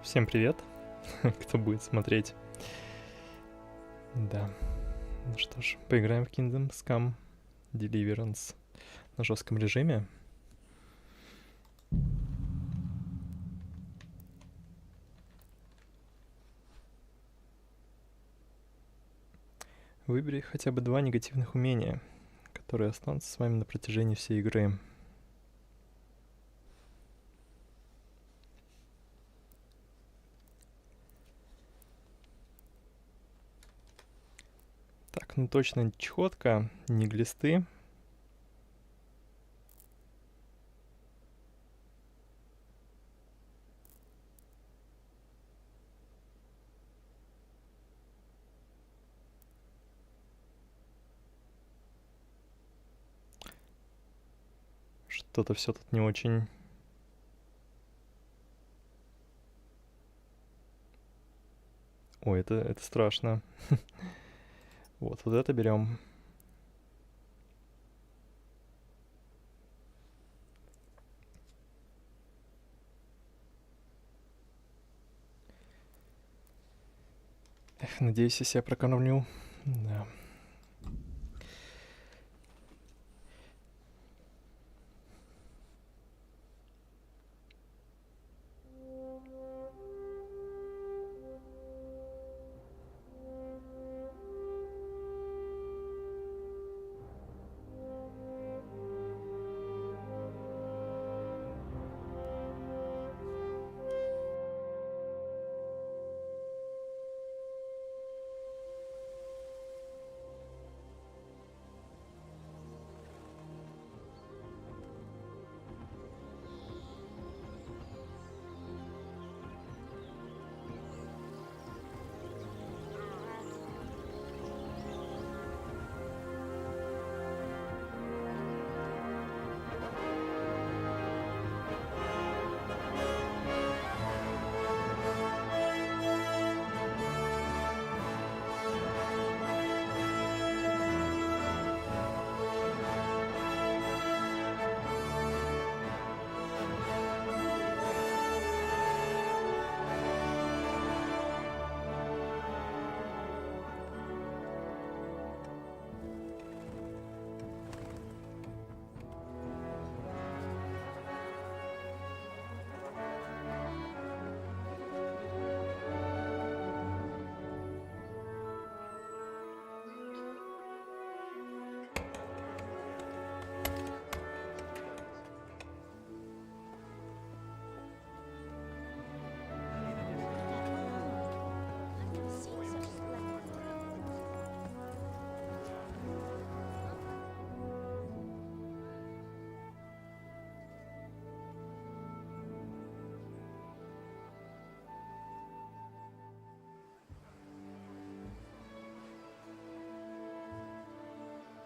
Всем привет, кто будет смотреть. Да, ну что ж, поиграем в Kingdom Come Deliverance на жестком режиме. Выбери хотя бы 2 негативных умения, которые останутся с вами на протяжении всей игры. Так, ну точно не чехотка, не глисты. Что-то все тут не очень. Ой, это страшно. Вот это берем. Эх, надеюсь, я себя прокормлю. Да.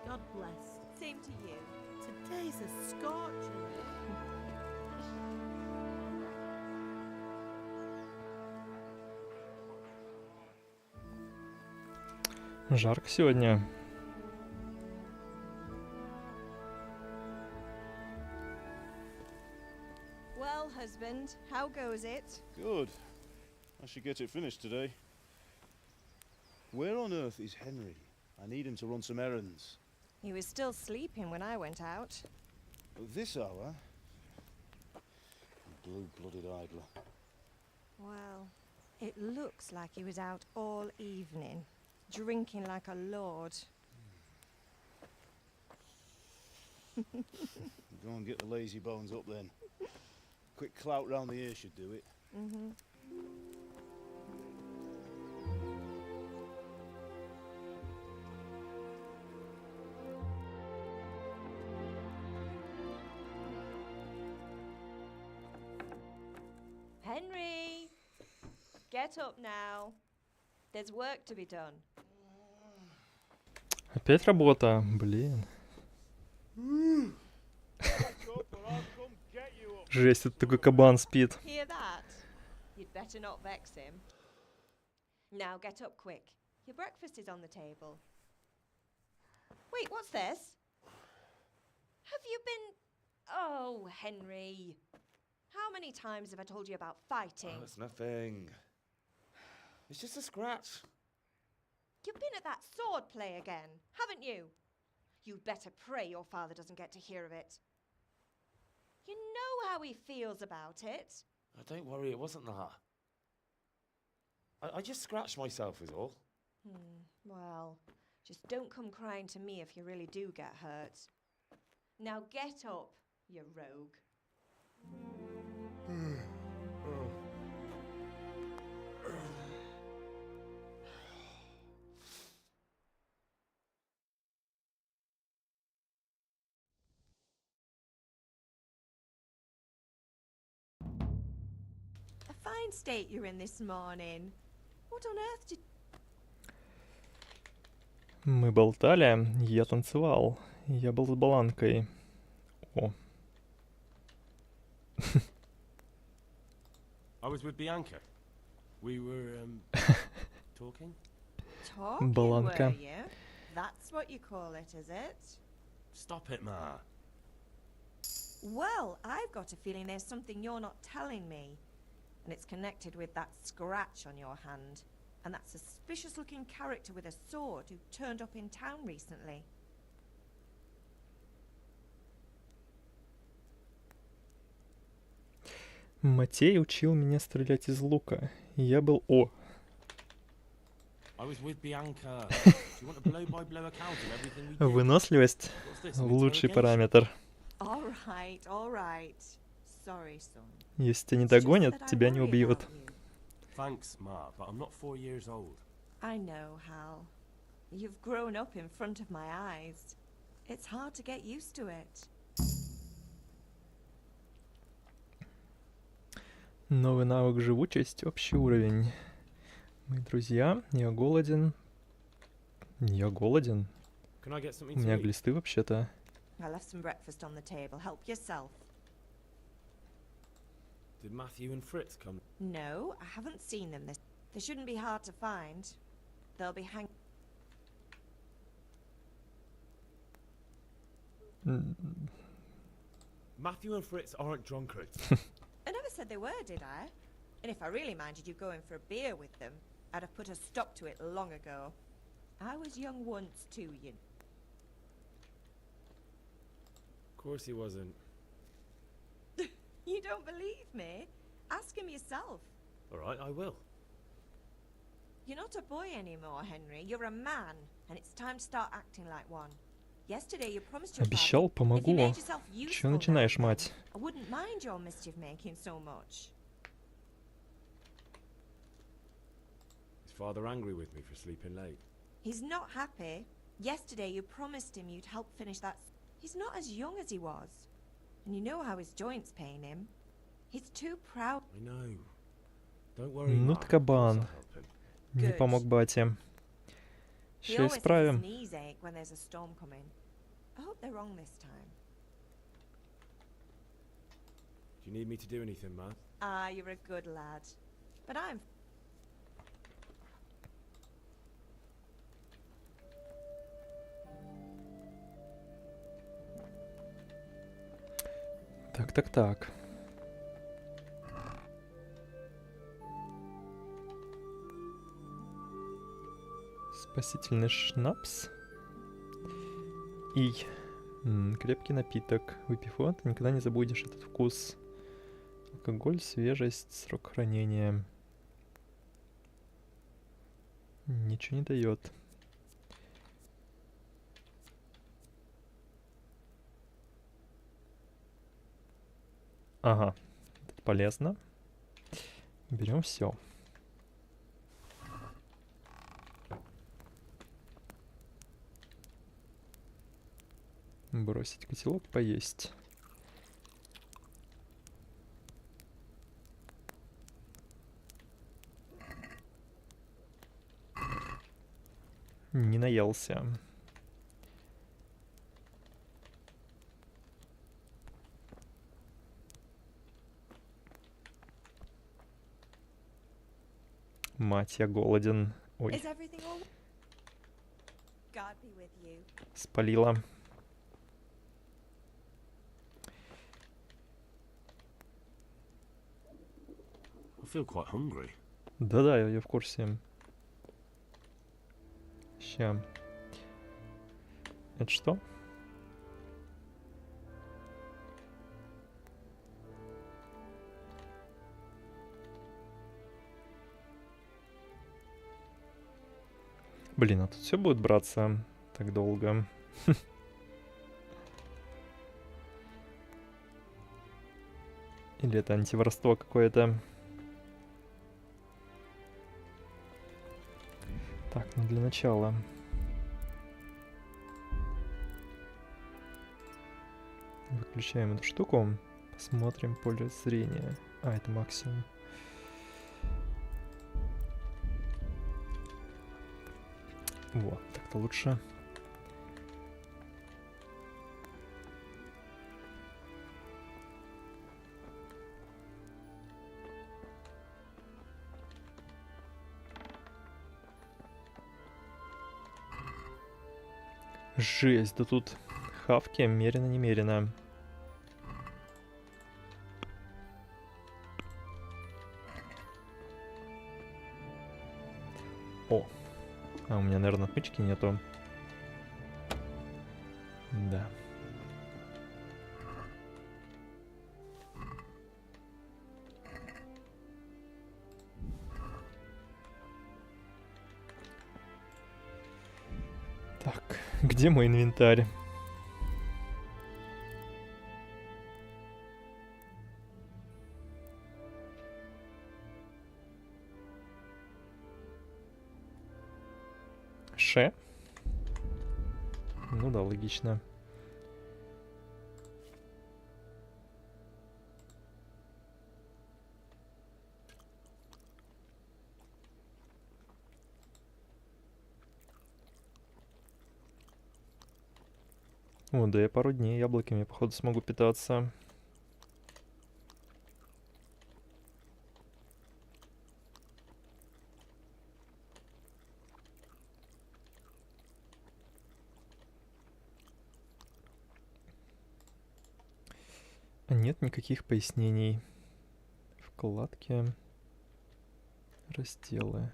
God bless. Same to you. Today's a scorcher. Жарко сегодня. Well, husband, how goes it? Good. I should get it finished today. Where on earth is Henry? I need him to run some errands. He was still sleeping when I went out. At this hour? Blue-blooded idler. Well, it looks like he was out all evening, drinking like a lord. Go and get the lazy bones up then. Quick clout round the ear should do it. Mm-hmm. Henry! Get up now. There's work to be done. Опять работа, блин. Жесть, это такой кабан спит. Hear that? You'd better not vex him. Now get up quick. Your breakfast is on the table. Wait, what's this? Have you been... Oh, Henry. How How many times have I told you about fighting? Oh, it's nothing. It's just a scratch. You've been at that sword play again, haven't you? You'd better pray your father doesn't get to hear of it. You know how he feels about it. Oh, don't worry, it wasn't that. I just scratched myself is all. Well, just don't come crying to me if you really do get hurt. Now get up, you rogue. A fine state you're in this morning. What on earth did... Мы болтали, я танцевал. Я был с Баланкой. О. I was with Bianca. We were talking. Talking, Баланка. were you? That's what you call it, is it? Stop it, Ma. Well, I've got a feeling there's something you're not telling me. And it's connected with that scratch on your hand. And that suspicious-looking character with a sword who turned up in town recently. Матей учил меня стрелять из лука. Я был... О! I was with Bianca. Do you want a blow-by-blow account of everything we did? Выносливость What's this, — an лучший interrogation? параметр. All right. Sorry, son. Если тебя не It's just догонят, that I тебя не worry убьют. about you. Thanks, Ma, but I'm not 4 years old. I know, Hal. You've grown up in front of my eyes. It's hard to get used to it. Новый навык живучесть, общий уровень. Мои друзья, я голоден. Я голоден. Can I get У something to меня eat? глисты вообще-то. I left some breakfast on the table. Help yourself. Did Matthew and Fritz come? No, I haven't seen them this. They shouldn't be hard to find. They'll be hang... Matthew and Fritz aren't drunkards. I never said they were, did I? And if I really minded you going for a beer with them, I'd have put a stop to it long ago. I was young once too, you... Of course he wasn't. You don't believe me? Ask him yourself. All right, I will. You're not a boy anymore, Henry. You're a man, and it's time to start acting like one. Yesterday you promised your Обещал, father, if you помогу. made yourself Чё useful now начинаешь, and then, мать? I wouldn't mind your mischief making so much. Is father angry with me for sleeping late? He's not happy. Yesterday you promised him you'd help finish that. He's not as young as he was. And you know how his joints pain him. He's too proud. I know. Don't worry, Ну Ma. ты Of course кабан. I'll help him. Не Good. помог бате. He Ща always says his исправим. knees ache when there's a storm coming. I hope they're wrong this time. Do you need me to do anything, Ma? Ah, you're a good lad. But I'm... Так. Спасительный шнапс. И крепкий напиток. Выпив его, ты никогда не забудешь этот вкус. Алкоголь, свежесть, срок хранения. Ничего не дает. Ага, это полезно. Берем все. Бросить котелок, поесть. Не наелся. Мать, я голоден. Ой, Is everything all... God be with you. спалила. feel quite hungry. Да-да, я в курсе. Ща. Это что? Блин, а тут все будет браться так долго. Или это антиворство какое-то? Так, ну для начала. Выключаем эту штуку. Посмотрим поле зрения. А, это максимум. Вот, так-то лучше. Жесть, да тут хавки мерено-немерено. О, а у меня, наверное, отмычки нету. Да. Так, где мой инвентарь? Ше? Ну да, логично. О, да я пару дней яблоками, походу, смогу питаться. Нет никаких пояснений. Вкладки. Разделы.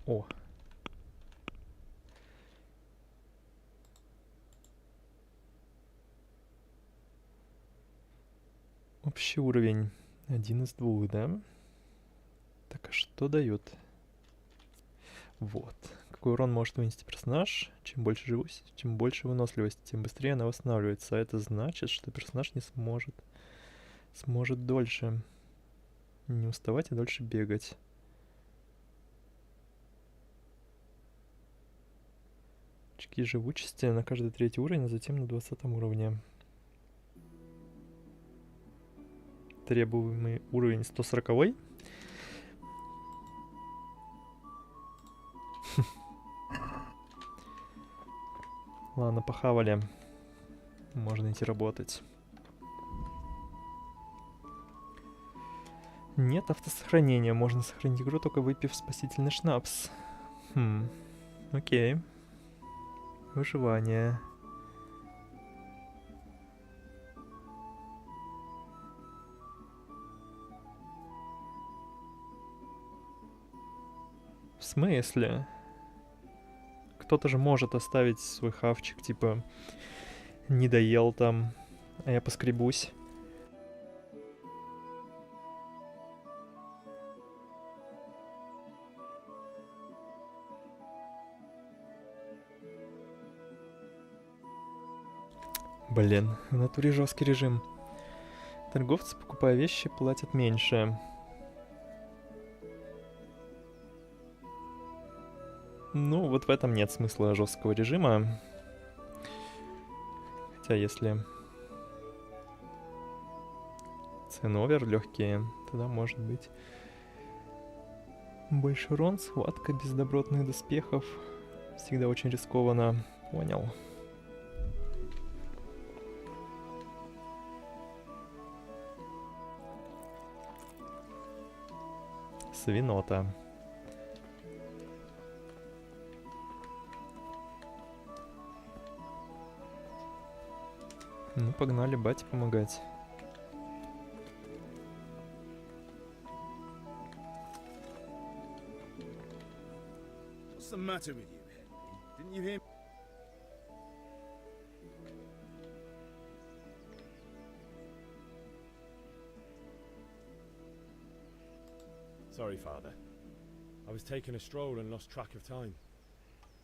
О. Общий уровень. 1 из 2, да? Так, а что дает? Вот. Какой урон может вынести персонаж? Чем больше живучесть, чем больше выносливости, тем быстрее она восстанавливается. А это значит, что персонаж не сможет дольше не уставать и дольше бегать. Очки живучести на каждый 3-й уровень, а затем на 20 уровне. Требуемый уровень 140. Ладно, похавали. Можно идти работать. Нет автосохранения. Можно сохранить игру, только выпив спасительный шнапс. Окей. Выживание. В смысле? Кто-то же может оставить свой хавчик, типа, не доел там, а я поскребусь. Блин, в натуре жесткий режим. Торговцы, покупая вещи, платят меньше. Ну, вот в этом нет смысла жесткого режима. Хотя если ценовер легкие, тогда может быть больше урон, схватка без добротных доспехов. Всегда очень рискованно. Понял. Свинота. Ну, погнали бате помогать. matter with you, Henry? Didn't you hear? Sorry, Father. I was taking a stroll and lost track of time.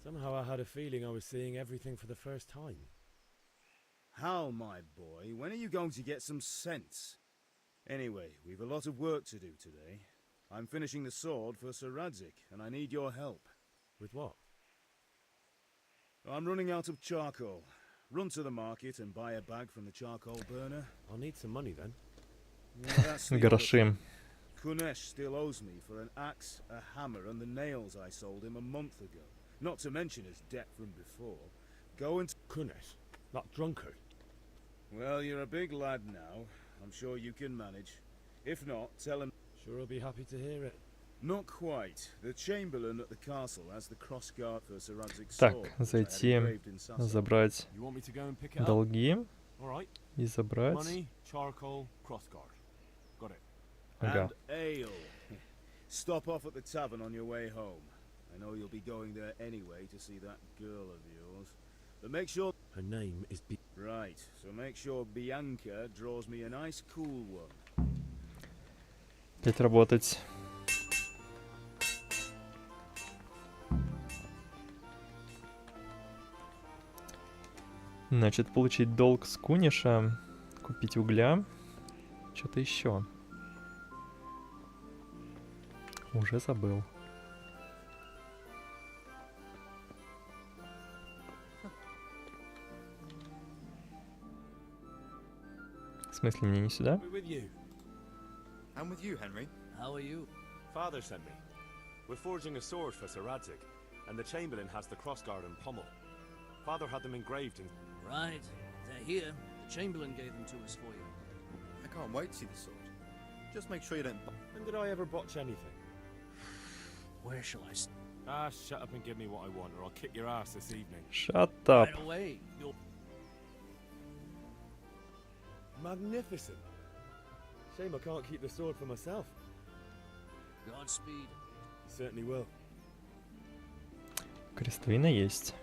Somehow I had a feeling I was seeing everything for the first time. How, my boy? When are you going to get some sense? Anyway, we've a lot of work to do today. I'm finishing the sword for Sir Radzig, and I need your help. With what? I'm running out of charcoal. Run to the market and buy a bag from the charcoal burner. I'll need some money then. Yeah, that's the other Гроши. thing. Kunesh still owes me for an axe, a hammer, and the nails I sold him a month ago. Not to mention his debt from before. Go and... Kunesh, that drunkard. Well, you're a big lad now. I'm sure you can manage. If not, tell him... Sure I'll be happy to hear it. Not quite. The Chamberlain at the castle has the crossguard for Sir Radzig's Так, sword, which I had зайти, engraved in Sasau. забрать You want me to go and pick it up? долги All right. и забрать. Money, charcoal, crossguard. Got it. Ага. And ale. Stop off at the tavern on your way home. I know you'll be going there anyway to see that girl of yours. But make sure... Her name is Right, so make sure Bianca draws me a nice cool one. Опять работать. Значит, получить долг с Куниша, купить угля, что-то еще. Уже забыл. В смысле, мне не сюда? We're with you. I'm with you, Henry. How are you? Father sent me. We're forging a sword for Sir Radzig, and the Chamberlain has the crossguard and pommel. Father had them engraved in... Right. They're here. The Chamberlain gave them to us for you. I can't wait to see the sword. Just make sure you don't... When did I ever botch anything? Where shall I Ah, shut up and give me what I want, or I'll kick your ass this evening. Shut up. Right away. You'll... Magnificent. Shame I can't keep the sword for myself. Godspeed. Certainly will. Крестовина есть.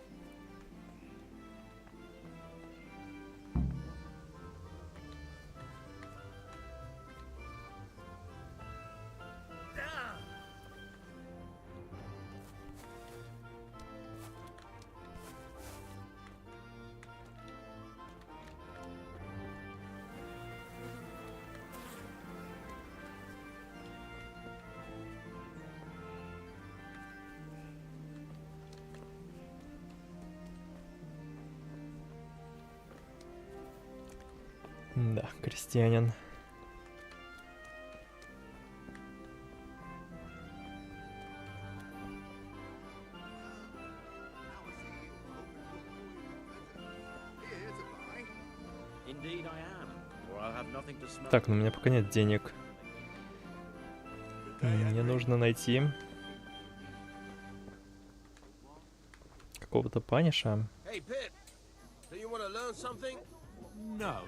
Да, крестьянин. Indeed I am, or I'll have nothing to smell. Так, но у меня пока нет денег. Мне нужно найти какого-то паниша. Hey, Pip, do you want to learn something? No,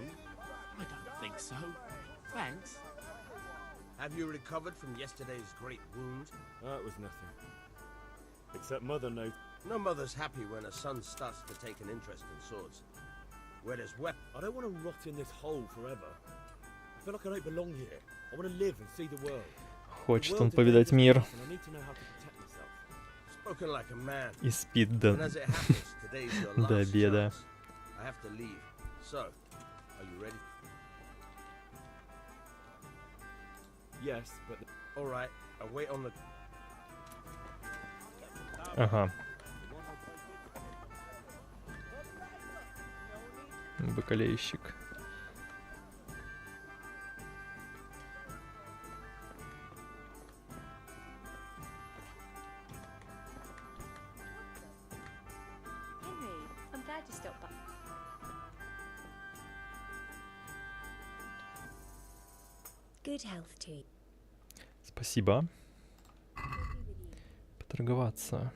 I don't think so. Thanks. Have you recovered from yesterday's great wound? That was nothing. Except Mother knows. No mother's happy when a son starts to take an interest in swords. Where there's weapons. I don't want to rot in this hole forever. I feel like I don't belong here. I want to live and see the world. Хочет он повидать мир. And I need to know how to protect myself. Spoken like a man. И спит And as it happens, today's your до last обеда. chance. I have to leave. So, are you ready? Yes, but All right, I'll wait on the... Ага. Бакалейщик. Henry, I'm glad you stopped by. Good health to you. Спасибо. Поторговаться.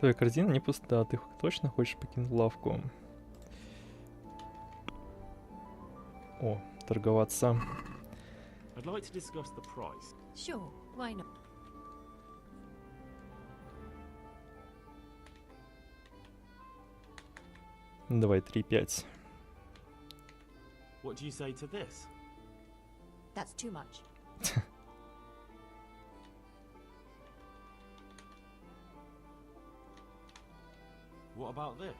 Твоя корзина не пуста. Ты точно хочешь покинуть лавку? О, торговаться. I'd like to discuss the price. Sure, why not? Давай 3,5. What do you say to this? That's too much. What about this?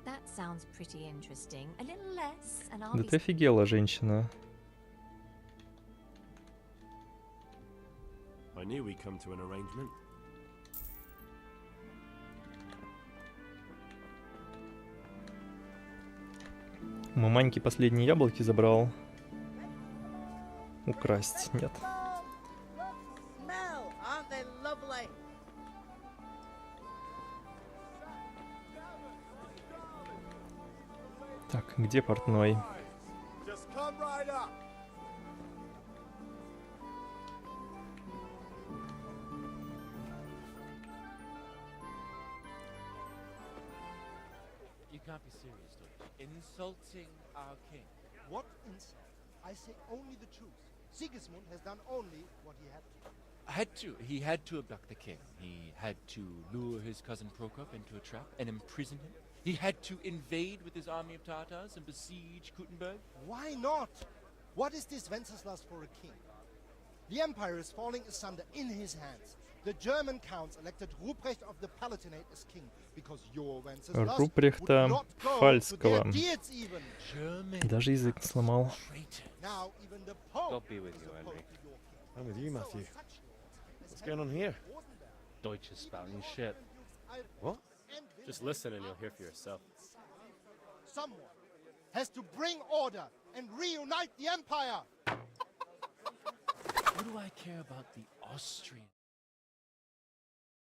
That sounds pretty interesting. A little less, and I'll Да be... ты офигела, женщина. I knew we'd come to an arrangement. Маманьки последние яблоки забрал. Украсть, нет. Smell, aren't they lovely? Так, где портной? Just come right up. You can't be serious, Deutsch. Insulting our king. What insult? I say only the truth. Sigismund has done only what he had to. He had to abduct the king. He had to lure his cousin Prokop into a trap and imprison him. He had to invade with his army of Tatars and besiege Kuttenberg. Why not? What is this Wenceslas for a king? The empire is falling asunder in his hands. The German counts elected Ruprecht of the Palatinate as king because your Wenceslas Рупрехта would not go to Фальского. their deeds even. Даже язык сломал. Now even the Pope God be with is you, opposed Henry. to your king. I'm with you, Matthew. What's going on here? Deutsch is spouting shit. What? Just listen and you'll hear for yourself. Someone has to bring order and reunite the empire. What do I care about the Austrian?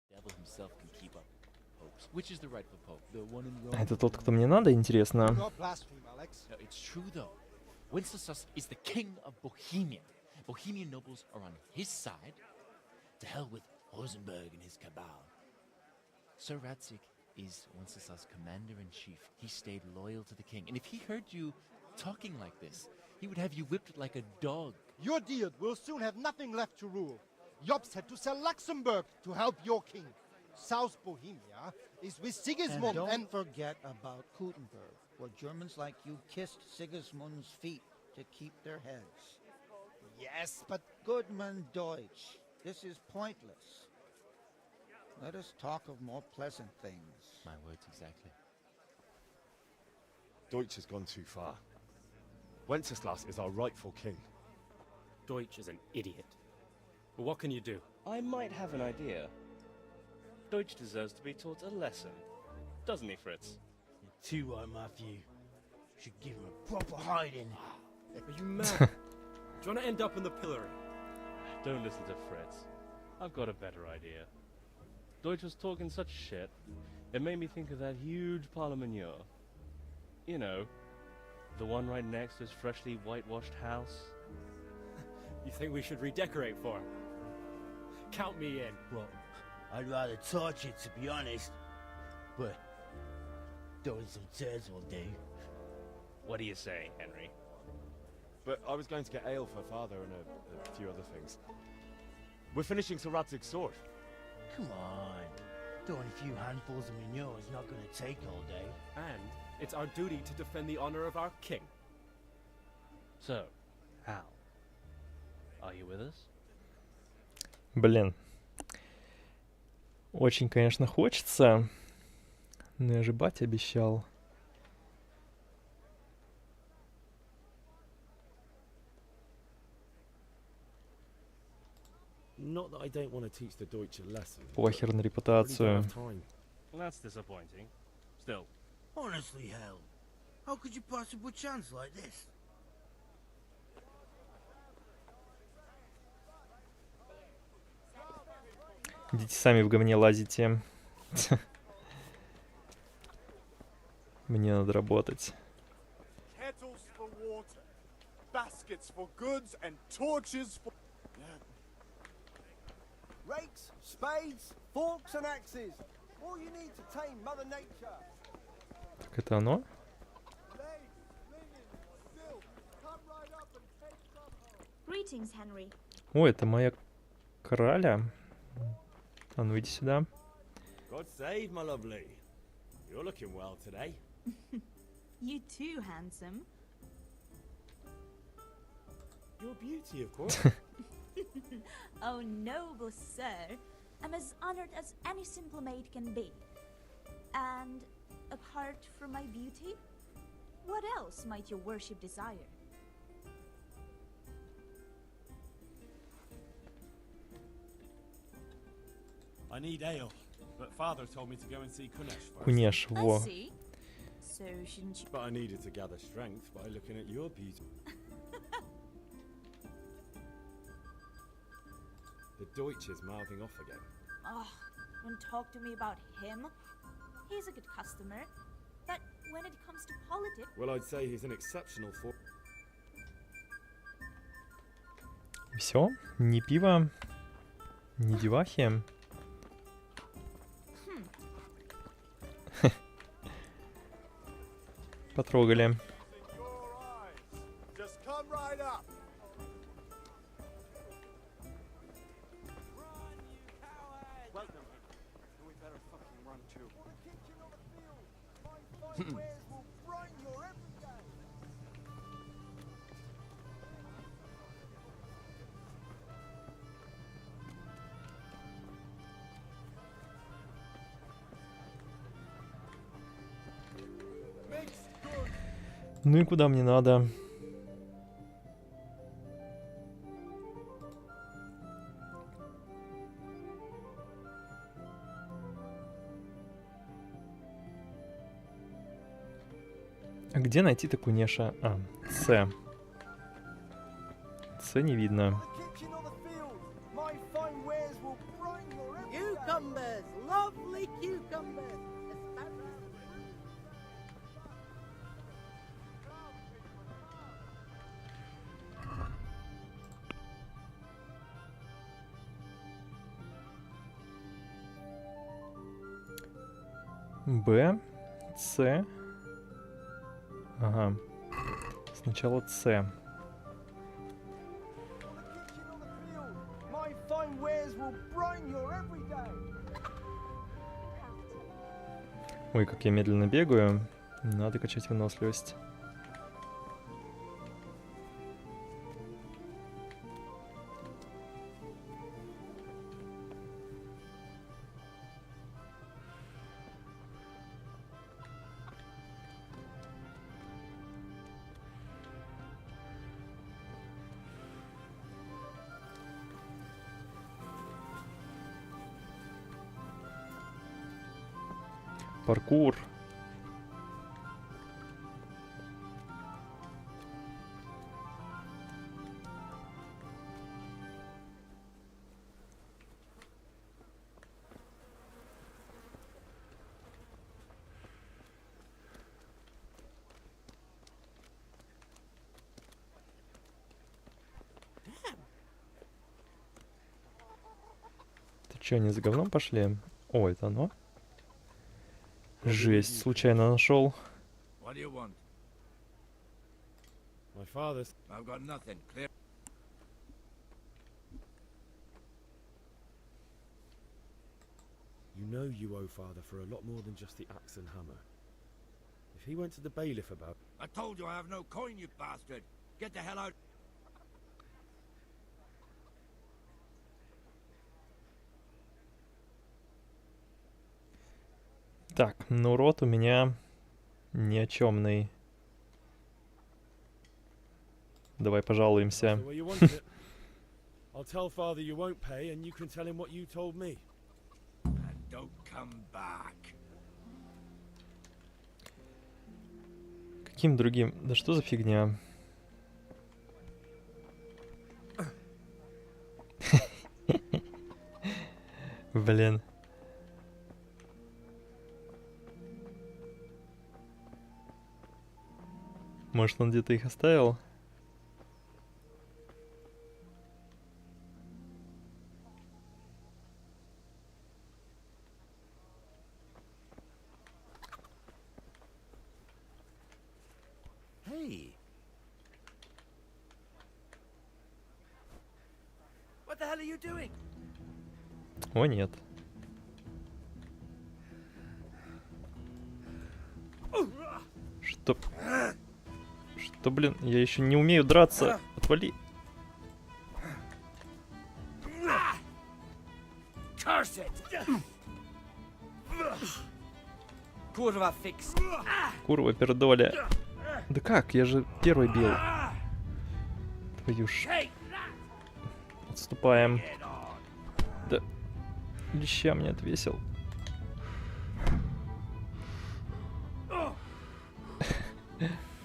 The devil himself can keep up popes. Which is the rightful pope? The one in Rome? Это тот, кто мне надо, интересно. You're blaspheme, Alex. No, it's true though. Wenceslas is the king of Bohemia. Bohemian nobles are on his side. To hell with Rosenberg and his cabal. Sir Radzig is Wenceslas' commander-in-chief. He stayed loyal to the king. And if he heard you talking like this, he would have you whipped like a dog. Your Diet will soon have nothing left to rule. Jobst had to sell Luxembourg to help your king. South Bohemia is with Sigismund and don't forget about Kuttenberg, where Germans like you kissed Sigismund's feet to keep their heads. Yes, but Goodman Deutsch, this is pointless. Let us talk of more pleasant things. My words exactly. Deutsch has gone too far. Wenceslas is our rightful king. Deutsch is an idiot. But what can you do? I might have an idea. Deutsch deserves to be taught a lesson. Doesn't he, Fritz? You're too right, Matthew. Should give him a proper hiding. Are you mad? Do you want to end up in the pillory? Don't listen to Fritz. I've got a better idea. Deutsch was talking such shit, it made me think of that huge parliament. You know, the one right next to his freshly whitewashed house. You think we should redecorate for him? Count me in. Well, I'd rather torch it, to be honest. But throwing some tears will do. What do you say, Henry? But I was going to get ale for father and a few other things. We're finishing Sir Radzig's sword. Come on. Throwing a few handfuls of manure is not going to take all day. And it's our duty to defend the honor of our king. So, Hal, are you with us? Блин. Очень, конечно, хочется. Но я же батя обещал. Not that I don't want to teach the Deutsch a lesson. Похер на репутацию. Well, that's disappointing. Still. Honestly, hell. How could you possibly chance like this? Идите сами в говне лазите. Мне надо работать. Kettles for water, baskets for goods, and torches for... Rakes, Spades, forks and axes. All you need to tame Mother Nature. Так, это оно? Greetings, Henry. О, это моя краля. А ну иди сюда. God save, my lovely. You're looking well today. You too, handsome. Your beauty, of course. Oh, noble sir. I'm as honored as any simple maid can be. And apart from my beauty, what else might your worship desire? I need ale, but father told me to go and see Kunesh first. Кунеш, во. I see. So shouldn't you... But I needed to gather strength by looking at your beauty. The Deutsch is mouthing off again. Oh, don't talk to me about him. He's a good customer. But when it comes to politics... Well, I'd say he's an exceptional for... Все, ни пива, ни девахи. Потрогали. Just come right up. Welcome. We better fucking run too. Ну и куда мне надо? А где найти-то Кунеша? А, С. С не видно. Cucumbers, lovely cucumbers. Б, С. Ага. Сначала С. Ой, как я медленно бегаю. Надо качать выносливость. Паркур. Ты чё, они за говном пошли? О, это оно? Жесть, случайно нашел. What do you want? My father's. I've got nothing. Clear. You know you owe father for a lot more than just the axe and hammer. If he went to the bailiff about... I told you I have no coin, you bastard. Get the hell out. Так, ну рот у меня ни о чёмный. Давай пожалуемся. I'll tell father you won't pay, and you can tell him what you told me. And don't come back. Каким другим? Да что за фигня? Блин. Может, он где-то их оставил? hell are you doing? О, нет. Что? Что, блин? Я еще не умею драться. Отвали. Curse it! Kurva fix. Курва пердоля. Да как? Я же первый бил. Твою ж. Отступаем. Да. Леща мне отвесил.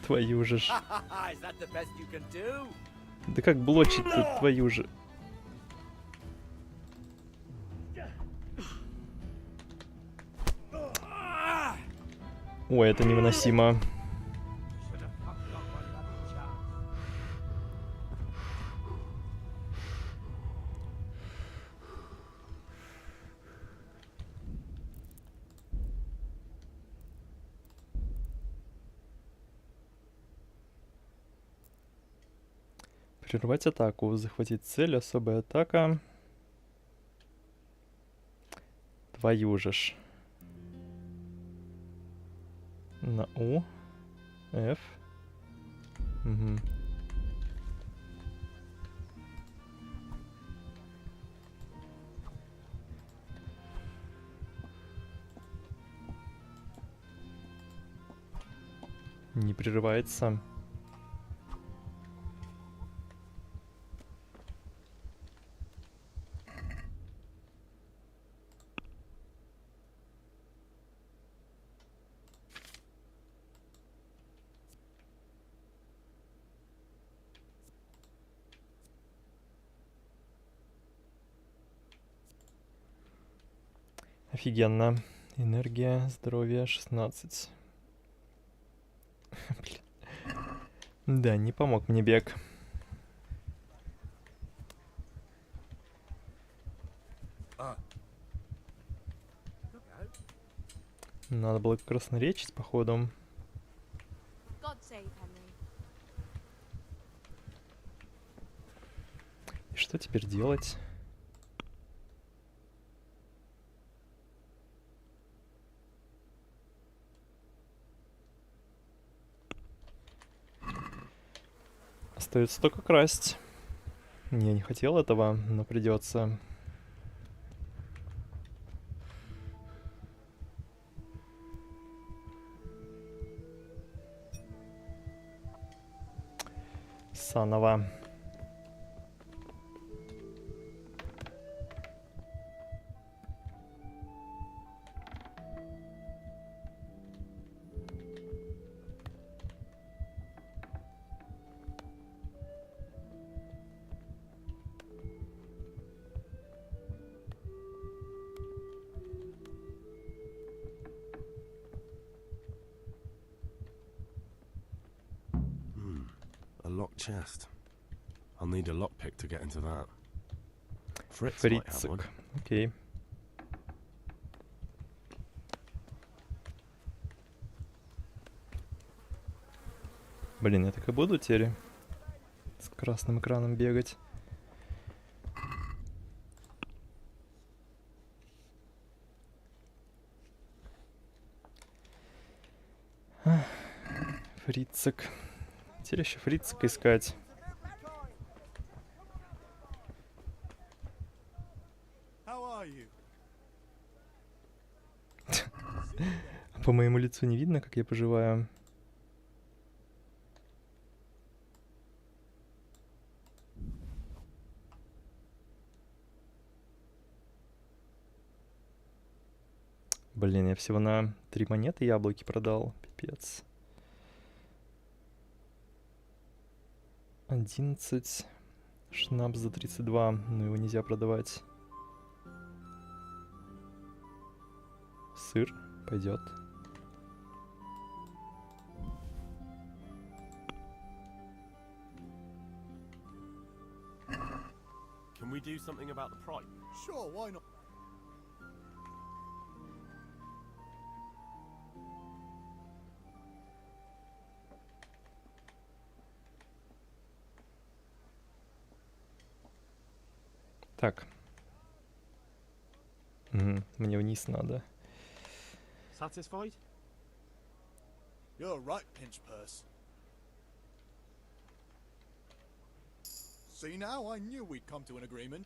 Твою же ж. Да как блочить-то, твою же. Ой, это невыносимо. Прервать атаку, захватить цель, особая атака. Твою же ж. На У. F. Угу. Не прерывается. Офигенно. Энергия, здоровье, 16. Блин. Да, не помог мне бег. Надо было красноречить, походу. И что теперь делать? Остается только красть. Я не хотел этого, но придется. Заново. A locked chest. I'll need a lockpick to get into that. Fritz might have one. Окей. Блин, я так и буду теперь с красным экраном бегать. Фрицик. Теперь еще фрицика искать. По моему лицу не видно, как я поживаю. Блин, я всего на 3 монеты яблоки продал. Пипец. 11. Шнапс за 32. Но его нельзя продавать. Сыр пойдет. Can we do something about the price? Sure, why not? Так. Мне вниз надо. Satisfied? You're right, pinch purse. See now, I knew we'd come to an agreement.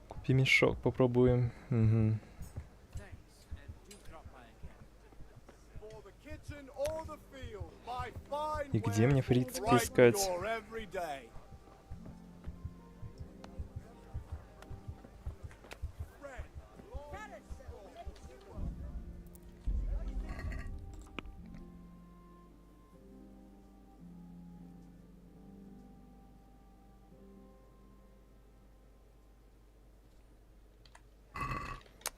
Купи мешок, попробуем. И где мне, в принципе, искать?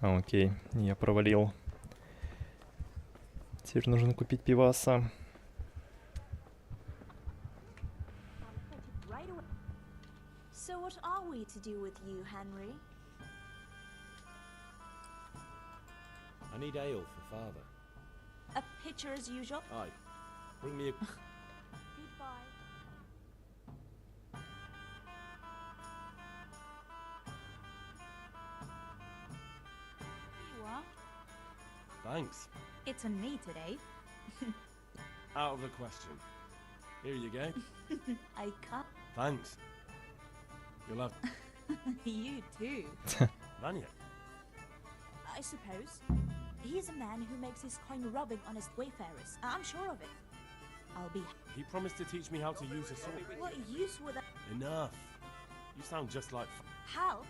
Окей, я провалил. Теперь нужно купить пиваса. So what are we to do with you, Henry? I need ale for father. A pitcher as usual? Aye. Bring me a... Goodbye. Here you are. Thanks. It's on me today. Out of the question. Here you go. I can't. Thanks. You'll have You too. Vanya. I suppose. He's a man who makes his coin rubbing honest wayfarers. I'm sure of it. I'll be... He promised to teach me how to use a sword. What use would that... Enough. You sound just like... How?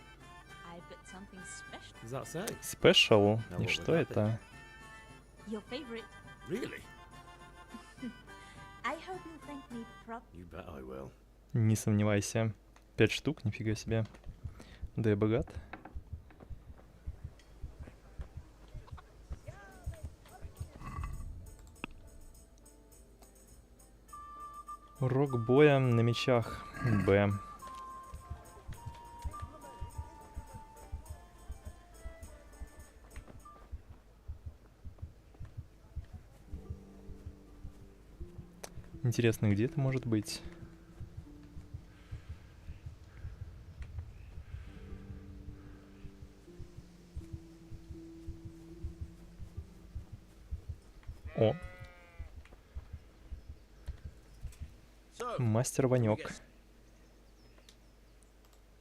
I've got something special. Does that say? Special? И что это? Your favorite. Really? I hope you thank me prop... You bet I will. Не сомневайся. 5 штук, нифига себе. Да я богат. Урок боя на мечах. Б. Интересно, где это может быть? О. Мастер Ванек.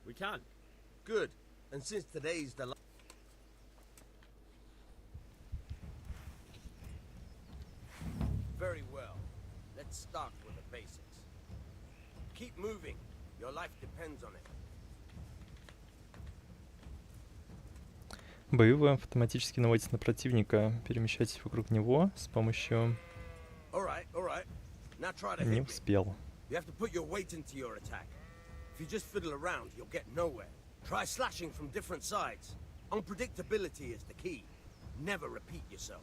We can. Good. And since today's the Very well. Let's start with the basics. Keep moving. Your life depends on it. Бою вы автоматически наводите на противника. Перемещайтесь вокруг него с помощью... Не успел. You have to put your weight into your attack. If you just fiddle around, you'll get nowhere. Try slashing from different sides. Unpredictability is the key. Never repeat yourself.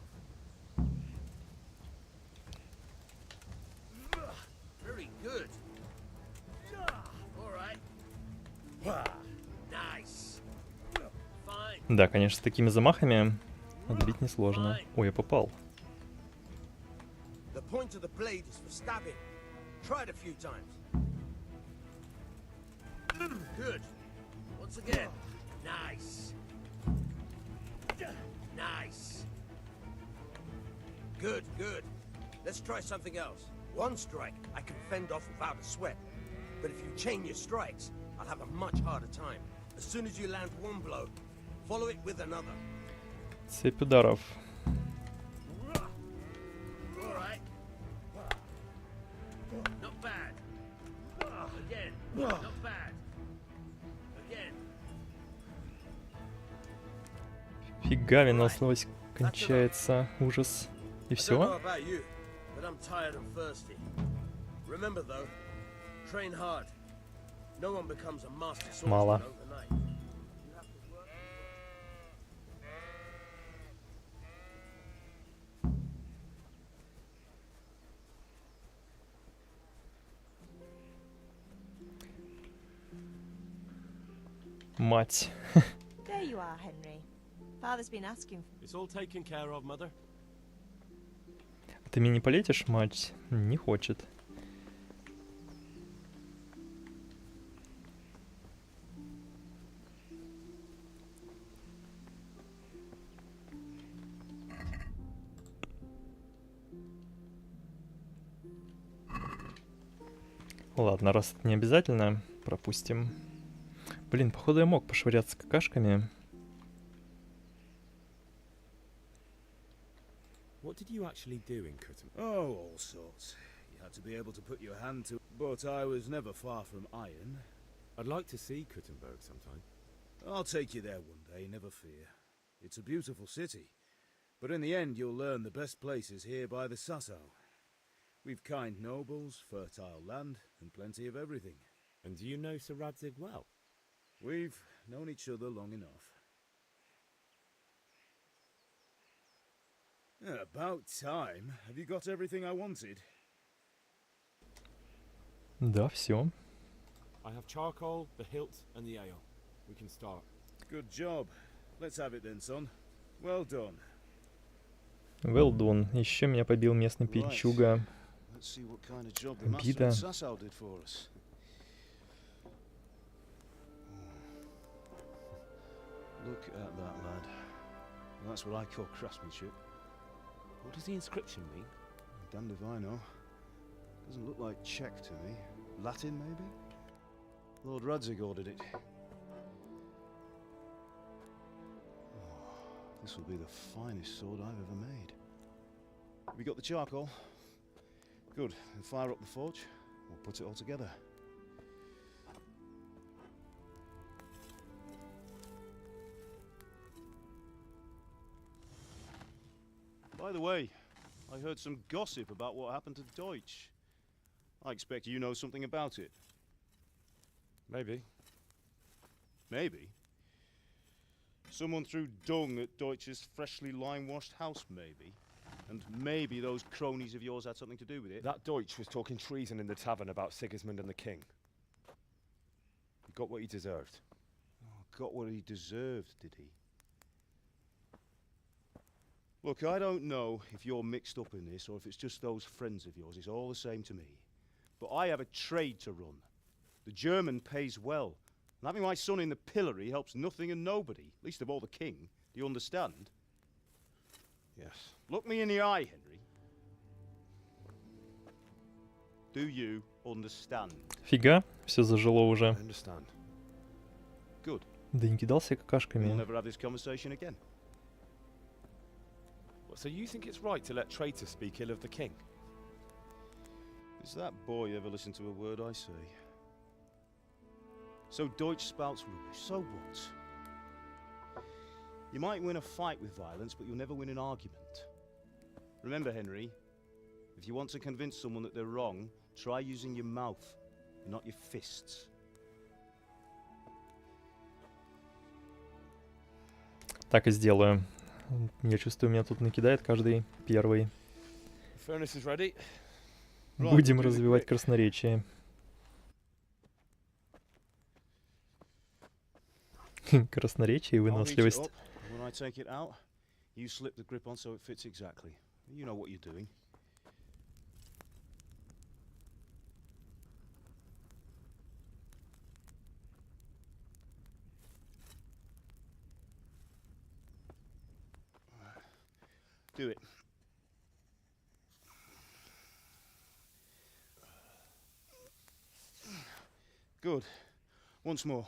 Very good. All right. Nice. Fine. Да, конечно, с такими замахами отбить несложно. Ой, я попал. The point of the blade is for stabbing. Try it a few times. Good. Once again. Nice. Nice. Good, good. Let's try something else. One strike I can fend off without a sweat. But if you chain your strikes, I'll have a much harder time. As soon as you land one blow, follow it with another. Цепь ударов. All right. Not bad. Again. Not bad. Again. Фига, выносливость кончается. Ужас. И все? Мало. Мать. There you are, Henry. Father's been asking. It's all taken care of, Mother. Ты меня не полетишь, мать? Не хочет. Ладно, раз это не обязательно, пропустим. Блин, походу я мог пошвыряться какашками. What did you actually do in Kuttum? Oh, all sorts. You had to be able to put your hand to... But I was never far from iron. I'd like to see Kuttenberg sometime. I'll take you there one day, never fear. It's a beautiful city. But in the end, you'll learn the best places here by the Sassau. We've kind nobles, fertile land, and plenty of everything. And do you know Sir Radzig well? We've known each other long enough. About time. Have you got everything I wanted? Да, все. I have charcoal, the hilt, and the ale. We can start. Good job. Let's have it then, son. Well done. Well done. Еще меня побил местный пьянчуга. Let's see what kind of job the master Обида. at Sassau did for us. Look at that, lad. That's what I call craftsmanship. What does the inscription mean? Damned if I know. Doesn't look like Czech to me. Latin, maybe? Lord Radzig ordered it. Oh, this will be the finest sword I've ever made. Have you got the charcoal? Good. Then fire up the forge. We'll put it all together. By the way, I heard some gossip about what happened to Deutsch. I expect you know something about it. Maybe. Maybe? Someone threw dung at Deutsch's freshly lime-washed house, maybe? And maybe those cronies of yours had something to do with it? That Deutsch was talking treason in the tavern about Sigismund and the king. He got what he deserved. Oh, got what he deserved, did he? Look, I don't know if you're mixed up in this or if it's just those friends of yours. It's all the same to me. But I have a trade to run. The German pays well. And having my son in the pillory helps nothing and nobody, least of all the king. Do you understand? Yes. Look me in the eye, Henry. Do you understand? Фига, все зажило I уже. understand. Good. Да не кидался я We'll какашками. never have this conversation again. So you think it's right to let traitors speak ill of the king? Does that boy ever listen to a word I say? So Deutsch spouts rubbish, so what? You might win a fight with violence, but you'll never win an argument. Remember, Henry, if you want to convince someone that they're wrong, try using your mouth, and not your fists. Так и сделаю. Я чувствую, меня тут накидает каждый первый. Furnace is ready. Будем развивать красноречие. Красноречие и выносливость. When I take it out, you slip the grip on so it fits exactly. You know what you're doing. Do it. Good. Once more.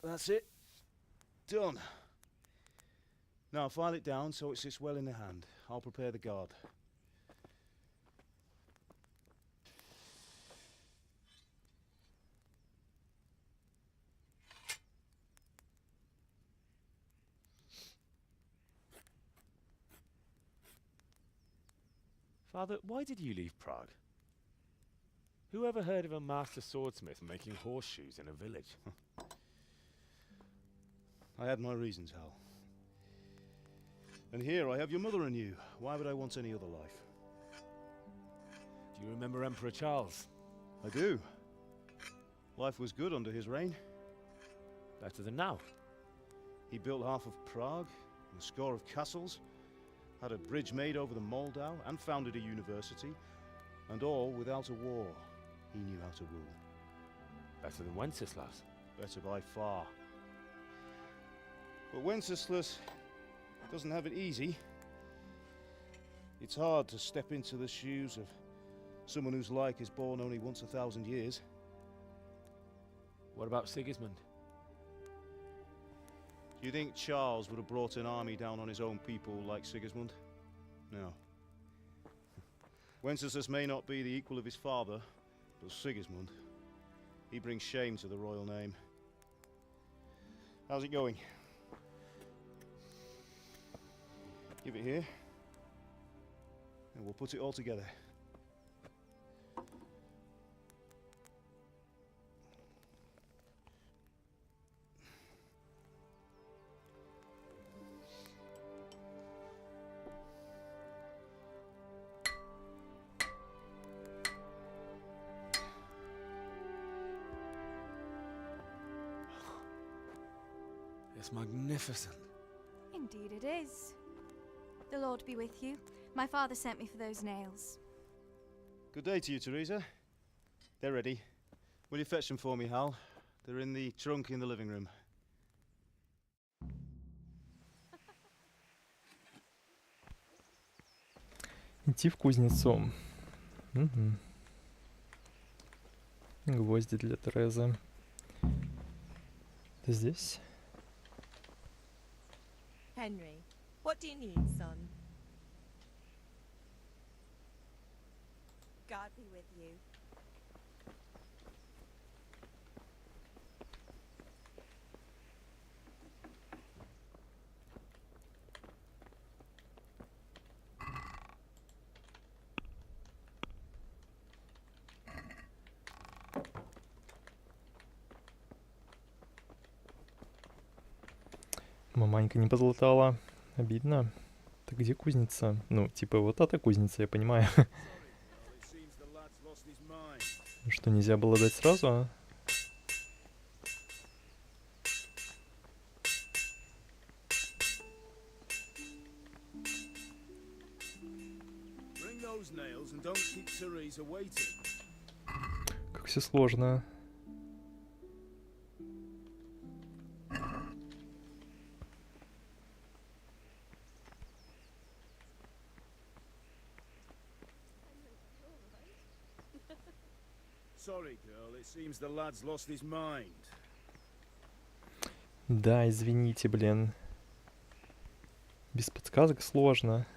That's it. Done. Now file it down so it sits well in the hand. I'll prepare the guard. Father, why did you leave Prague? Who ever heard of a master swordsmith making horseshoes in a village? I had my reasons, Hal. And here I have your mother and you. Why would I want any other life? Do you remember Emperor Charles? I do. Life was good under his reign. Better than now. He built half of Prague, and a score of castles, had a bridge made over the Moldau, and founded a university, and all without a war. He knew how to rule. Better than Wenceslas. Better by far. But Wenceslas doesn't have it easy. It's hard to step into the shoes of someone whose like is born only once 1,000 years. What about Sigismund? Do you think Charles would have brought an army down on his own people like Sigismund? No. Wenceslas may not be the equal of his father, but Sigismund, he brings shame to the royal name. How's it going? Give it here, and we'll put it all together. It's magnificent. Indeed it is. The Lord be with you. My father sent me for those nails. Good day to you, Teresa. They're ready. Will you fetch them for me, Hal? They're in the trunk in the living room. Идти в кузницу. Угу. Гвозди для Терезы. Ты здесь? Henry, what do you need, son? God be with you. Маманька не позлатала. Обидно. Так где кузница? Ну, типа вот эта кузница, я понимаю. Что, нельзя было дать сразу, а? Как все сложно. Sorry, girl. It seems the lad's lost his mind. Да, извините, блин. Без подсказок сложно.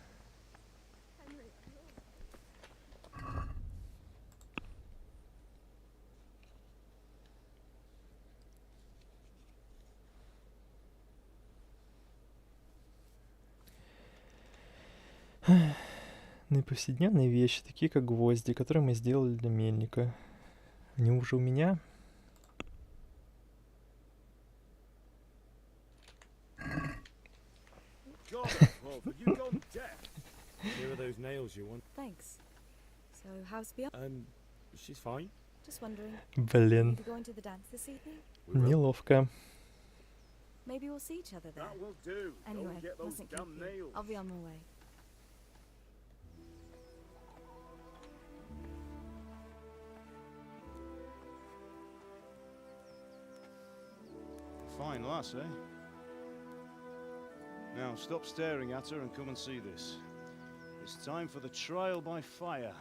Ну и повседневные вещи, такие как гвозди, которые мы сделали для мельника. Они уже у меня. Here are those nails you want. Thanks. So, how's Beyonce? She's fine. Just wondering. Блин. You going to the dance this evening? Неловко. Maybe we'll see each other there. That will do. Anyway, Don't get those mustn't keep damn you. nails. I'll be on my way. Fine lass, eh? Now stop staring at her and come and see this. It's time for the trial by fire.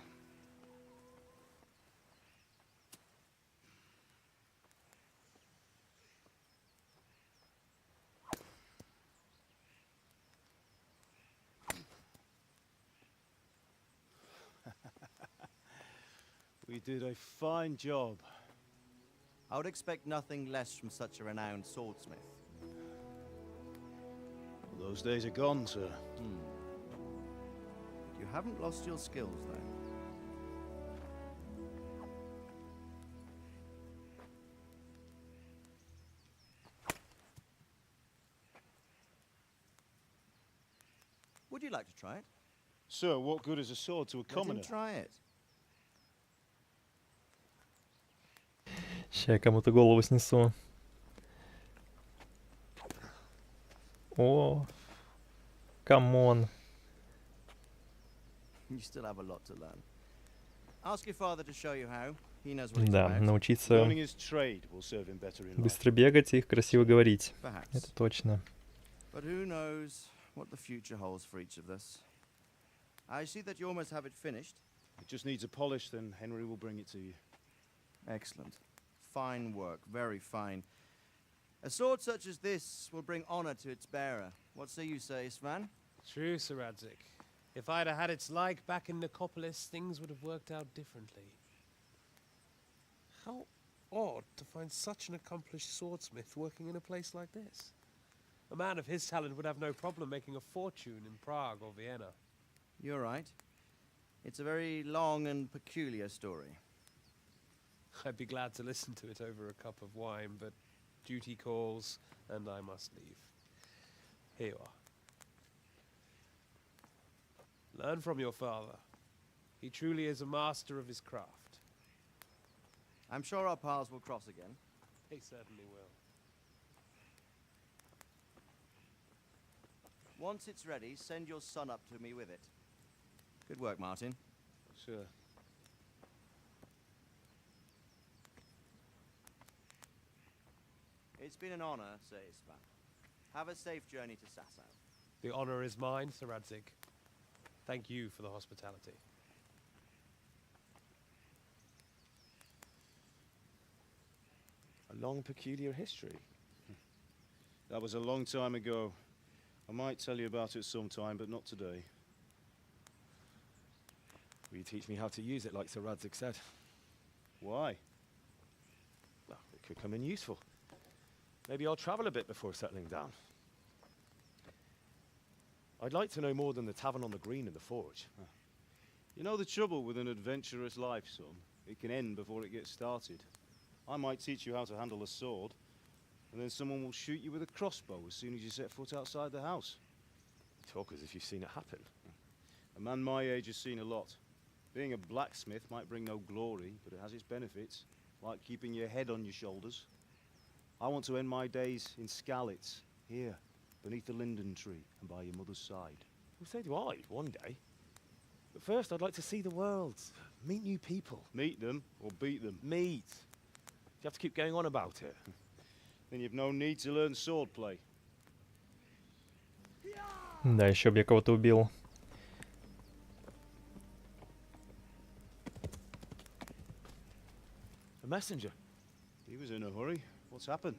We did a fine job. I would expect nothing less from such a renowned swordsmith. Those days are gone, sir. You haven't lost your skills, though. Would you like to try it? Sir, what good is a sword to a commoner? Let him try it. Ща я кому-то голову снесу. О, камон. You still have a lot to learn. Ask your father to show you how. He knows what he's Да, about. научиться Learning his trade will serve him better in life. быстро бегать и красиво говорить. Perhaps. Это точно. But who knows what the future holds for each of us. I see that you almost have it finished. It just needs a polish, then Henry will bring it to you. Excellent. Fine work, very fine. A sword such as this will bring honor to its bearer. What say you, Svan? True, Sir Radzig. If I'd have had its like back in Nicopolis, things would have worked out differently. How odd to find such an accomplished swordsmith working in a place like this. A man of his talent would have no problem making a fortune in Prague or Vienna. You're right. It's a very long and peculiar story. I'd be glad to listen to it over a cup of wine, but duty calls, and I must leave. Here you are. Learn from your father. He truly is a master of his craft. I'm sure our paths will cross again. He certainly will. Once it's ready, send your son up to me with it. Good work, Martin. Sure. It's been an honor, Sir Isvan. Have a safe journey to Sasau. The honor is mine, Sir Radzig. Thank you for the hospitality. A long, peculiar history. That was a long time ago. I might tell you about it sometime, but not today. Will you teach me how to use it like Sir Radzig said? Why? Well, it could come in useful. Maybe I'll travel a bit before settling down. I'd like to know more than the tavern on the green and the forge. You know the trouble with an adventurous life, son? It can end before it gets started. I might teach you how to handle a sword, and then someone will shoot you with a crossbow as soon as you set foot outside the house. You talk as if you've seen it happen. A man my age has seen a lot. Being a blacksmith might bring no glory, but it has its benefits, like keeping your head on your shoulders. I want to end my days in Skalitz, here, beneath the linden tree and by your mother's side. Well, so do I, one day. But first, I'd like to see the world, meet new people. Meet them or beat them? Meet. You have to keep going on about it. Then you've no need to learn swordplay. Да, еще бы я кого-то убил. A messenger. He was in a hurry. What's happened?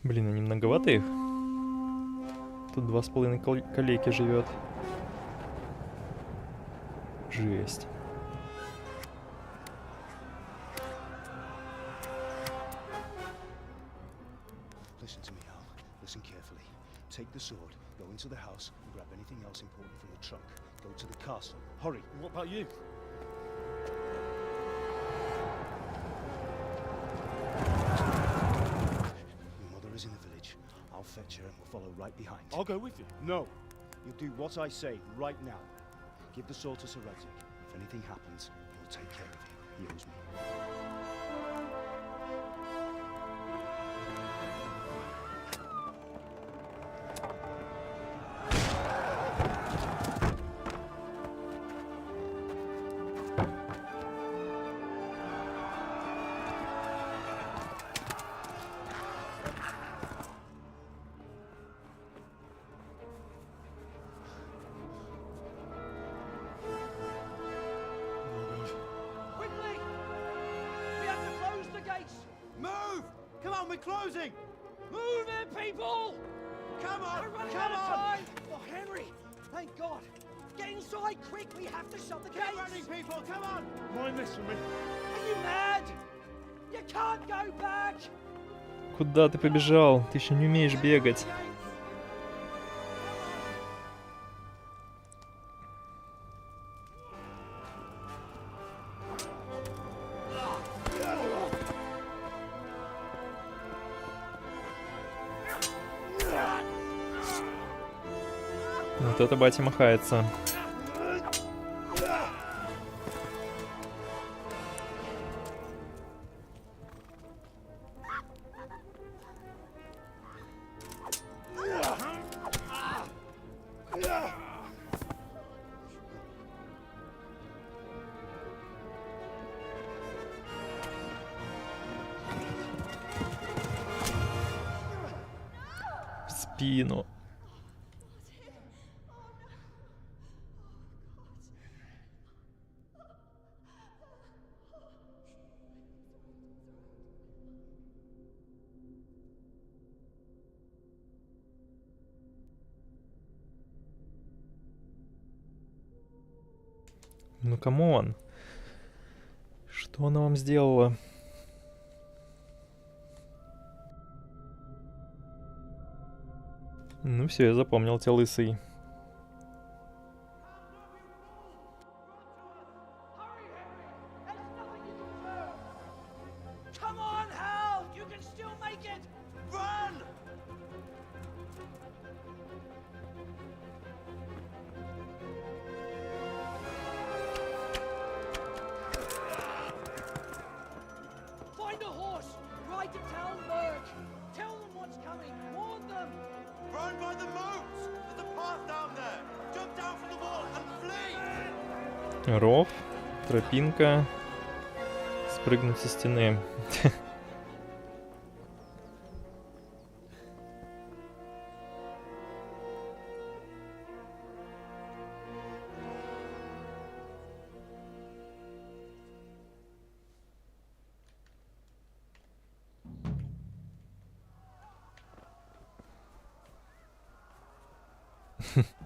Блин, они многовато их. Тут 2,5 коллеги живет. Жесть. Listen to me, Al. Listen carefully. Take the sword, go into the house, and grab anything else important from the trunk. Go to the castle. Hurry. What about you? In the village. I'll fetch her and we'll follow right behind. I'll go with you. No. You'll do what I say right now. Give the sword to Sir Radzig. If anything happens, he'll take care of you. He owes me. We're closing! Move it, people! Come on! We're running Come out of on! time! Oh, Henry! Thank God! Get inside quick! We have to shut the gates! Keep running, people! Come on! Mind this for me. Are you mad? You can't go back! Куда ты побежал? Ты еще не умеешь бегать. Вот это батя махается. В спину. Ну камон. Что она вам сделала? Ну все, я запомнил тебя, лысый. Come on, Hal! You can still make it! Run! Find a horse! Ride to Talmberg! Tell them what's coming! Warn them! Run by the moats! There's a path down there! Jump down from the wall and flee! Ров, тропинка, спрыгнуть со стены.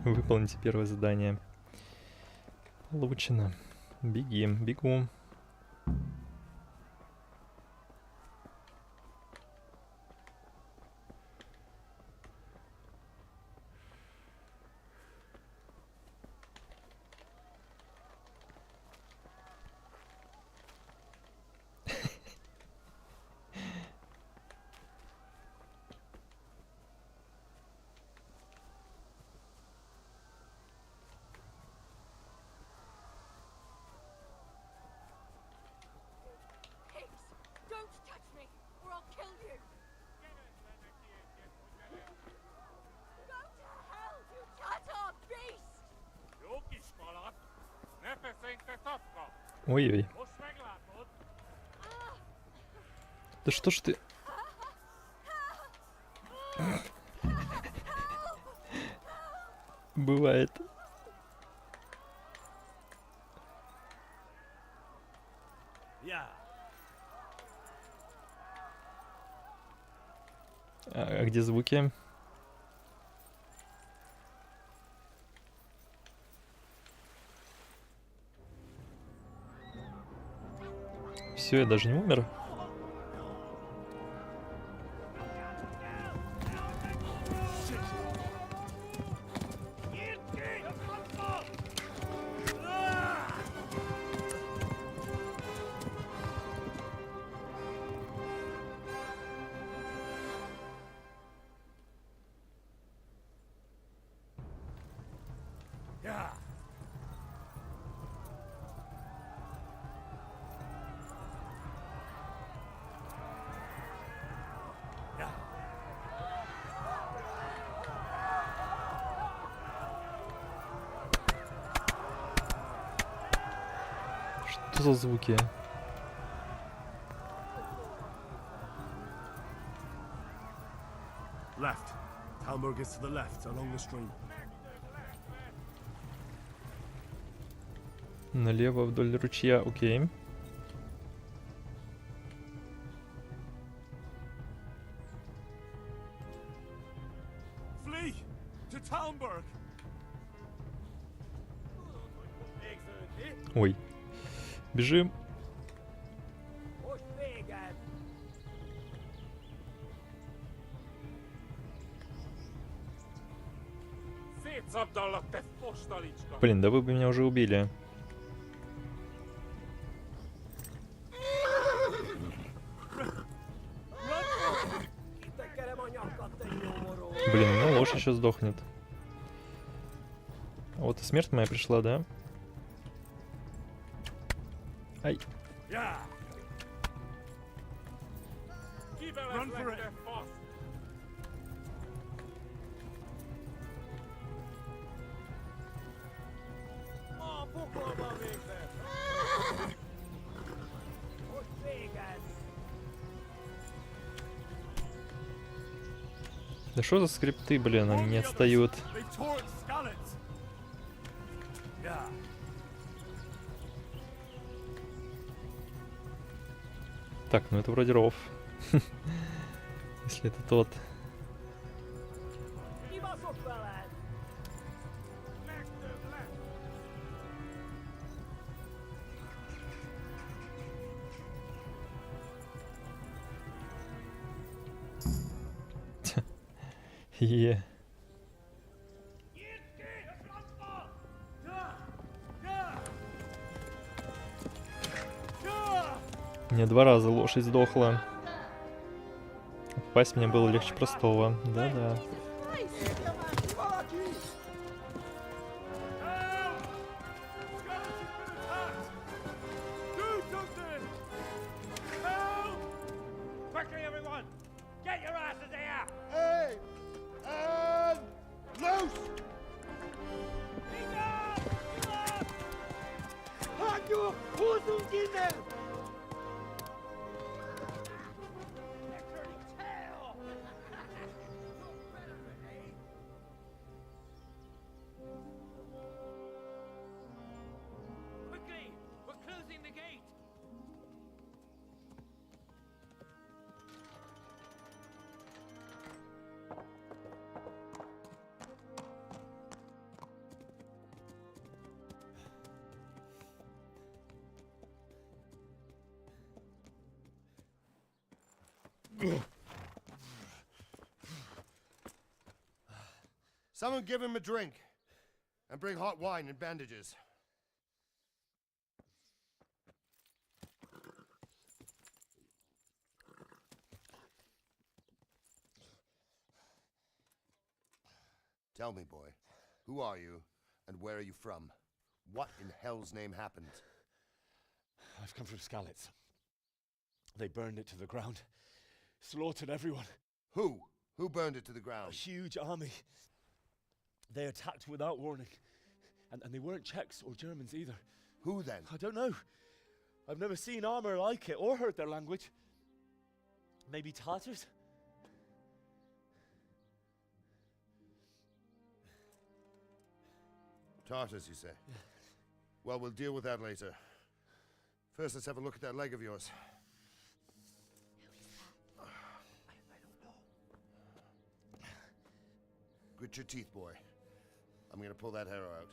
Выполните первое задание. Получено. Беги, бегу. Don't touch me, or I'll kill you! Go to hell, you tatar beast! Ой-ой. Да что ж ты... Бывает. А где звуки? Все, я даже не умер. Что за звуки? Left. Talmberg is to the left, along the stream. Налево вдоль ручья, окей. Flee to Talmberg. Ой. Бежим. Блин, да вы бы меня уже убили. Блин, ну лошадь еще сдохнет. Вот и смерть моя пришла, да? Ай. Да что за скрипты, блин, они не отстают. Так, ну это вроде ров. Если это тот. Е. Мне 2 раза лошадь сдохла. Попасть мне было легче простого. Да-да. Someone give him a drink. And bring hot wine and bandages. Tell me, boy, who are you and where are you from? What in hell's name happened? I've come from Skalitz. They burned it to the ground. Slaughtered everyone. Who? Who burned it to the ground? A huge army. They attacked without warning. And they weren't Czechs or Germans either. Who then? I don't know. I've never seen armor like it or heard their language. Maybe Tatars? Tartars, you say? Yeah. Well, we'll deal with that later. First, let's have a look at that leg of yours. Grit your teeth, boy. I'm gonna pull that arrow out.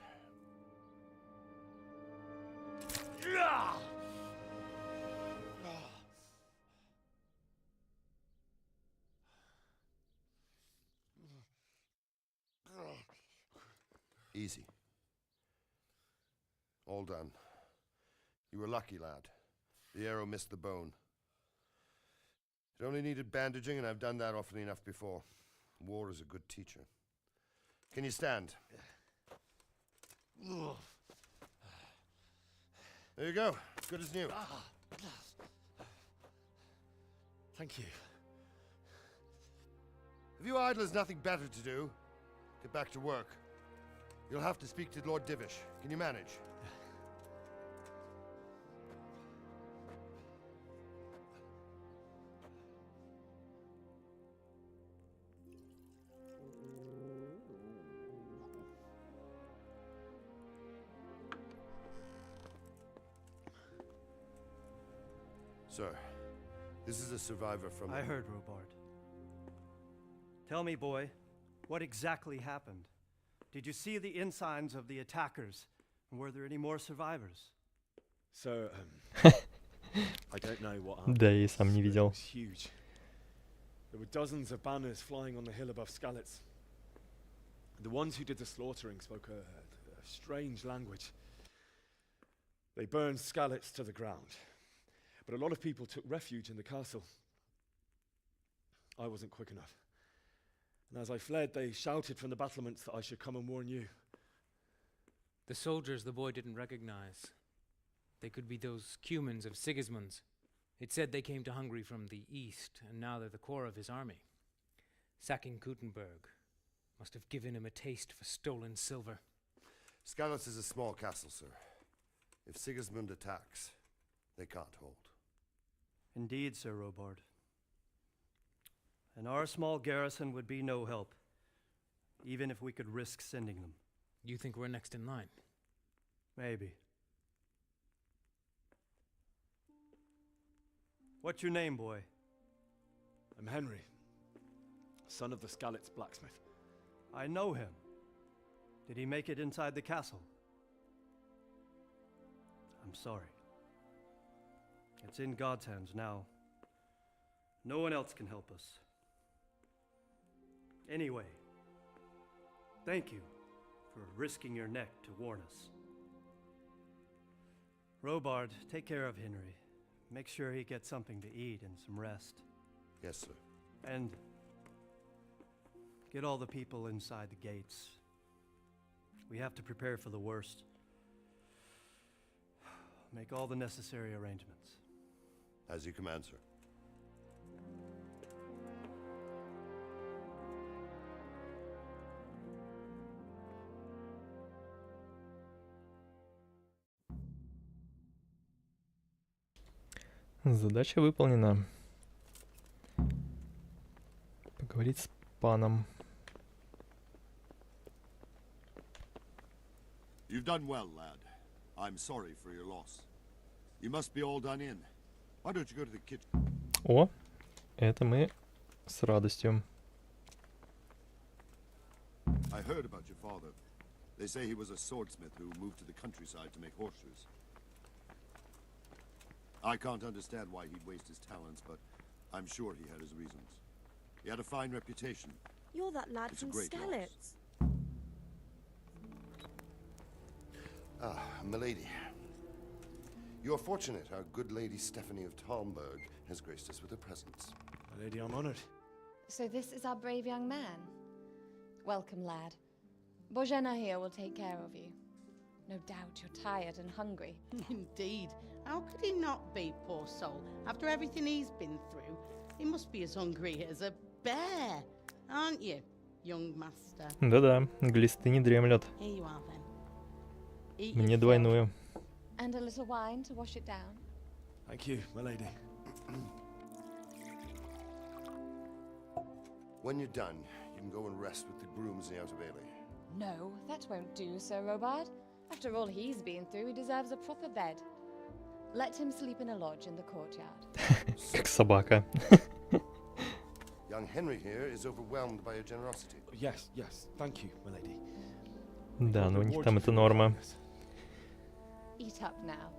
Easy. All done. You were lucky, lad. The arrow missed the bone. It only needed bandaging, and I've done that often enough before. War is a good teacher. Can you stand? There you go. Good as new. Thank you. If you idlers nothing better to do, get back to work. You'll have to speak to Lord Divish. Can you manage? Sir, this is a survivor from... I heard, Robard. Tell me, boy, what exactly happened? Did you see the ensigns of the attackers? And were there any more survivors? So, I don't know what happened. Да, я сам не видел. It was huge. There were dozens of banners flying on the hill above Skalitz. The ones who did the slaughtering spoke a strange language. They burned Skalitz to the ground. But a lot of people took refuge in the castle. I wasn't quick enough. And as I fled, they shouted from the battlements that I should come and warn you. The soldiers the boy didn't recognize. They could be those Cumans of Sigismund's. It said they came to Hungary from the east, and now they're the core of his army. Sacking Kuttenberg must have given him a taste for stolen silver. Skalitz is a small castle, sir. If Sigismund attacks, they can't hold. Indeed, Sir Robard. And our small garrison would be no help, even if we could risk sending them. You think we're next in line? Maybe. What's your name, boy? I'm Henry, son of the Skalitz blacksmith. I know him. Did he make it inside the castle? I'm sorry. It's in God's hands now. No one else can help us. Anyway, thank you for risking your neck to warn us. Robard, take care of Henry. Make sure he gets something to eat and some rest. Yes, sir. And get all the people inside the gates. We have to prepare for the worst. Make all the necessary arrangements. As you command, sir. Задача выполнена. Поговорить с паном. You've done well, lad. I'm sorry for your loss. You must be all done in. Why don't you go to the kitchen? О, это мы с радостью. I heard about your father. They say he was a swordsmith who moved to the countryside to make horseshoes. I can't understand why he'd waste his talents, but I'm sure he had his reasons. He had a fine reputation. You're that lad It's a from great loss. Skalitz. Ah, milady. You're fortunate our good lady Stephanie of Talmberg has graced us with her presence. My lady, I'm honored. So this is our brave young man. Welcome, lad. Bozhena here will take care of you. No doubt you're tired and hungry. Indeed. How could he not be, poor soul? After everything he's been through, he must be as hungry as a bear, aren't you, young master? Да-да, глисты не дремлют. Here you are, then. Eat Мне your двойную. And a little wine to wash it down. Thank you, my lady. When you're done, you can go and rest with the grooms in the Outer Bailey. No, that won't do, Sir Robard. After all he's been through, he deserves a proper bed. Let him sleep in a lodge in the courtyard. Как собака. Young Henry here is overwhelmed by your generosity. Yes, yes, thank you, my lady. Да, ну у них там это норма. Eat up now.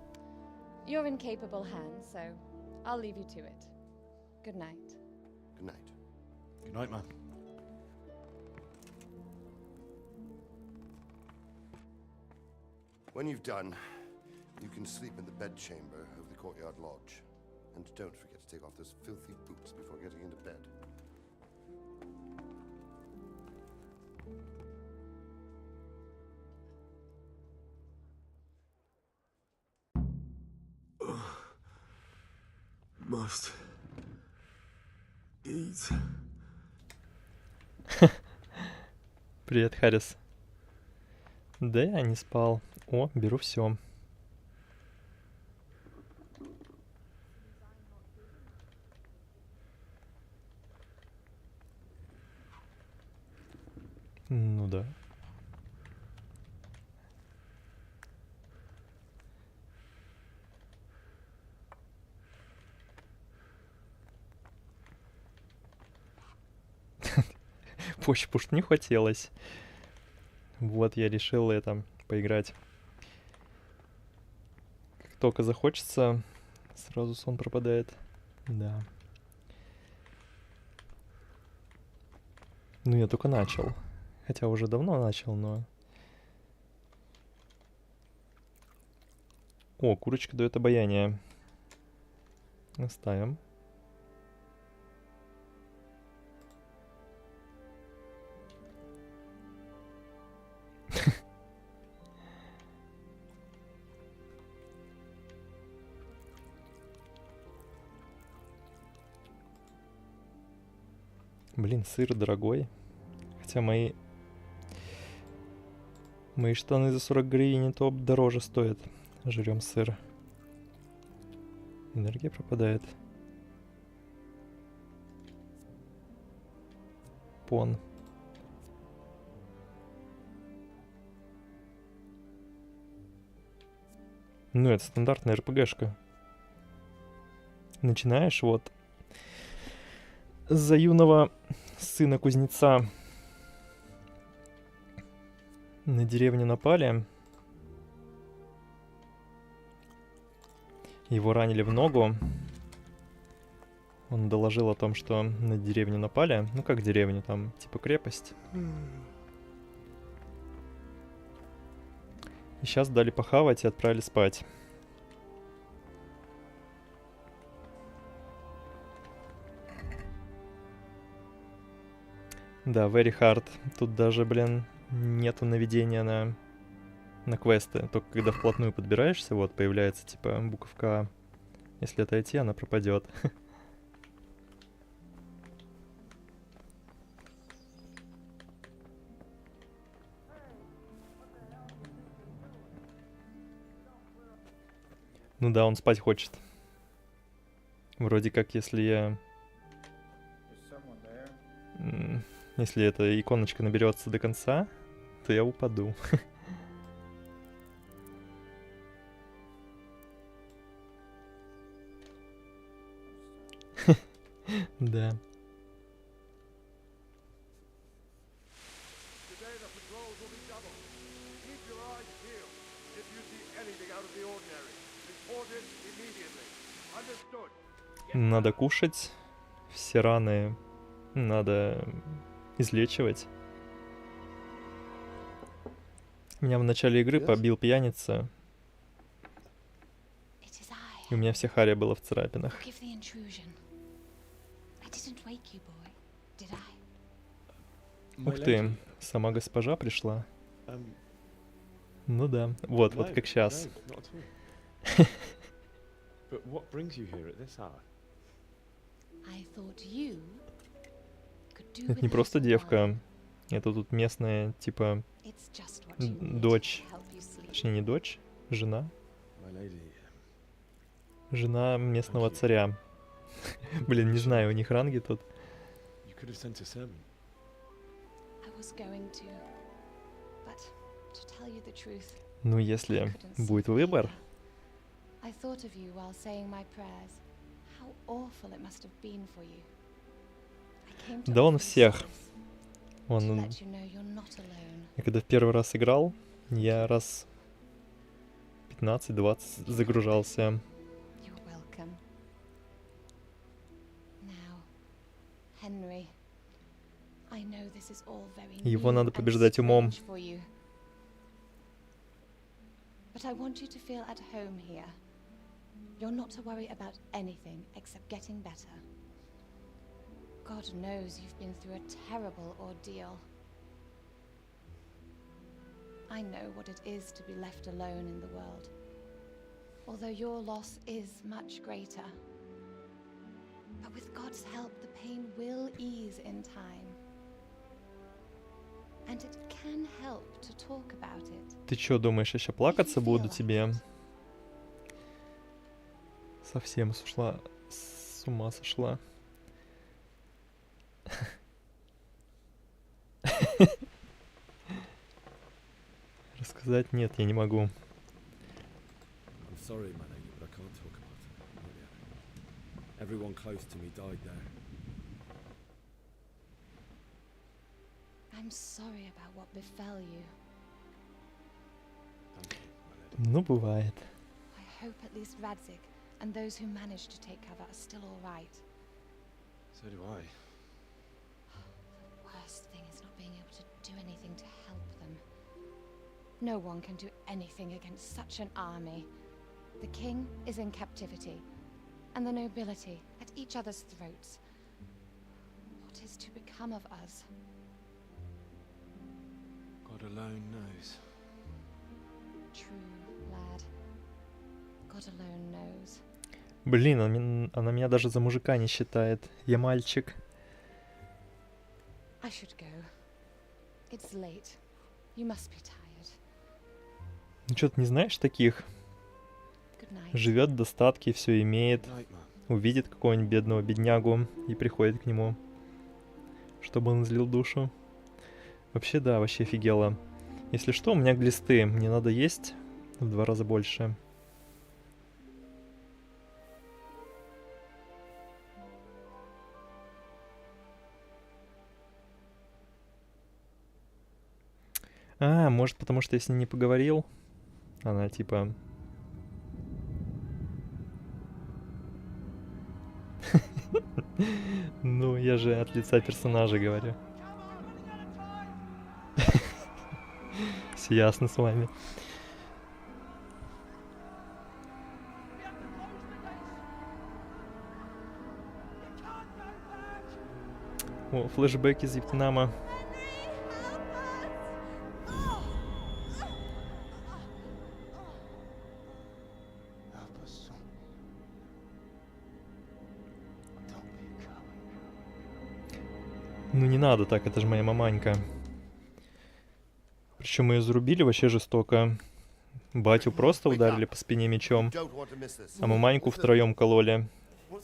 You're in capable hands, so I'll leave you to it. Good night. Good night. Good night, man. When you've done, you can sleep in the bedchamber of the courtyard lodge. And don't forget to take off those filthy boots before getting into bed. Must eat. Привет, Харрис. Да, я не спал. О, беру все. Ну да. Позже, потому что не хотелось. Вот, я решил это поиграть. Как только захочется, сразу сон пропадает. Да. Ну, я только начал. Хотя уже давно начал, но... О, курочка дает обаяние. Оставим. Блин, сыр дорогой. Хотя мои штаны за 40 гривен то дороже стоят. Жрем сыр. Энергия пропадает. Пон. Ну, это стандартная РПГшка. Начинаешь вот за юного сына кузнеца. На деревню напали. Его ранили в ногу. Он доложил о том, что на деревню напали. Ну, как деревню, там, типа крепость. И сейчас дали похавать и отправили спать. Да, very hard. Тут даже, блин, нету наведения на квесты. Только когда вплотную подбираешься, вот, появляется, типа, буковка А. Если отойти, она пропадет. Ну да, он спать хочет. Вроде как, если я... Если эта иконочка наберется до конца, то я упаду. Да. Надо кушать. Все раны надо излечивать. Меня в начале игры побил пьяница. И у меня вся харя была в царапинах. Ух ты, сама госпожа пришла. Ну да, вот как сейчас. Это не просто девка. Это тут местная, типа, дочь. Точнее, не дочь, жена. Жена местного царя. Блин, не знаю, у них ранги тут. Ну, если будет выбор. Да он всех. Я когда в первый раз играл, я раз 15-20 загружался. Его надо побеждать умом. But I want you to feel at home here. You're not to worry about anything except getting better. God knows you've been through a terrible ordeal. I know what it is to be left alone in the world. Although your loss is much greater. But with God's help, the pain will ease in time. And it can help to talk about it. Ты чё, думаешь, еще плакаться буду тебе? Совсем сошла, с ума сошла. Рассказать нет, я не могу. I'm sorry about what befell you. Ну, бывает. I hope at least Radzig and those who managed to take cover are still all right. So do I. The worst thing is not being able to do anything No one can do anything against such an army. The king is in captivity, and the nobility at each other's throats. What is to become of us? God alone knows. True, lad. God alone knows. Блин, она меня даже за мужика не считает. Я мальчик. I should go. It's late. You must be tired. Ну что, ты не знаешь таких? Живет в достатке, все имеет. Увидит какого-нибудь бедного беднягу и приходит к нему, чтобы он излил душу. Вообще, да, вообще офигело. Если что, у меня глисты. Мне надо есть в 2 раза больше. А, может, потому что я с ней не поговорил? Она типа... Ну, я же от лица персонажа говорю. Все ясно с вами. О, флешбэк из Вьетнама. Ну не надо так, это же моя маманька. Причем мы ее зарубили вообще жестоко. Батю просто ударили по спине мечом, а маманьку втроем кололи.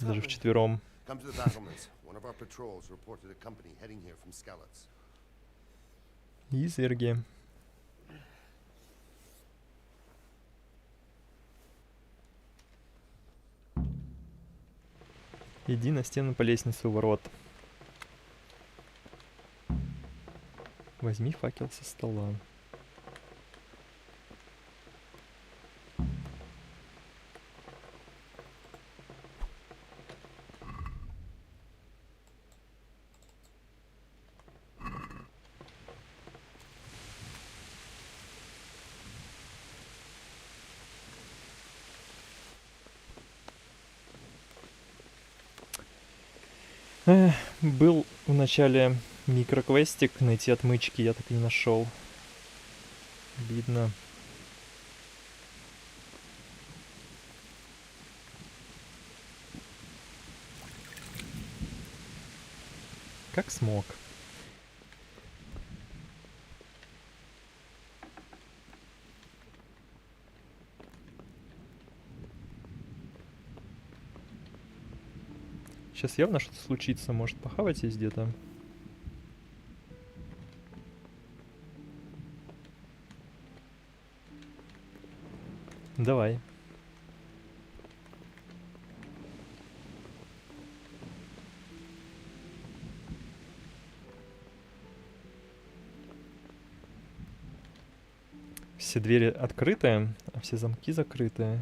Даже вчетвером. Изверги. Иди на стену по лестнице у ворот. Возьми факел со стола. Был в начале микроквестик найти отмычки, я так и не нашел. Обидно. Как смог. Сейчас явно что-то случится. Может, похавать здесь где-то? Давай. Все двери открыты, а все замки закрыты.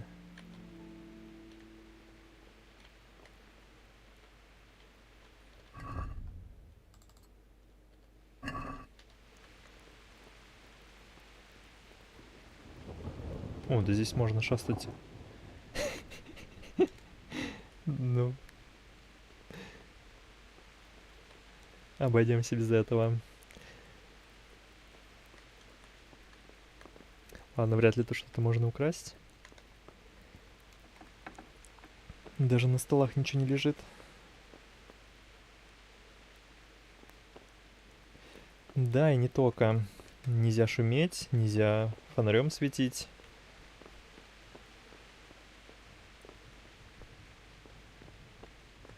О, да здесь можно шастать. Ну. Обойдемся без этого. Ладно, вряд ли то что-то можно украсть. Даже на столах ничего не лежит. Да, и не только. Нельзя шуметь, нельзя фонарем светить.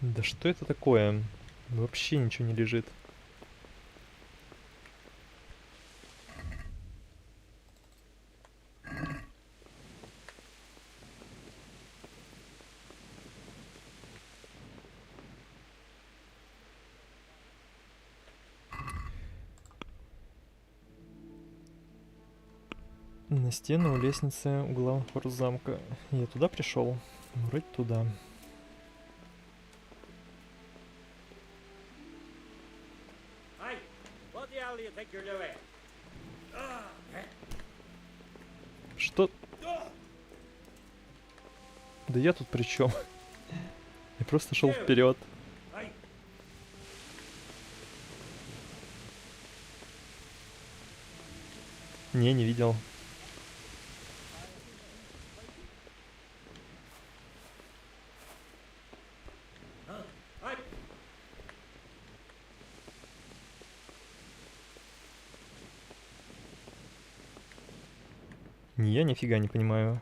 Да что это такое? Вообще ничего не лежит. На стену у лестницы у главных ворот замка. Я туда пришел? Вроде туда. Что? Да я тут при чем? Я просто шел вперед. Не видел. Я нифига не понимаю.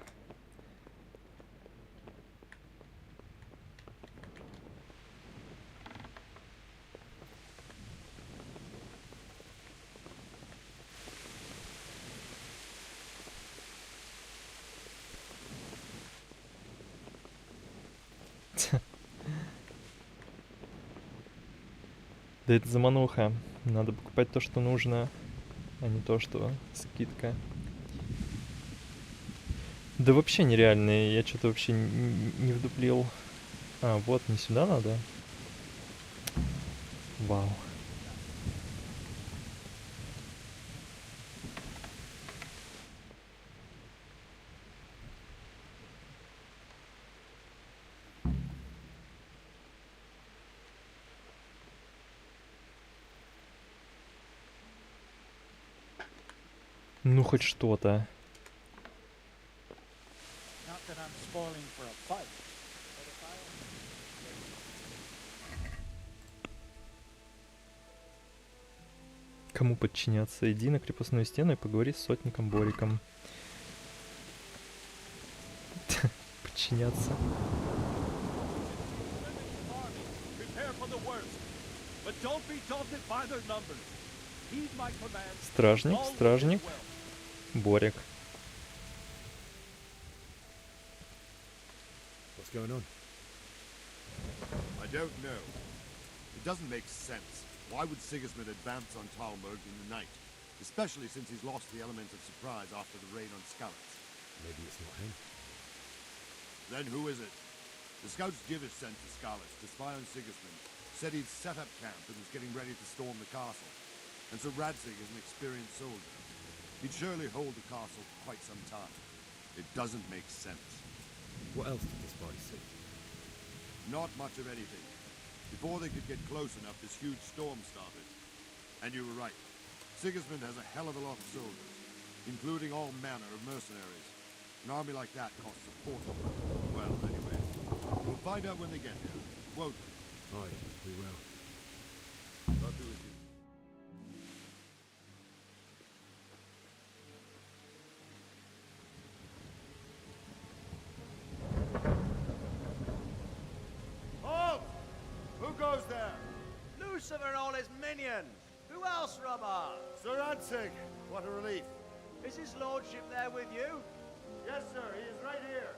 Да это замануха. Надо покупать то, что нужно, а не то, что скидка. Да вообще нереальные, я что-то вообще не вдуплил. А, вот, не сюда надо? Вау. Ну, хоть что-то. Кому подчиняться? Иди на крепостную стену и поговори с сотником Бориком. Подчиняться. Стражник, стражник. Борик. What's going on? I don't know. It doesn't make sense. Why would Sigismund advance on Talmberg in the night? Especially since he's lost the element of surprise after the raid on Skalitz. Maybe it's not him. Then who is it? The scouts Jivish sent to Skalitz to spy on Sigismund said he'd set up camp and was getting ready to storm the castle. And so Radzig is an experienced soldier. He'd surely hold the castle for quite some time. It doesn't make sense. What else did the spies see? Not much of anything. Before they could get close enough, this huge storm started. And you were right. Sigismund has a hell of a lot of soldiers, including all manner of mercenaries. An army like that costs a fortune. Well, anyway, we'll find out when they get here, won't we? Aye, we will. I'll do it. Halt! Who goes there? Lucifer and all his minions. Who else, Robber? Sir Radzig, what a relief. Is his lordship there with you? Yes, sir, he is right here.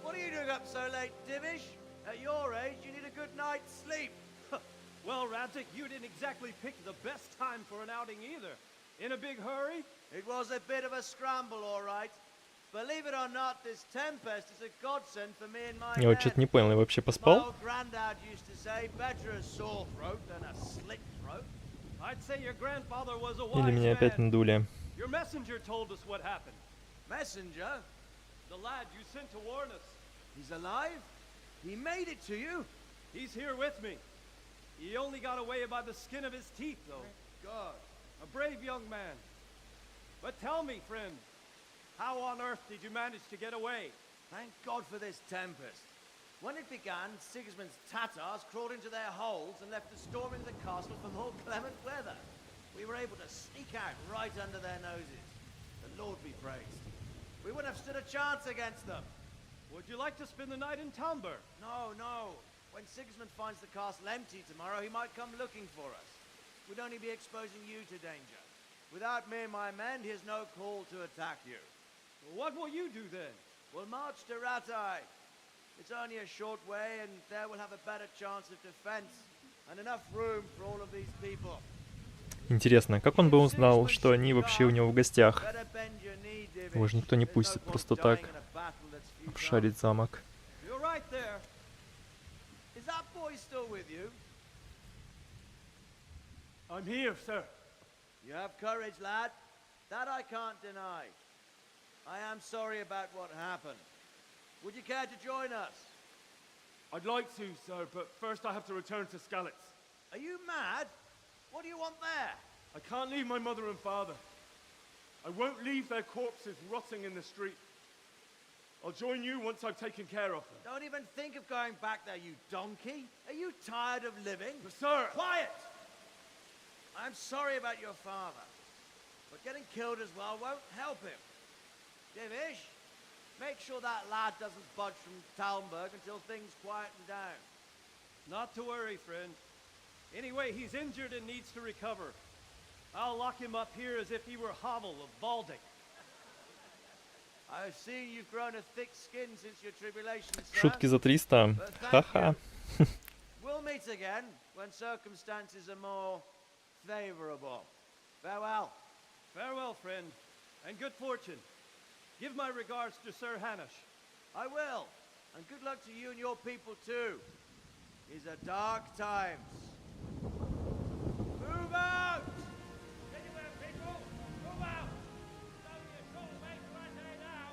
What are you doing up so late, Divish? At your age, you need a good night's sleep. Well, Radzig, you didn't exactly pick the best time for an outing either. In a big hurry? It was a bit of a scramble, all right. Believe it or not, this tempest is a godsend for me and my Я вот что-то не понял, я вообще поспал? Granddad used to say, better a sore throat than a slit throat. I'd say your grandfather was a Или wise меня опять man. надули? Your messenger told us what happened. Messenger? The lad you sent to warn us. He's alive? He made it to you? He's here with me. He only got away by the skin of his teeth, though. God. A brave young man. But tell me, friend, how on earth did you manage to get away? Thank God for this tempest. When it began, Sigismund's Tatars crawled into their holes and left us storming the castle for more clement weather. We were able to sneak out right under their noses. The Lord be praised. We wouldn't have stood a chance against them. Would you like to spend the night in Talmberg? No, no. When Sigismund finds the castle empty tomorrow, he might come looking for us. We'd only be exposing you to danger. Without me and my men, he has no call to attack you. What will you do then? We'll march to Radzig. It's only a short way, and there we'll have a better chance of defense and enough room for all of these people. Интересно, как он бы узнал, что они вообще у него в гостях? Его же никто не пустит просто так обшарить замок. You're right there. Is that boy still with you? I'm here, sir. You have courage, lad. That I can't deny. I am sorry about what happened. Would you care to join us? I'd like to, sir, but first I have to return to Skalitz. Are you mad? What do you want there? I can't leave my mother and father. I won't leave their corpses rotting in the street. I'll join you once I've taken care of them. Don't even think of going back there, you donkey. Are you tired of living? But sir! Quiet! I'm sorry about your father, but getting killed as well won't help him. Divish, make sure that lad doesn't budge from Talmberg until things quieten down. Not to worry, friend. Anyway, he's injured and needs to recover. I'll lock him up here as if he were Hovel of Baldic. I've seen you've grown a thick skin since your tribulation, sir. Шутки за 300. Ха-ха. We'll meet again when circumstances are more favorable. Farewell. Farewell, friend, and good fortune. Give my regards to Sir Hanush. I will, and good luck to you and your people too. These are dark times. Move out! Anywhere, people! Move out! It's only a short way to Radzig now.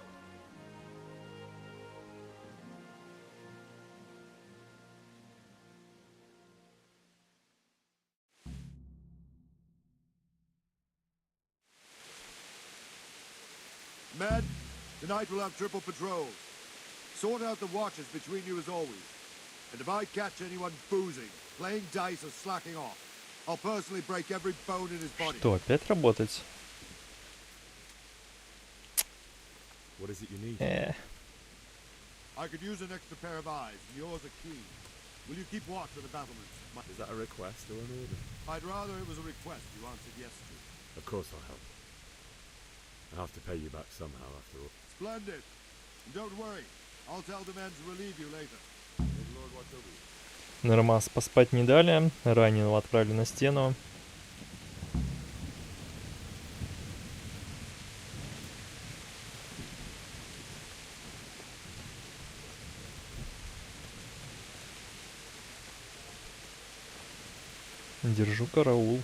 Men, tonight we'll have triple patrols. Sort out the watches between you as always. And if I catch anyone boozing, playing dice or slacking off, I'll personally break every bone in his body. Что, опять работать? What is it you need? I could use an extra pair of eyes, and yours are keen. Will you keep watch of the battlements? Is that a request or an order? I'd rather it was a request you answered yes to. Of course I'll help. I have to pay you back somehow after all. Splendid. And don't worry, I'll tell the men to relieve you later. May the Lord watch over you. Нормас поспать не дали. Раненого отправили на стену. Держу караул.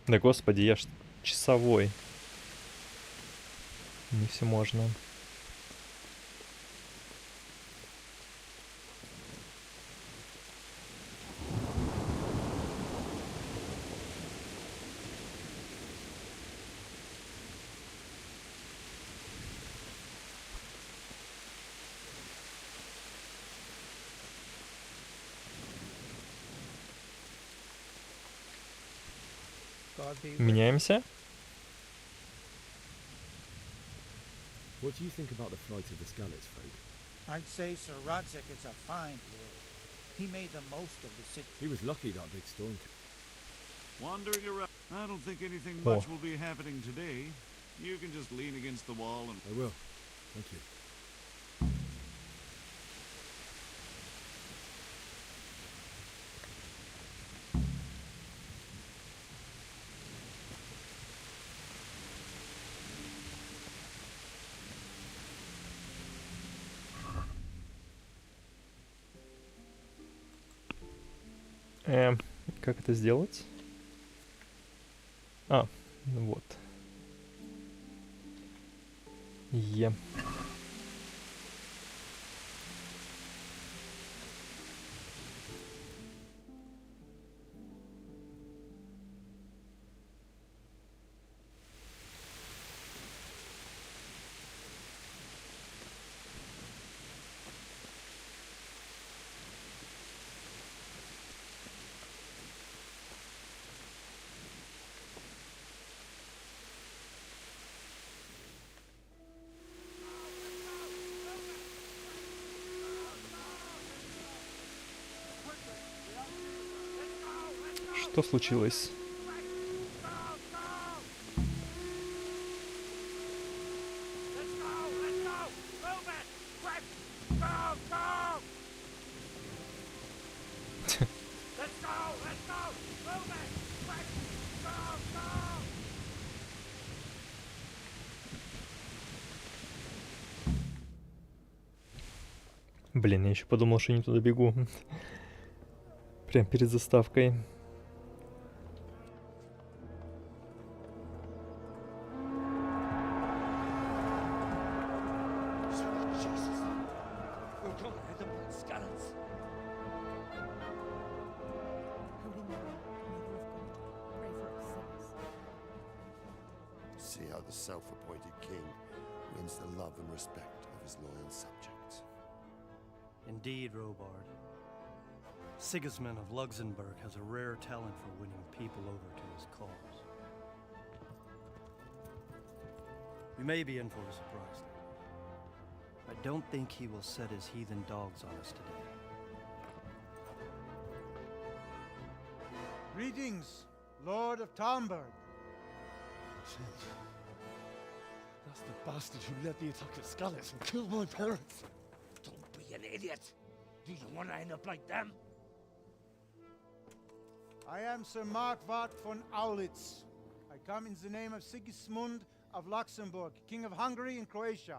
Да господи, я ж часовой. Не все можно. Меняемся? What do you think about the flight of the Skalitz folk? I'd say Sir Radzig is a fine lord. He made the most of the city. He was lucky that big storm came. Wandering around. I don't think anything Oh. much will be happening today. You can just lean against the wall and... I will. Thank you. Как это сделать? А, вот. Е. Что случилось? Блин, я еще подумал, что не туда бегу. Прям перед заставкой. See how the self-appointed king wins the love and respect of his loyal subjects. Indeed, Robard. Sigismund of Luxembourg has a rare talent for winning people over to his cause. We may be in for a surprise, though. I don't think he will set his heathen dogs on us today. Greetings, Lord of Talmberg. That's the bastard who led the attack at Skalitz and killed my parents. Don't be an idiot. Do you want to end up like them? I am Sir Markwart von Aulitz. I come in the name of Sigismund of Luxembourg, King of Hungary and Croatia,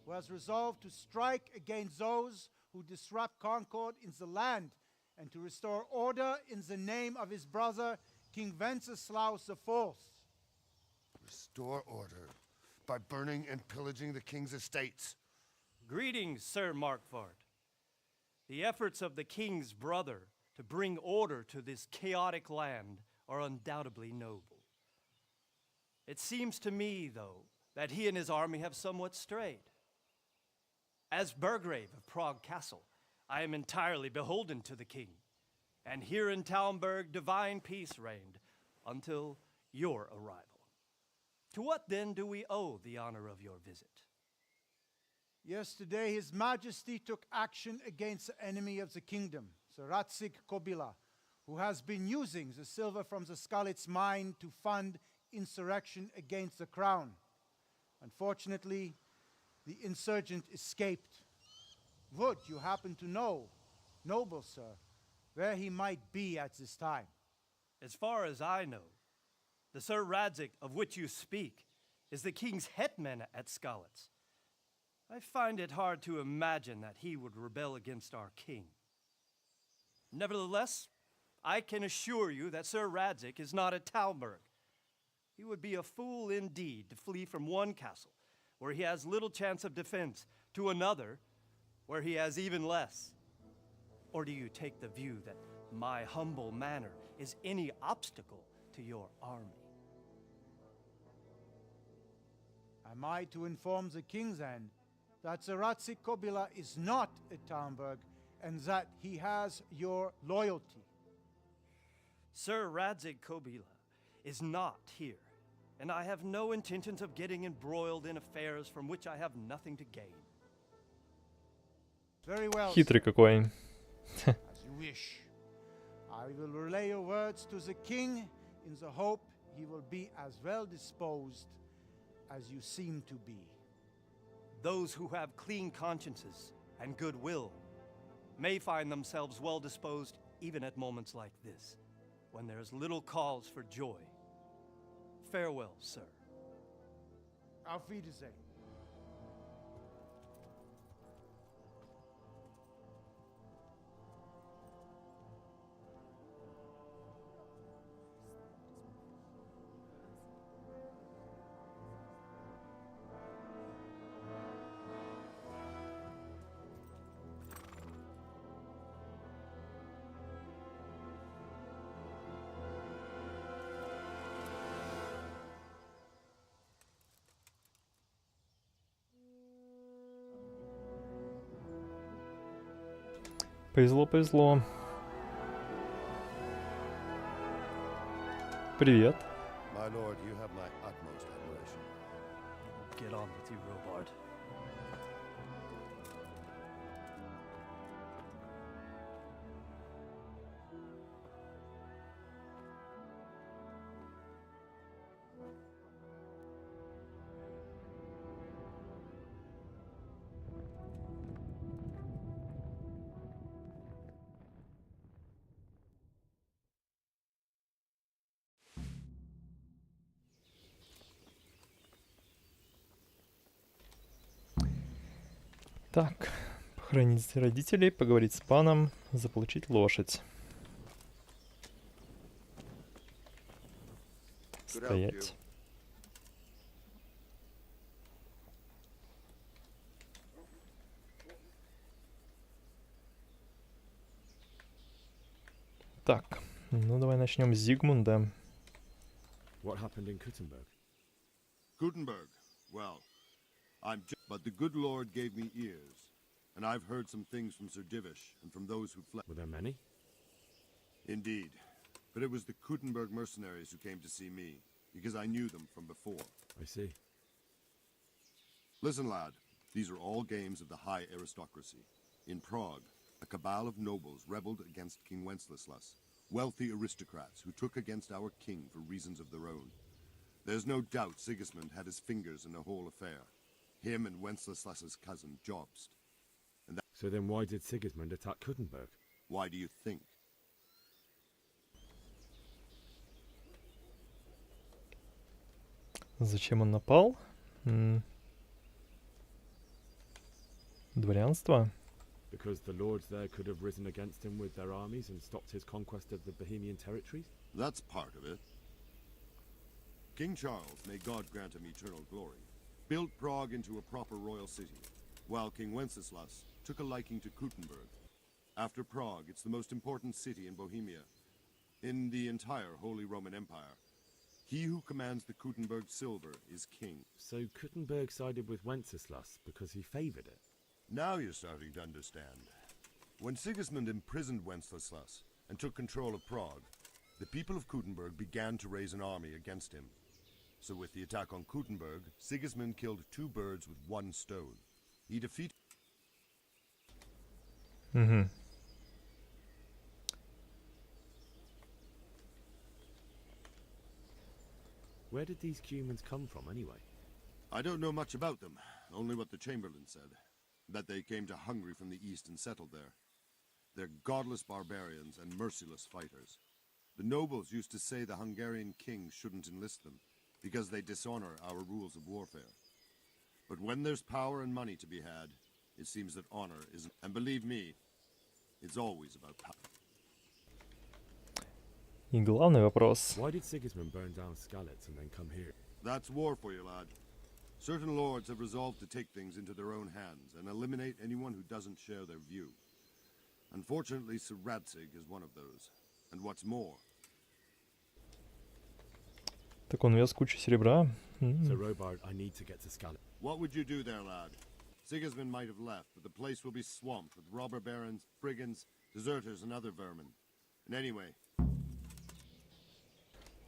who has resolved to strike against those who disrupt concord in the land and to restore order in the name of his brother, King Wenceslaus IV. Restore order by burning and pillaging the king's estates. Greetings, Sir Markwart. The efforts of the king's brother to bring order to this chaotic land are undoubtedly noble. It seems to me, though, that he and his army have somewhat strayed. As Burgrave of Prague Castle, I am entirely beholden to the king, and here in Talmberg divine peace reigned until your arrival. To what then do we owe the honor of your visit? Yesterday, His Majesty took action against the enemy of the kingdom, the Radzig Kobila, who has been using the silver from the Skalitz mine to fund insurrection against the crown. Unfortunately, the insurgent escaped. Would you happen to know, noble sir, where he might be at this time? As far as I know, the Sir Radzig of which you speak is the king's hetman at Skalitz. I find it hard to imagine that he would rebel against our king. Nevertheless, I can assure you that Sir Radzig is not at Talmberg. He would be a fool indeed to flee from one castle, where he has little chance of defense, to another, where he has even less. Or do you take the view that my humble manner is any obstacle to your army? Am I to inform the king then that the Radzig Kobila is not at Talmberg and that he has your loyalty? Sir Radzig Kobila is not here, and I have no intentions of getting embroiled in affairs from which I have nothing to gain. Very well. Хитрый какой. As you wish. I will relay your words to the king in the hope he will be as well disposed as you seem to be. Those who have clean consciences and goodwill may find themselves well disposed even at moments like this, when there is little cause for joy. Farewell, sir. Auf Wiedersehen. Повезло, повезло. Привет. My lord, you have my utmost admiration. Get on with you, Robard. Так, похоронить родителей, поговорить с паном, заполучить лошадь. Стоять. Так, ну давай начнем с Зигмунда. What happened in Kuttenberg? Gutenberg. Well, but the good Lord gave me ears, and I've heard some things from Sir Divish and from those who fled. Were there many? Indeed. But it was the Kuttenberg mercenaries who came to see me, because I knew them from before. I see. Listen, lad. These are all games of the high aristocracy. In Prague, a cabal of nobles rebelled against King Wenceslas, wealthy aristocrats who took against our king for reasons of their own. There's no doubt Sigismund had his fingers in the whole affair. Him and Wenceslas's cousin, Jobst. And so then why did Sigismund attack Kuttenberg? Why do you think? Зачем он напал? Дворянство? Because the lords there could have risen against him with their armies and stopped his conquest of the Bohemian territories? That's part of it. King Charles, may God grant him eternal glory, built Prague into a proper royal city, while King Wenceslas took a liking to Kuttenberg. After Prague, it's the most important city in Bohemia, in the entire Holy Roman Empire. He who commands the Kuttenberg silver is king. So Kuttenberg sided with Wenceslas because he favored it? Now you're starting to understand. When Sigismund imprisoned Wenceslas and took control of Prague, the people of Kuttenberg began to raise an army against him. So with the attack on Kuttenberg, Sigismund killed two birds with one stone. He defeated... Where did these humans come from, anyway? I don't know much about them, only what the Chamberlain said. That they came to Hungary from the east and settled there. They're godless barbarians and merciless fighters. The nobles used to say the Hungarian king shouldn't enlist them, because they dishonor our rules of warfare. But when there's power and money to be had, it seems that honor isn't... And believe me, it's always about power. И главный вопрос. Why did Sigismund burn down Skalitz and then come here? That's war for you, lad. Certain lords have resolved to take things into their own hands and eliminate anyone who doesn't share their view. Unfortunately, Sir Radzig is one of those. And what's more... Так он вез кучу серебра. So Robard, I need to get to Skalitz. What would you do there, lad? Sigismund might have left, but the place will be swamped with robber barons, brigands, deserters, and other vermin. And anyway...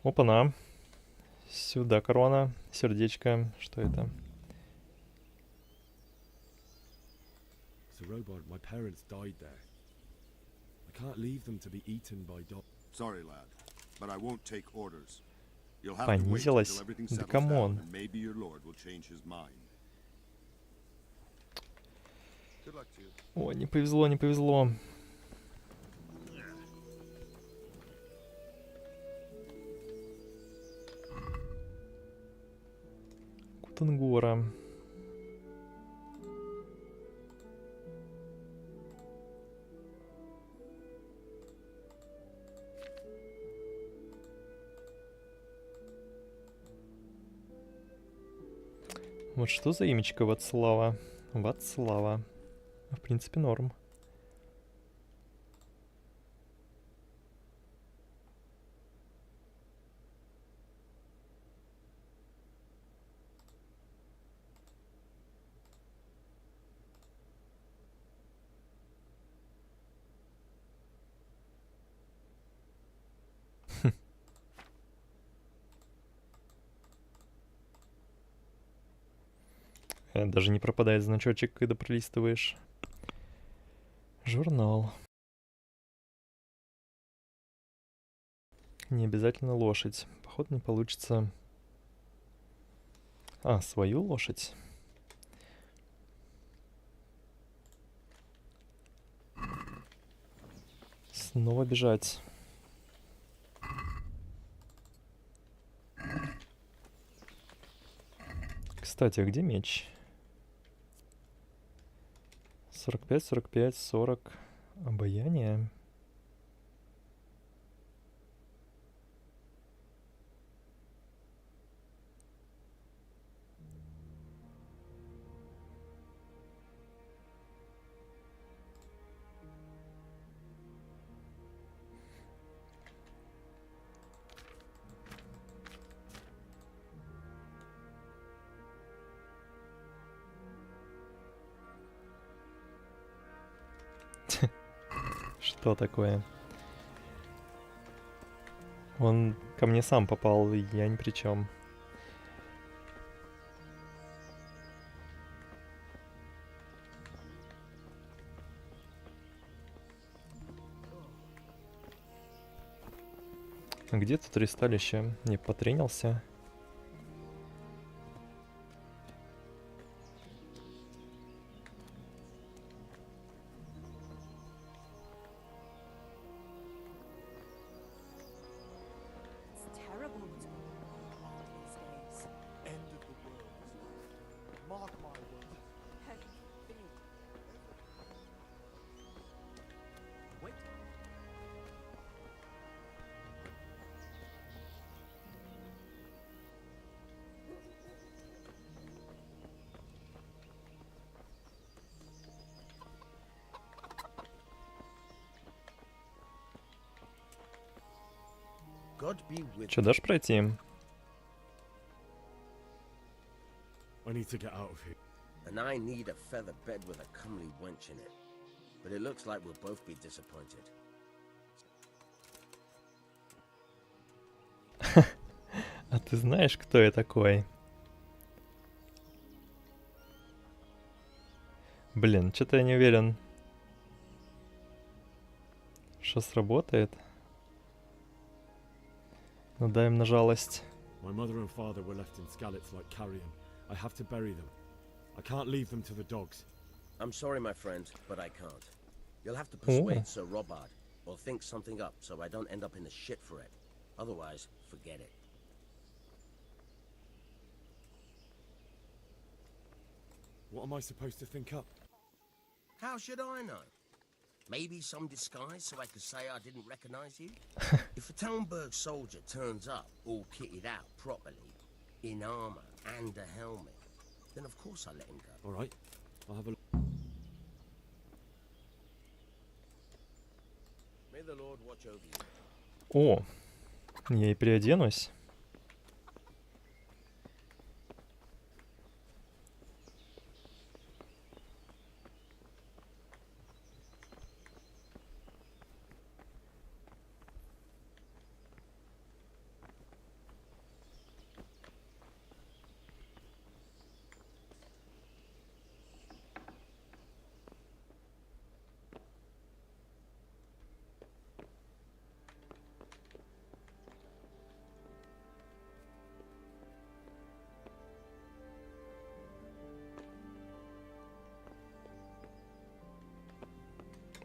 Опа-на. Сюда корона, сердечко. Что это? So Robard, my parents died there. I can't leave them to be eaten by dogs. Sorry, lad, but I won't take orders. You'll have to wait Понизилась. until everything Да settles камон. down, and maybe your lord will change his mind. Good luck to you. О, не повезло, не повезло. Кутангора. Вот что за имечко Вацлава? Вацлава. В принципе, норм. Даже не пропадает значочек, когда пролистываешь. Журнал. Не обязательно лошадь. Походу не получится. А, свою лошадь. Снова бежать. Кстати, а где меч? 45, 45, 40. Обаяние. Что такое? Он ко мне сам попал, и я ни при чем. А где тут ристалище? Не потренился? Че, дашь пройти? I need to get out of here. And I need a feather bed with a comely wench in it. But it looks like we'll both be disappointed. А ты знаешь, кто я такой? Блин, что-то я не уверен, что сработает. Ну дай им на жалость. My mother and father were left in Skalitz like carrion. I have to bury them. I can't leave them to the dogs. I'm sorry, my friend, but I can't. You'll have to persuade Sir Robard, or think something up so I don't end up in the shit for it. Otherwise, forget it. What am I supposed to think up? How should I know? Maybe some disguise so I could say I didn't recognize you? If a Talmberg soldier turns up all kitted out properly, in armor and a helmet, then of course I let him go. All right, I'll have a look. May the Lord watch over you. О, я и переоденусь.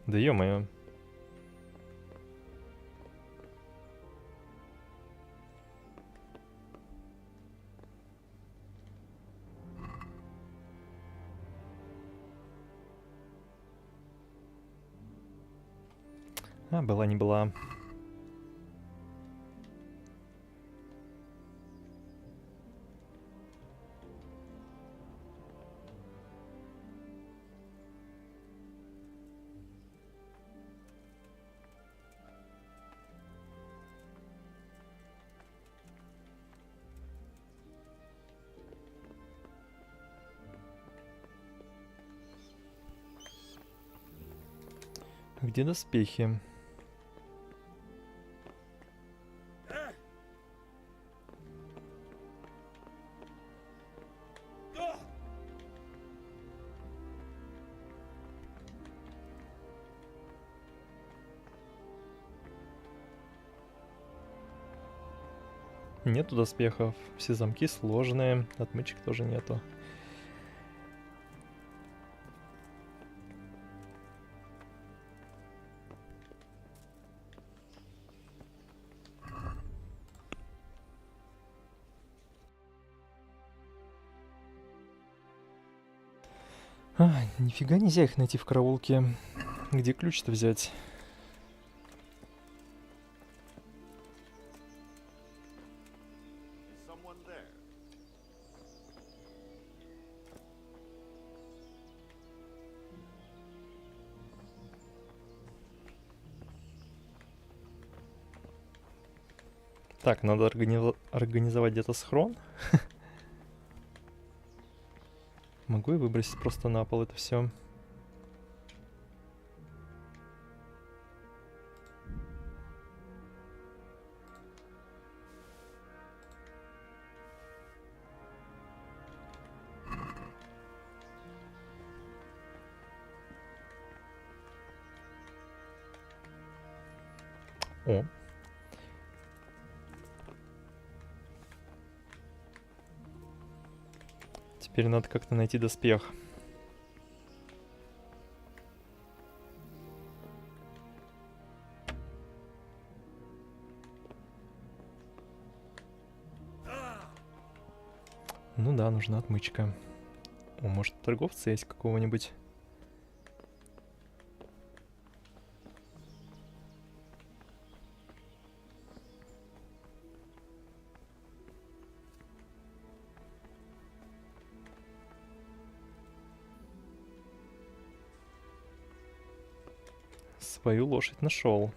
Да ё-моё. А, была не была. Где доспехи? Нету доспехов, все замки сложные, отмычек тоже нету. А, нифига нельзя их найти в караулке. Где ключ-то взять? Так, надо организовать где-то схрон. Могу я выбросить просто на пол это все? О. Теперь надо как-то найти доспех. Ну да, нужна отмычка. О, может, у торговца есть какого-нибудь? Свою лошадь нашел.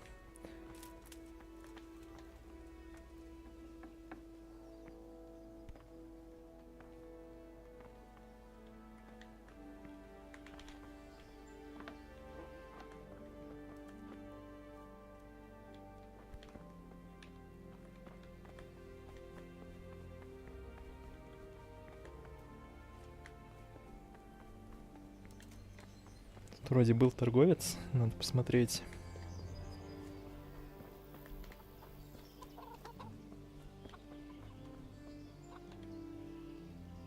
Тут вроде был торговец, надо посмотреть.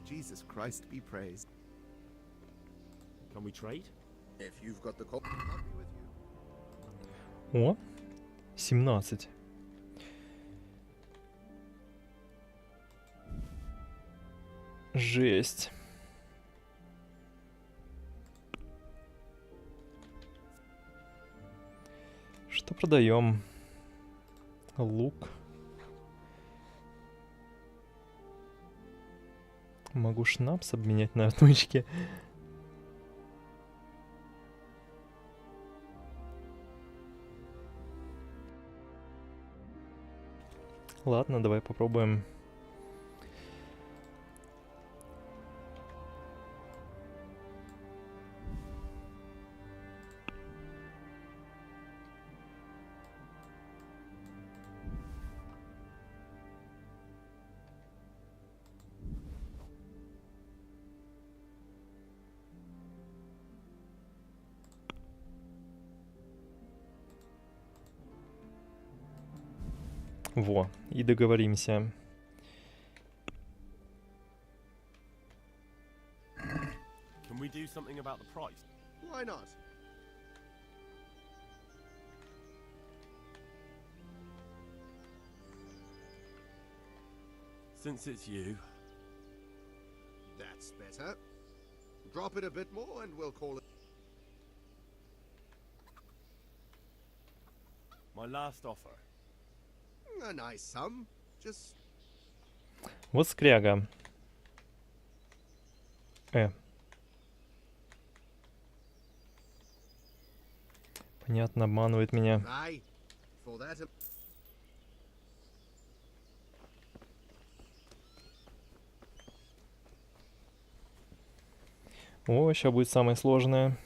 Jesus Christ be praised. Can we trade? If you've got the call, I'll be with you. О, 17. Жесть. Что продаем? Лук. Могу шнапс обменять на отмычки. Ладно, давай попробуем. Во, и договоримся. Can we do something about the price? Why not? Since it's you. That's better. Drop it a bit more and we'll call it. My last offer. A nice sum. Just... Вот скряга. Понятно, обманывает меня. Aye. For that... О, сейчас будет самое сложное.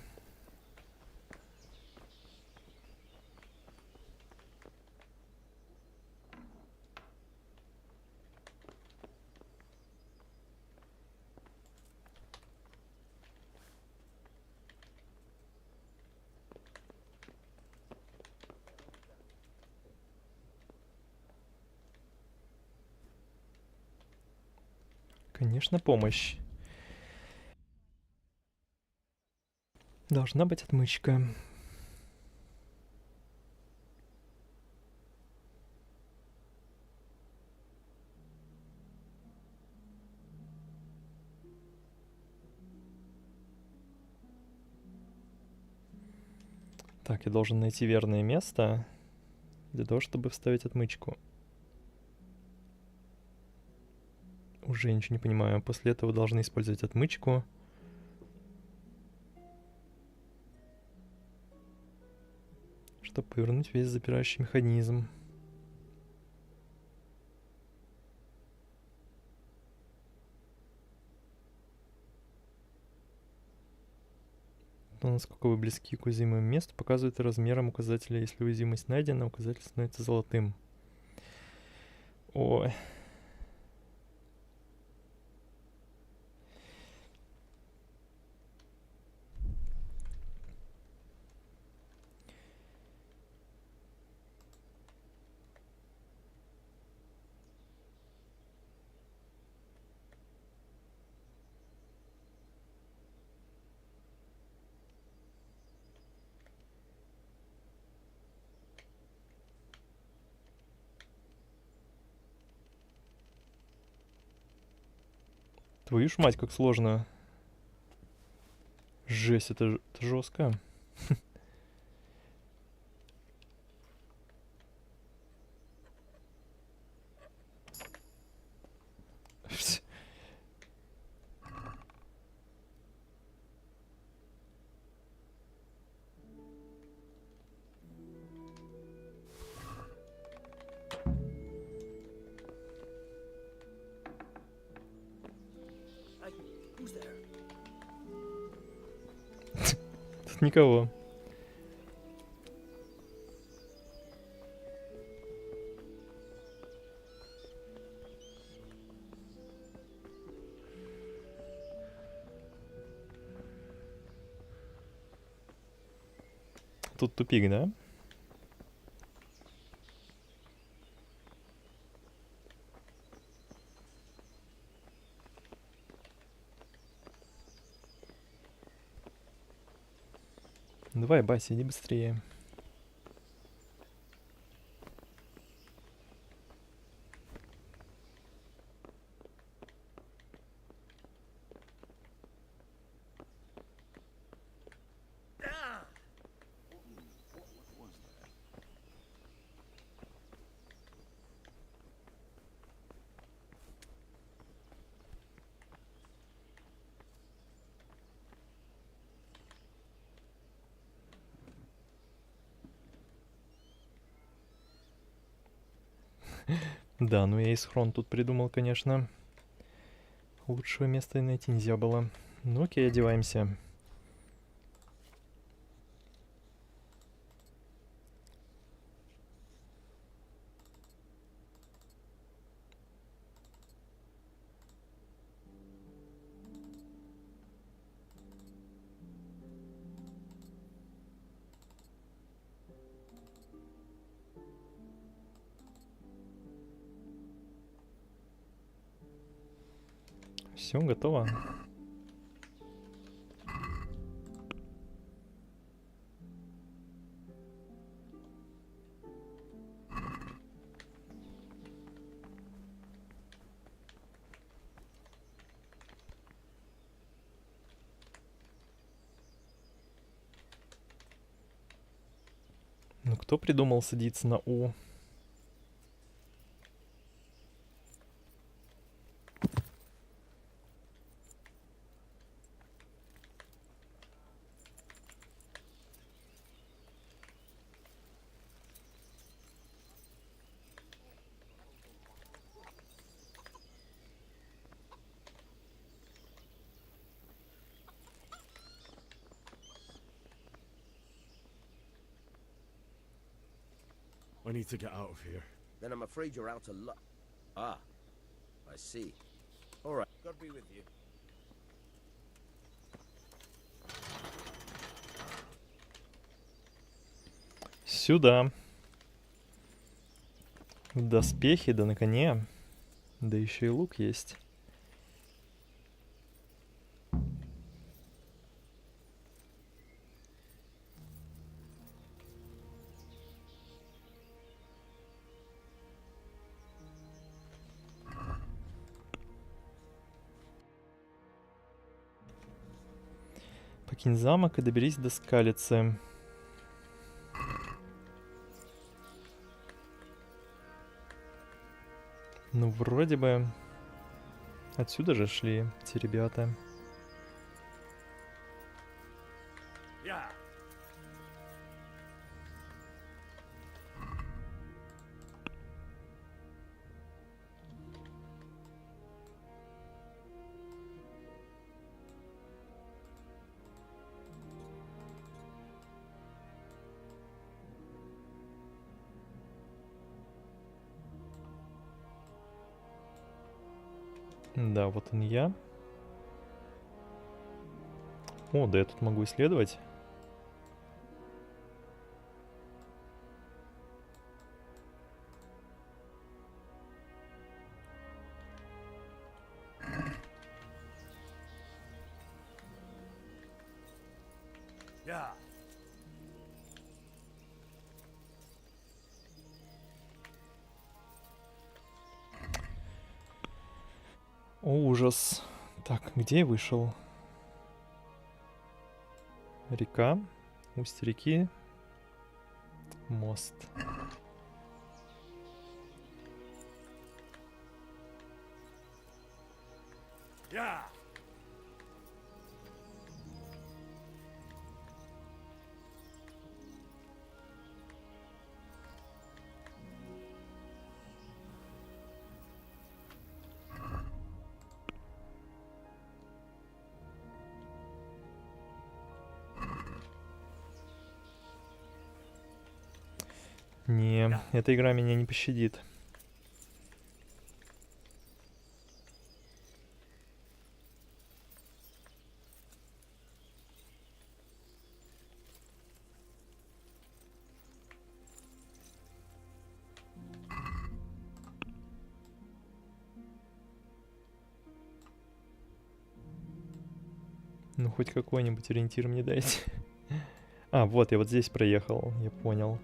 Конечно, помощь. Должна быть отмычка. Так, я должен найти верное место для того, чтобы вставить отмычку. Уже ничего не понимаю. После этого должны использовать отмычку. Чтобы повернуть весь запирающий механизм. То, насколько вы близки к уязвимому месту, показывает размером указателя. Если уязвимость найдена, указатель становится золотым. Ой. Твою ж мать, как сложно. Жесть, это жестко. Тут никого. Тут тупик, да? Давай, Бася, иди быстрее. Да, ну я и схрон тут придумал, конечно. Лучшего места и найти нельзя было. Ну окей, одеваемся. Все, готово. Ну кто придумал садиться на У? I need to get out of here. Then I'm afraid you're out of luck. Ah, I see. All right, God be with you. Сюда. Доспехи, да на коне. Да еще и лук есть. Покинь замок и доберись до Скалицы. Ну, вроде бы отсюда же шли эти ребята. Да, вот он я. О, да я тут могу исследовать. О, ужас. Так, где я вышел? Река, устье реки, мост. Не, эта игра меня не пощадит. Ну, хоть какой-нибудь ориентир мне дайте. А, вот, я вот здесь проехал, я понял.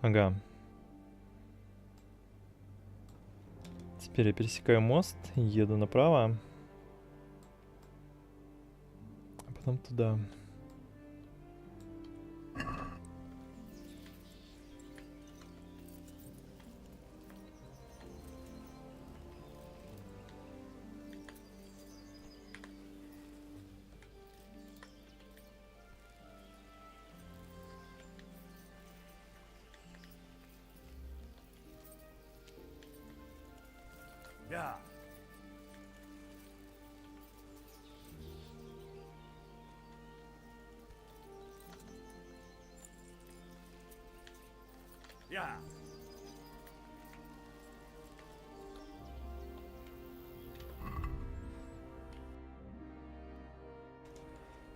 Ага. Теперь я пересекаю мост, еду направо, а потом туда.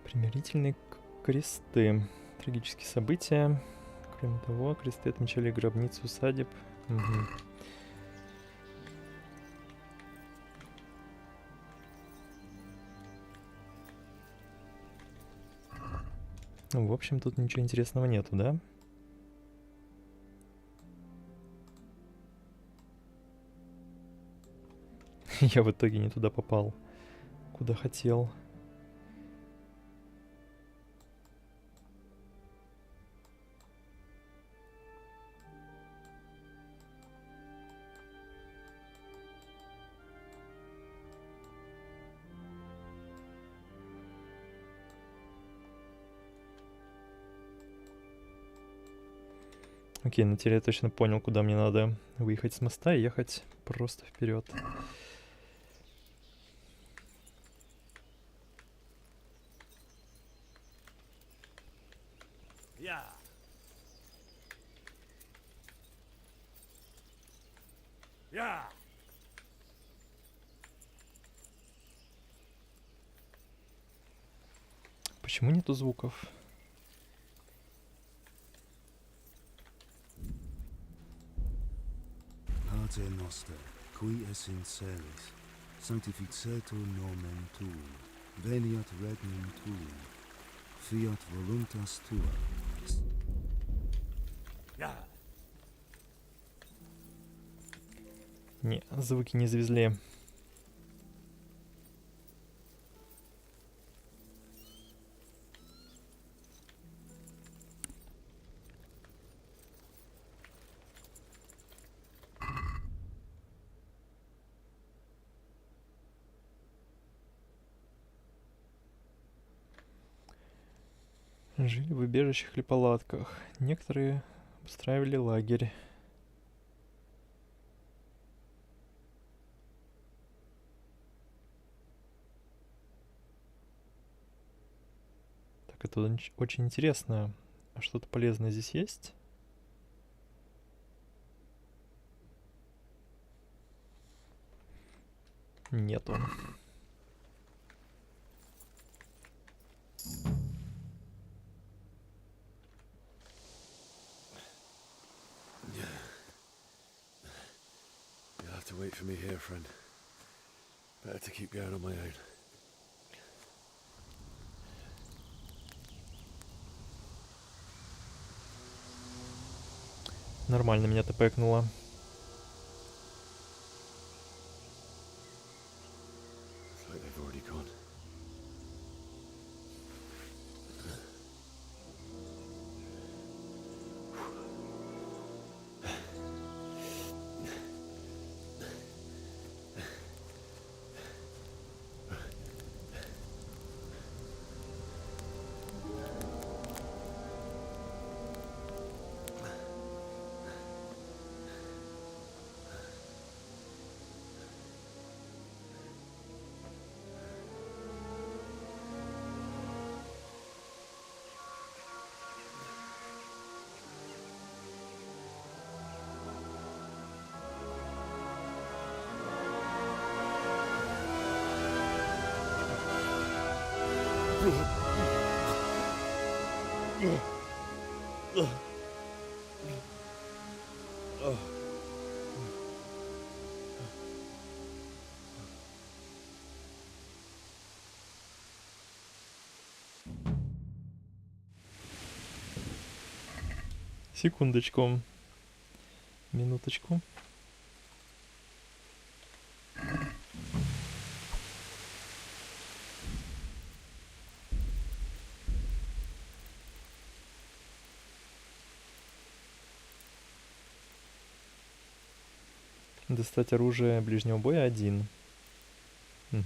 Примирительные кресты. Трагические события. Кроме того, кресты отмечали гробницы усадеб. Угу. Ну, в общем, тут ничего интересного нету, да? Я в итоге не туда попал, куда хотел. Окей, ну теперь я точно понял, куда мне надо выехать с моста и ехать просто вперед. Почему нету звуков? Pater Noster, qui es in celis, sanctificetur nomen tuum, veniat regnum tuum, fiat voluntas tua. Не, звуки не завезли. Жили в убежищах или палатках. Некоторые устраивали лагерь. Так, это очень интересно. А что-то полезное здесь есть? Нету. You'll have to wait for me here, friend. Better to keep going on my own. Нормально меня тпэкнуло. It's like they've already gone. Секундочку. Минуточку. Достать оружие ближнего боя 1. Угу.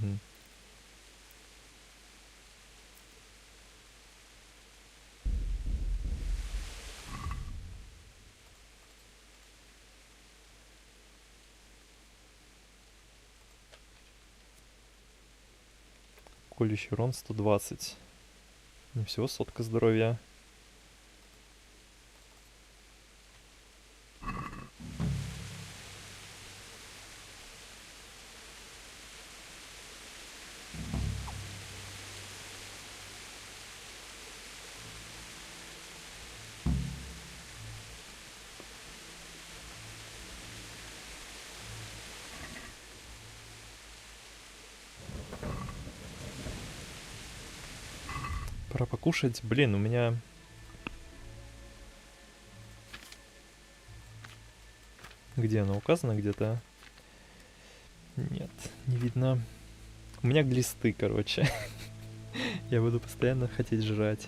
Колющий урон 120. Не всего 100 здоровья. Пора покушать. Блин, у меня... Где оно указано где-то? Нет, не видно. У меня глисты, короче. Я буду постоянно хотеть жрать.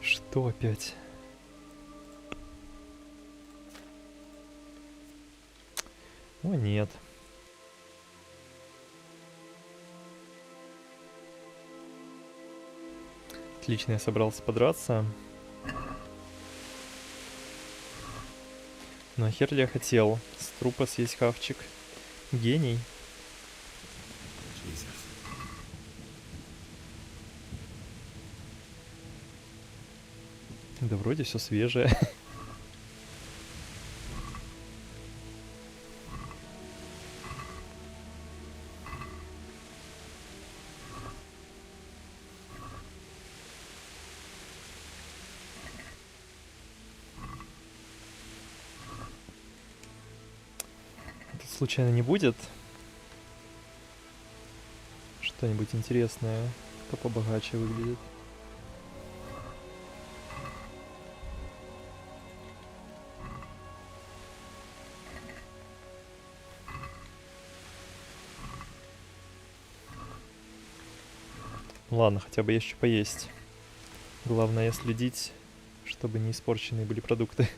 Что опять? О, нет. Отлично, я собрался подраться. Ну а хер ли я хотел? С трупа съесть хавчик. Гений. Да вроде все свежее. Тут случайно не будет что-нибудь интересное, кто побогаче выглядит? Ладно, хотя бы есть что поесть. Главное следить, чтобы не испорченные были продукты.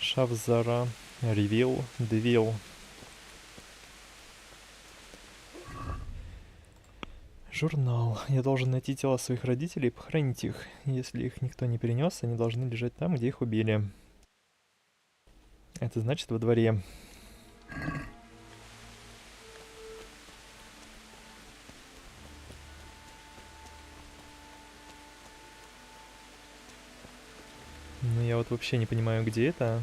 Шавзара, Ревил, Девил. Журнал. Я должен найти тела своих родителей и похоронить их. Если их никто не перенес, они должны лежать там, где их убили. Это значит во дворе. Но я вот вообще не понимаю, где это.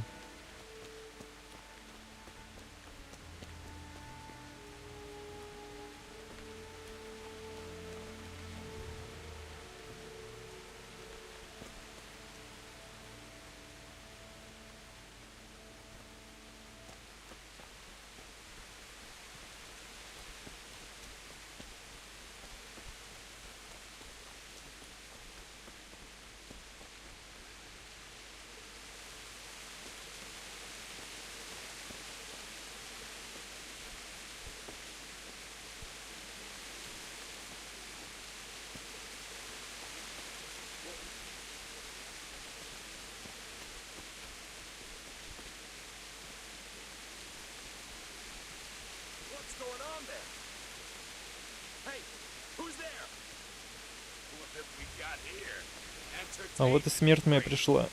А вот и смерть моя пришла.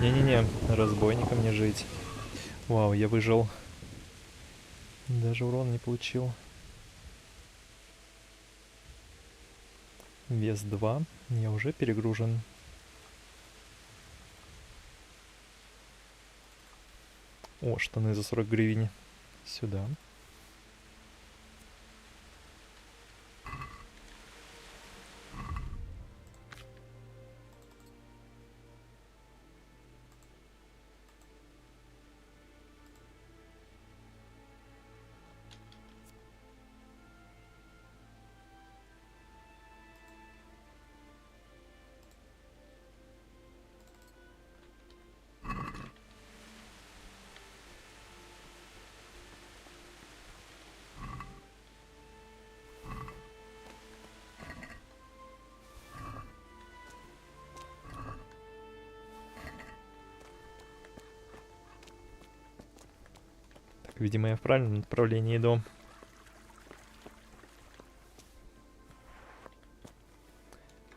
Не-не-не, разбойникам не жить. Вау, я выжил. Даже урон не получил. Вес 2. Я уже перегружен. О, штаны за 40 гривен. Сюда. Видимо, я в правильном направлении иду.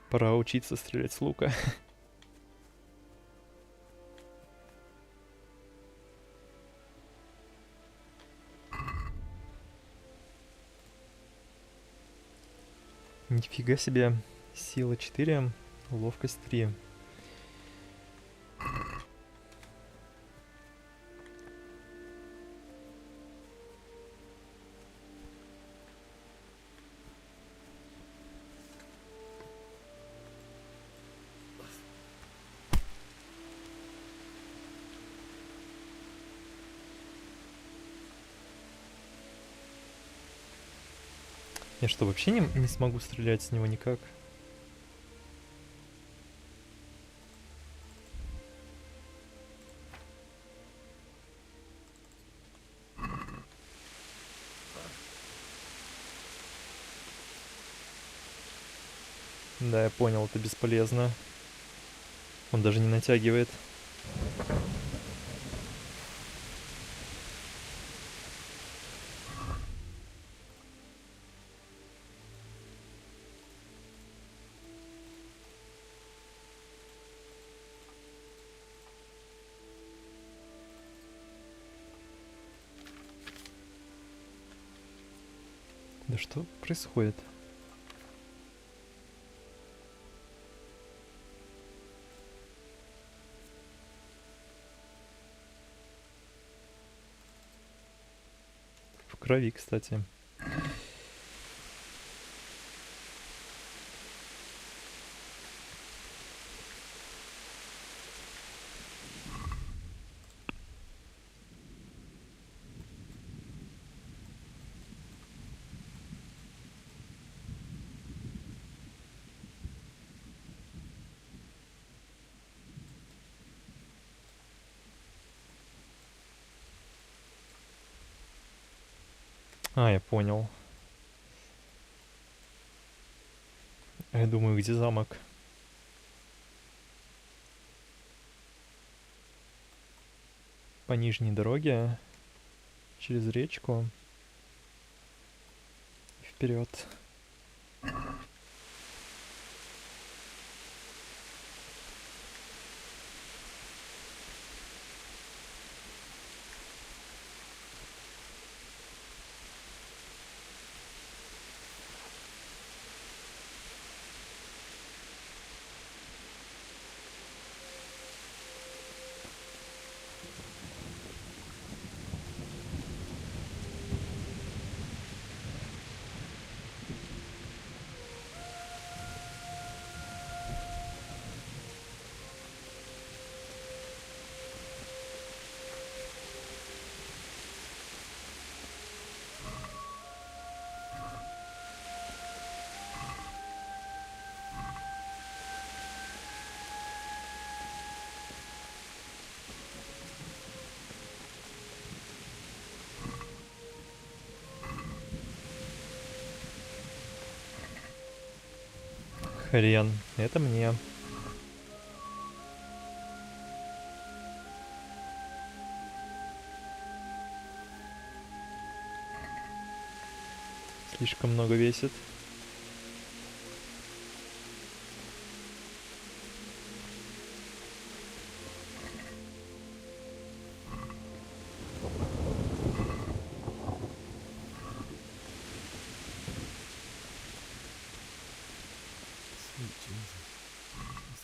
Пора учиться стрелять с лука. Нифига себе. Сила 4, ловкость 3. Я что, вообще не смогу стрелять с него никак? Да, я понял, это бесполезно. Он даже не натягивает. Да что происходит? В крови, кстати. А, я понял. Я думаю, где замок? По нижней дороге, через речку и вперед. Хрен, это мне. Слишком много весит.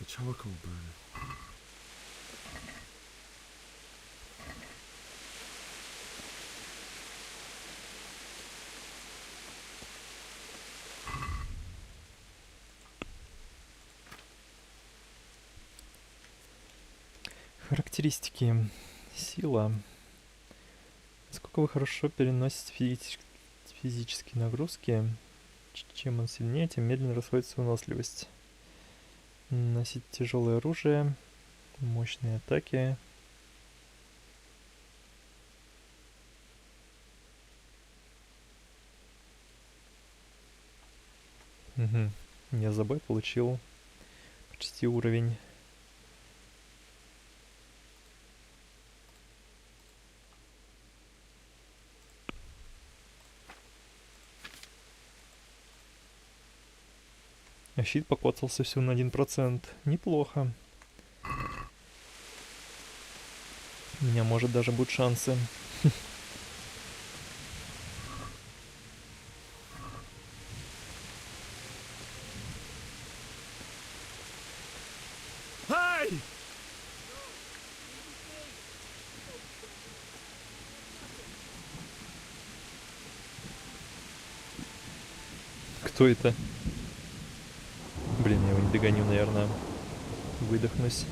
Charcoal burner. Характеристики. Сила. Насколько вы хорошо переносите физические нагрузки, чем он сильнее, тем медленно расходится выносливость. Носить тяжелое оружие, мощные атаки. Угу. Я за бой получил почти уровень. А щит покоцался всего на 1%. Неплохо. У меня, может, даже будут шансы. Кто это? Блин, я его не догоню, наверное. Выдохнусь.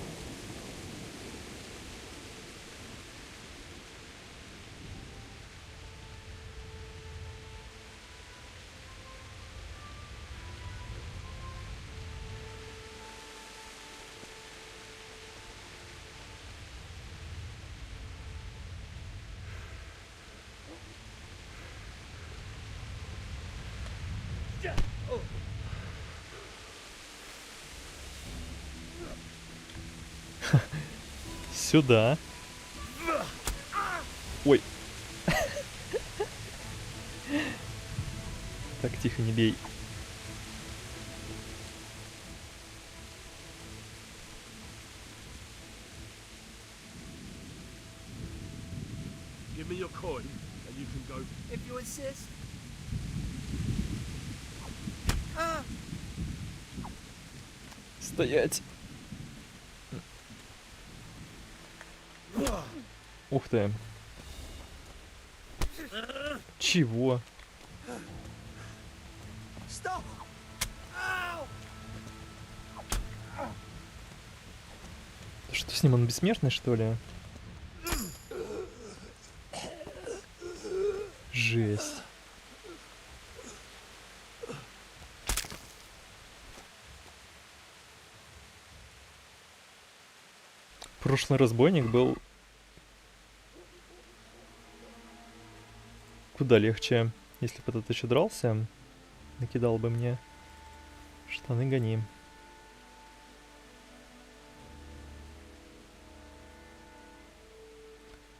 Сюда. Ой. Так, тихо, не бей. Give me your coin, and you can go. If you insist. Стоять. Ух ты. Чего? Stop! Ow! Что с ним, он бессмертный, что ли? Жесть. Прошлый разбойник был куда легче. Если бы этот еще дрался, накидал бы мне. Штаны гони.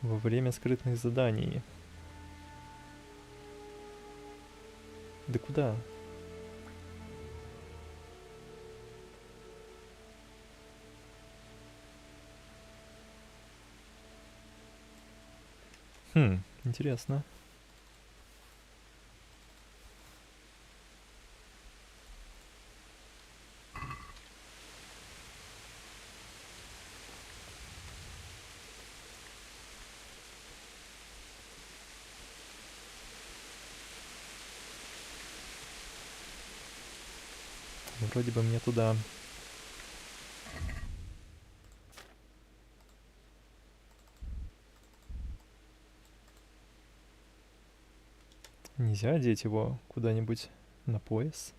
Во время скрытных заданий. Да куда? Интересно. Вроде бы мне туда. Нельзя одеть его куда-нибудь на пояс?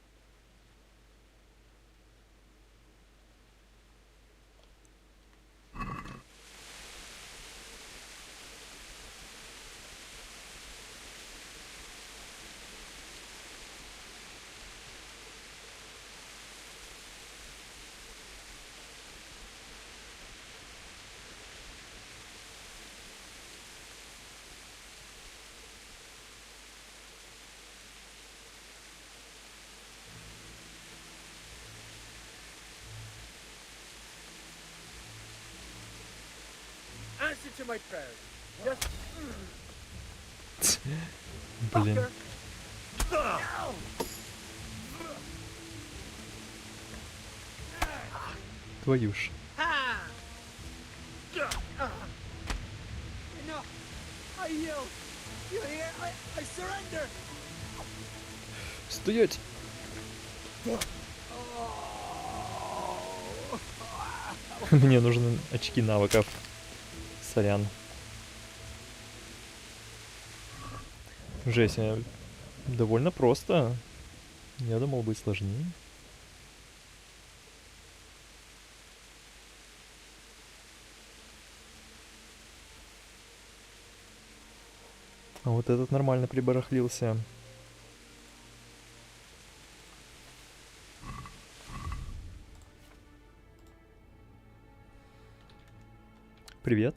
Answer to my prayers. Just... Блин. Твою ж. Enough. I yield. You hear? I surrender. Стоять! Мне нужны очки навыков. Сорян. Жесть, довольно просто. Я думал, будет сложнее. А вот этот нормально прибарахлился. Привет.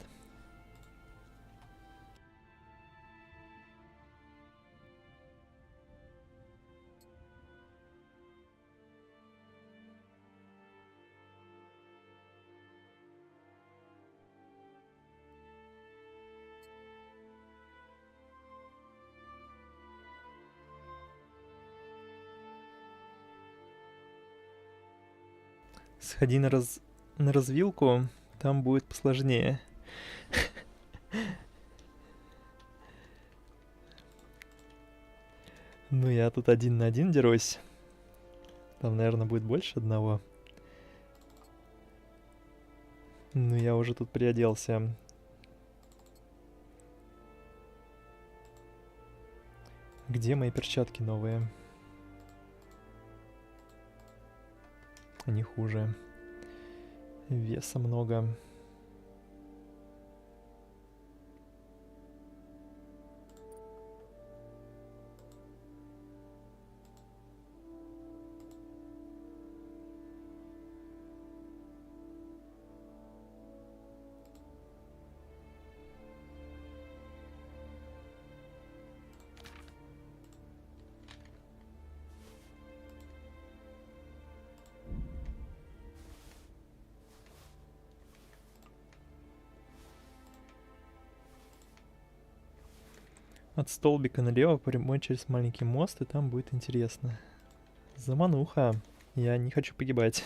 Сходи на развилку, там будет посложнее. Ну, я тут 1 на 1 дерусь. Там, наверное, будет больше одного. Ну, я уже тут приоделся. Где мои перчатки новые? Они хуже. Веса много. От столбика налево прямой через маленький мост, и там будет интересно. Замануха. Я не хочу погибать.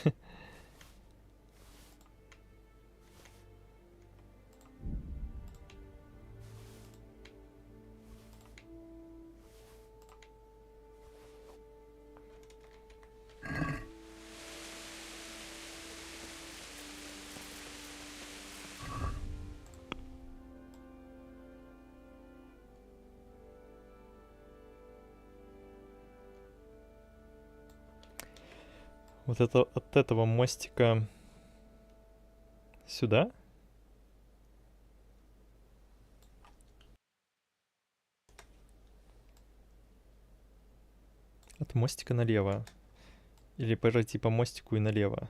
Вот это от этого мостика сюда? От мостика налево. Или пройти по мостику и налево.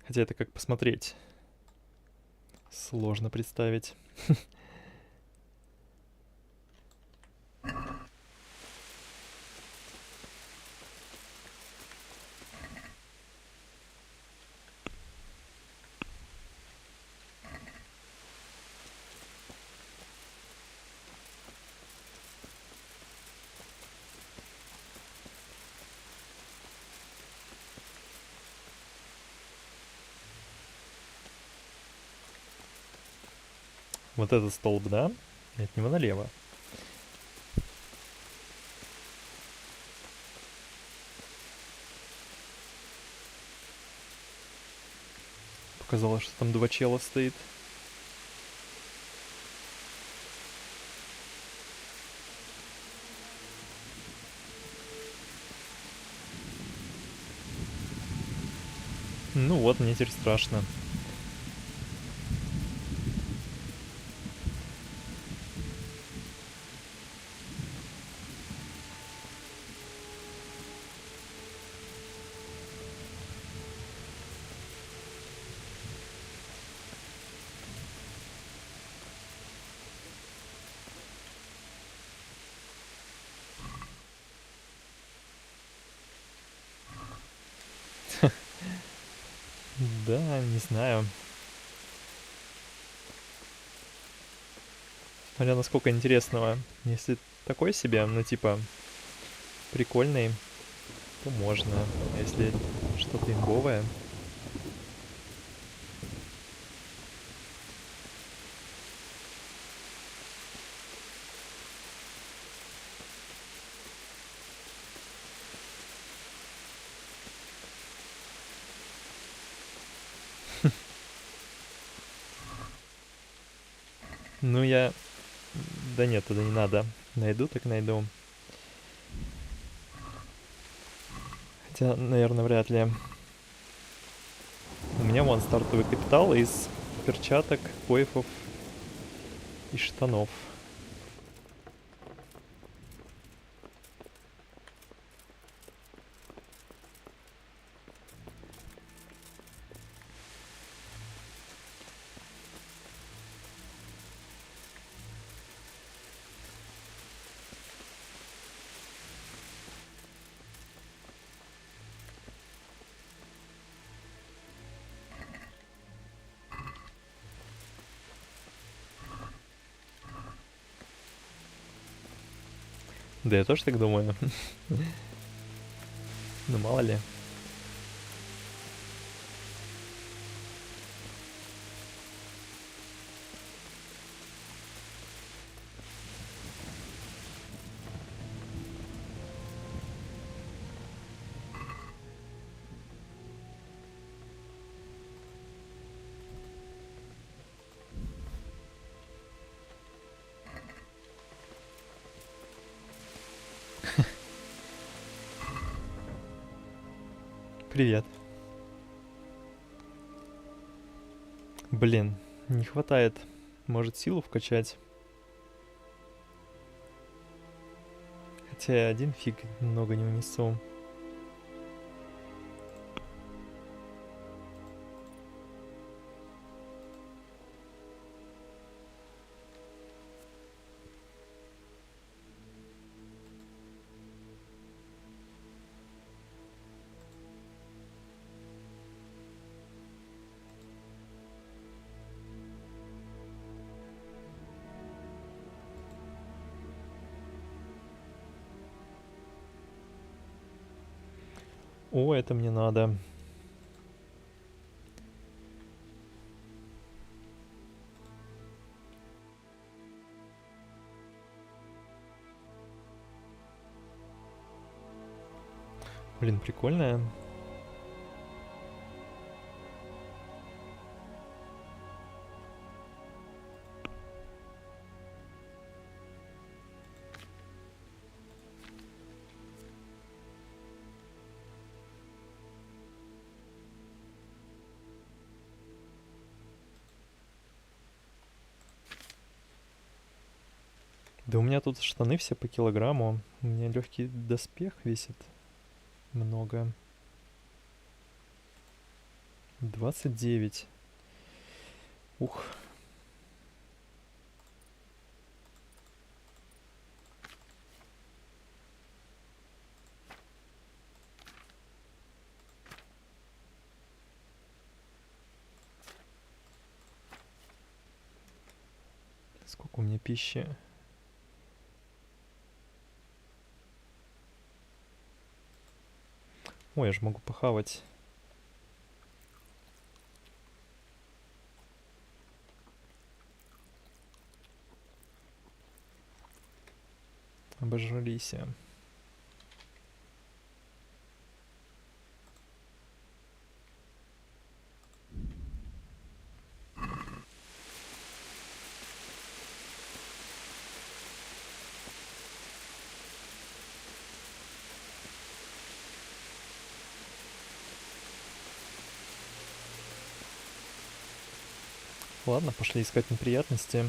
Хотя это как посмотреть. Сложно представить. Вот этот столб, да? И от него налево. Показалось, что там два чела стоит. Ну вот, мне теперь страшно. Да, не знаю. Смотря насколько интересного. Если такой себе, ну типа прикольный, то можно. А если что-то имбовое. Ну я... Да нет, туда не надо. Найду, так найду. Хотя, наверное, вряд ли. У меня вон стартовый капитал из перчаток, коефов и штанов. Да я тоже так думаю. Ну мало ли. Привет. Блин, не хватает. Может, силу вкачать? Хотя я один фиг много не унесу. О, это мне надо. Блин, прикольная. Да у меня тут штаны все по килограмму. У меня легкий доспех весит много. 29. Ух. Сколько у меня пищи? Ой, я же могу похавать. Обожрались. Ладно, пошли искать неприятности.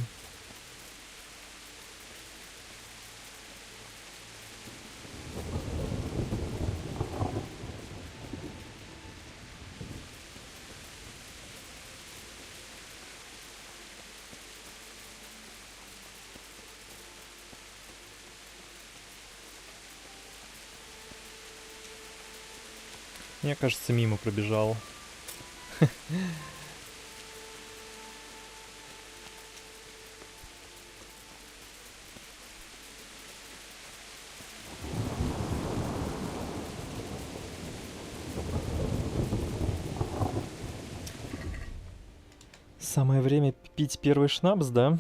Я, кажется, мимо пробежал. Самое время пить первый шнапс, да?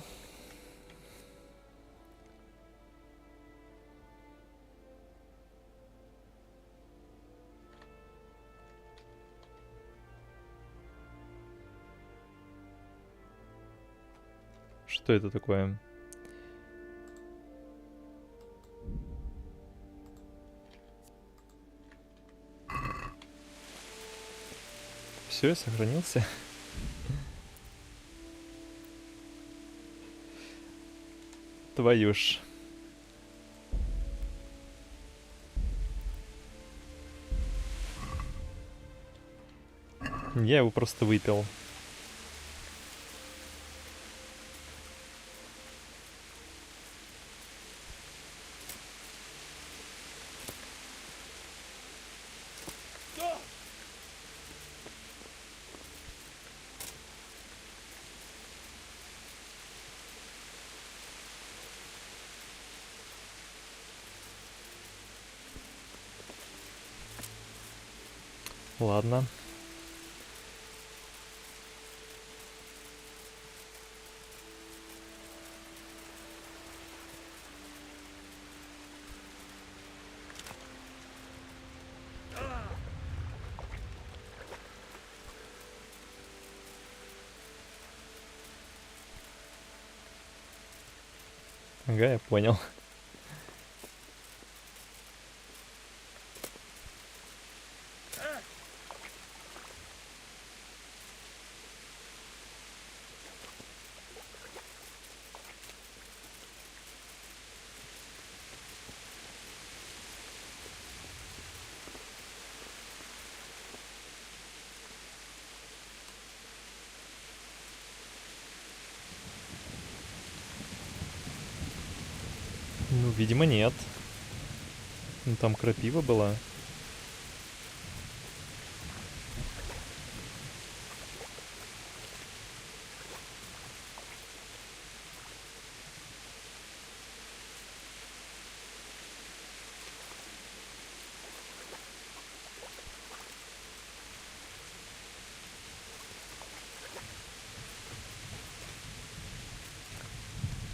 Что это такое? Все, я сохранился. Твою ж. Я его просто выпил. Ладно. Ага, я понял. Видимо, нет. Ну, там крапива была.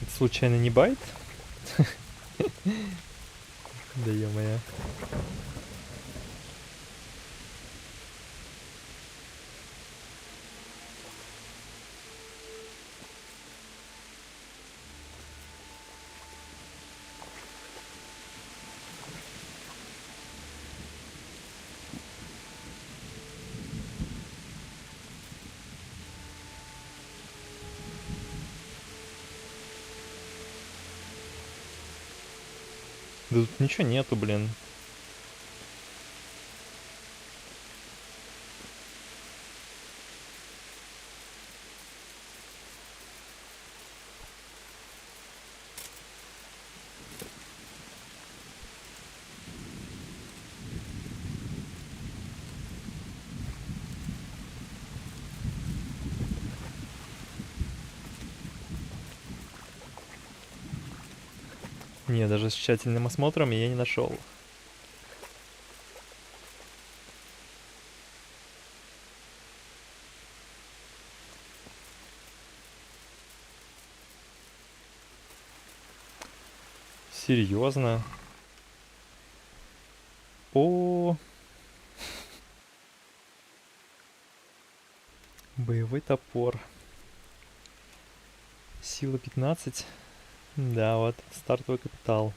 Это случайно не байт? Да ё-моё. Да тут ничего нету, блин. Не, даже с тщательным осмотром я не нашел. Серьезно? О, боевой топор. Сила 15. Да, вот, стартовый капитал.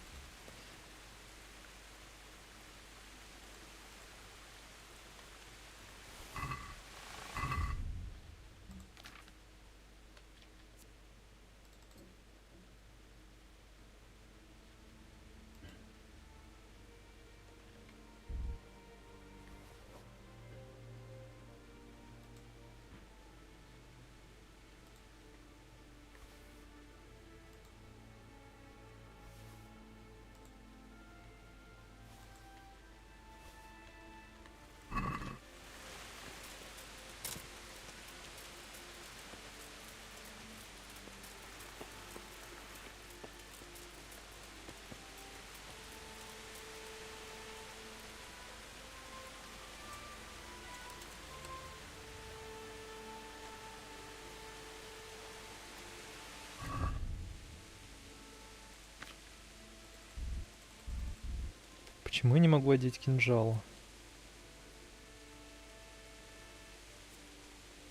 Почему я не могу одеть кинжал?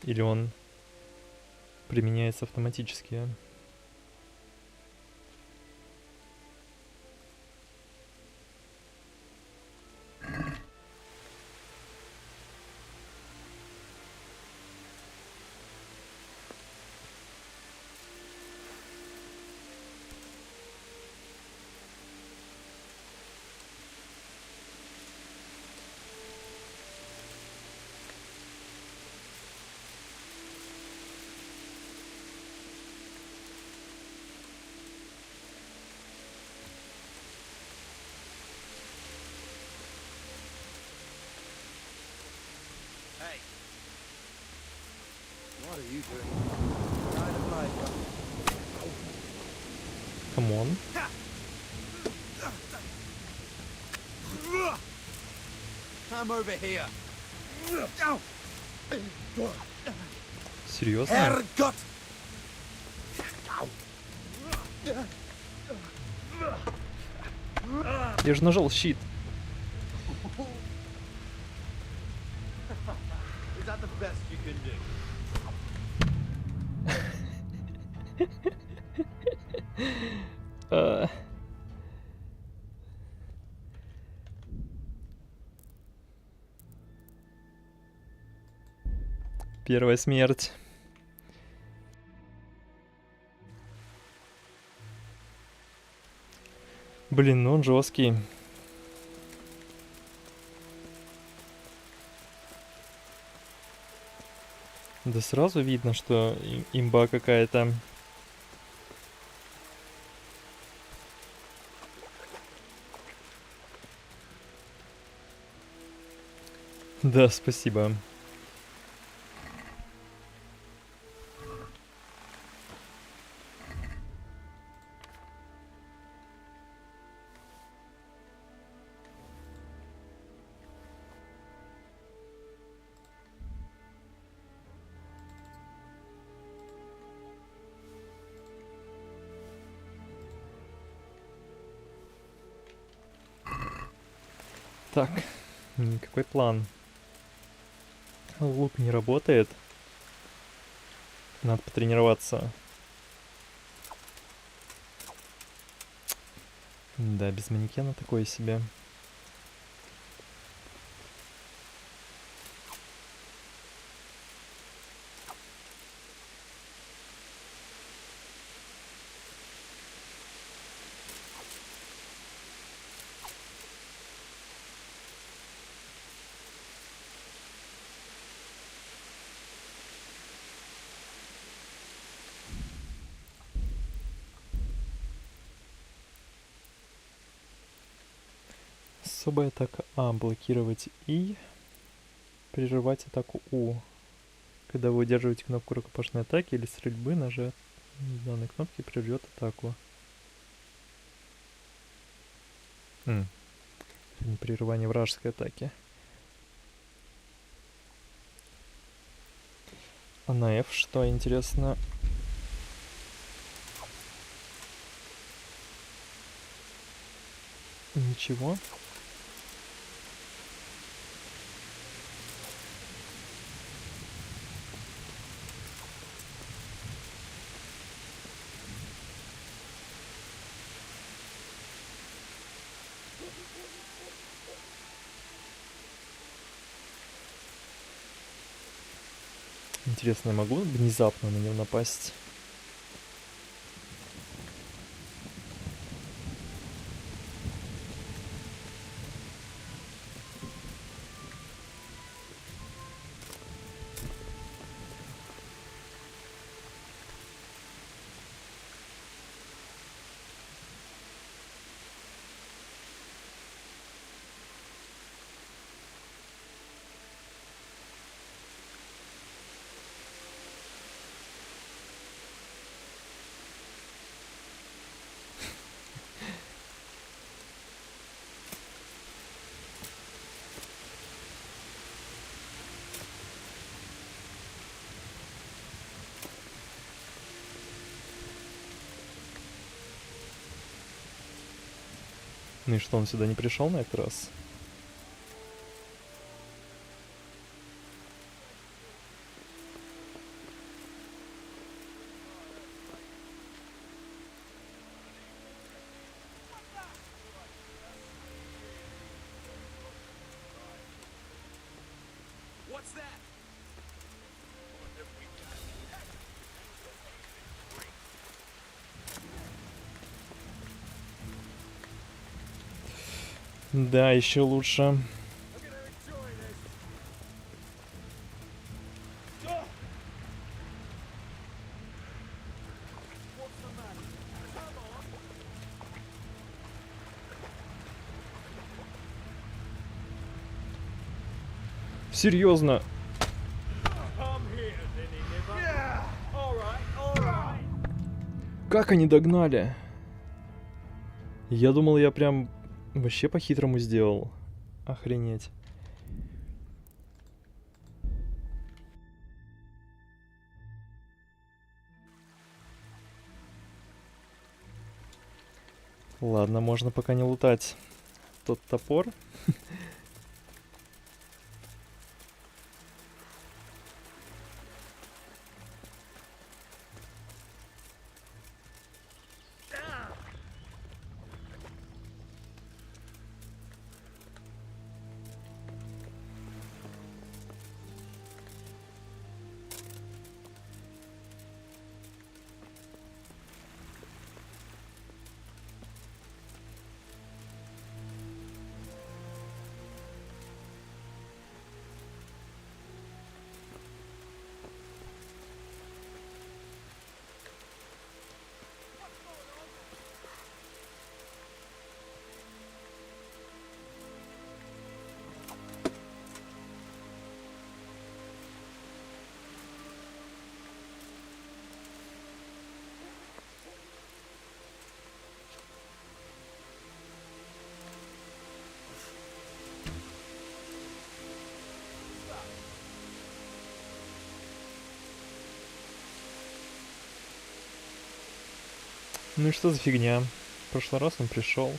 Или он применяется автоматически? What are you doing? Trying to fly from? Come on. Come over here. Серьезно? Herrgott! Я же нажал щит. Is that the best you can do? Первая смерть. Блин, ну он жесткий. Да сразу видно, что имба какая-то. Да, спасибо. Так, какой план? Лук не работает. Надо потренироваться. Да, без манекена такое себе. Особая атака А. Блокировать И. Прерывать атаку У. Когда вы удерживаете кнопку рукопашной атаки или стрельбы, нажать данной кнопки прервет атаку. Не прерывание вражеской атаки. А на F что интересно? Ничего. Интересно, я могу внезапно на него напасть? Ну и что, он сюда не пришел на этот раз? Да, еще лучше. Серьезно? Как они догнали? Я думал, я прям вообще по-хитрому сделал. Охренеть. Ладно, можно пока не лутать тот топор. Ну и что за фигня? В прошлый раз он пришел.